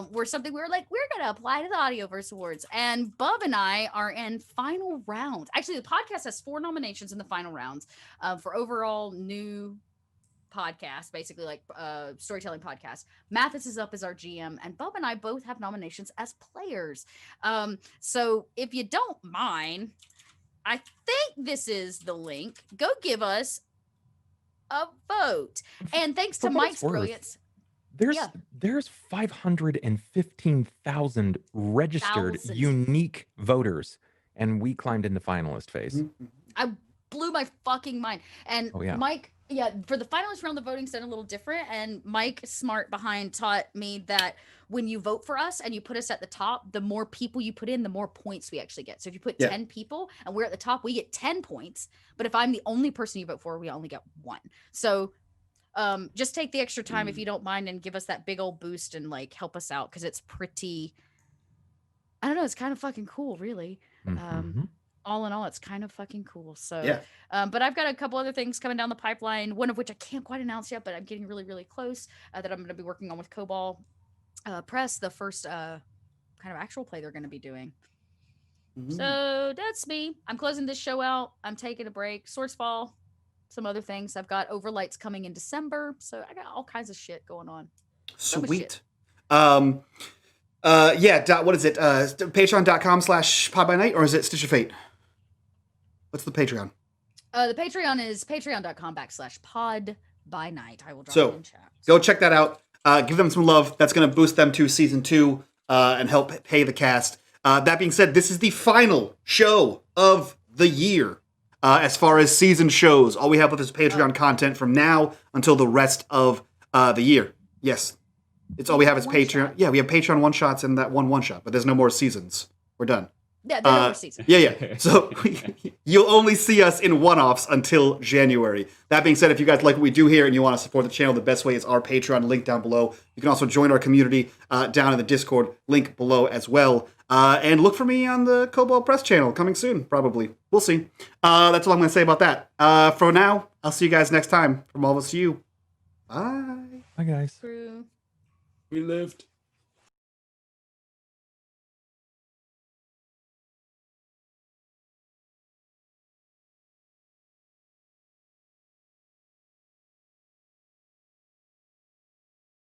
were something we were like, we're gonna apply to the Audioverse Awards, and Bub and I are in final round. Actually, the podcast has 4 nominations in the final rounds for overall new podcast, basically like storytelling podcast. Mathis is up as our GM, and Bub and I both have nominations as players. So if you don't mind, I think this is the link. Go give us a vote. And thanks to Mike's brilliance. There's 515,000 registered unique voters, and we climbed into finalist phase. I blew my fucking mind. And Mike, for the finalist round, the voting's done a little different. And Mike, smart behind, taught me that when you vote for us and you put us at the top, the more people you put in, the more points we actually get. So if you put 10 people and we're at the top, we get 10 points. But if I'm the only person you vote for, we only get 1. So just take the extra time if you don't mind and give us that big old boost and like help us out, because it's pretty, I don't know, it's kind of fucking cool, really. All in all, it's kind of fucking cool. So but I've got a couple other things coming down the pipeline, one of which I can't quite announce yet, but I'm getting really, really close, that I'm going to be working on with Cobalt Press, the first kind of actual play they're going to be doing. So that's me. I'm closing this show out. I'm taking a break. Swordsfall, some other things. I've got Overlights coming in December, so I got all kinds of shit going on. Sweet. What is it? Patreon.com/podbynight, or is it Stitch of Fate? What's the Patreon? The Patreon is patreon.com/podbynight. I will drop it in chat. Go check that out. Give them some love. That's going to boost them to season 2 and help pay the cast. That being said, this is the final show of the year. As far as season shows, all we have with is Patreon content from now until the rest of the year. Yes. It's all we have is Patreon. Shot. Yeah, we have Patreon one-shots and that one-shot, but there's no more seasons. We're done. Yeah, there's no more seasons. Yeah. So you'll only see us in one-offs until January. That being said, if you guys like what we do here and you want to support the channel, the best way is our Patreon, link down below. You can also join our community down in the Discord, link below as well. And look for me on the Cobalt Press channel, coming soon, probably. We'll see. That's all I'm going to say about that. For now, I'll see you guys next time. From all of us to you. Bye. Bye, guys. We lived.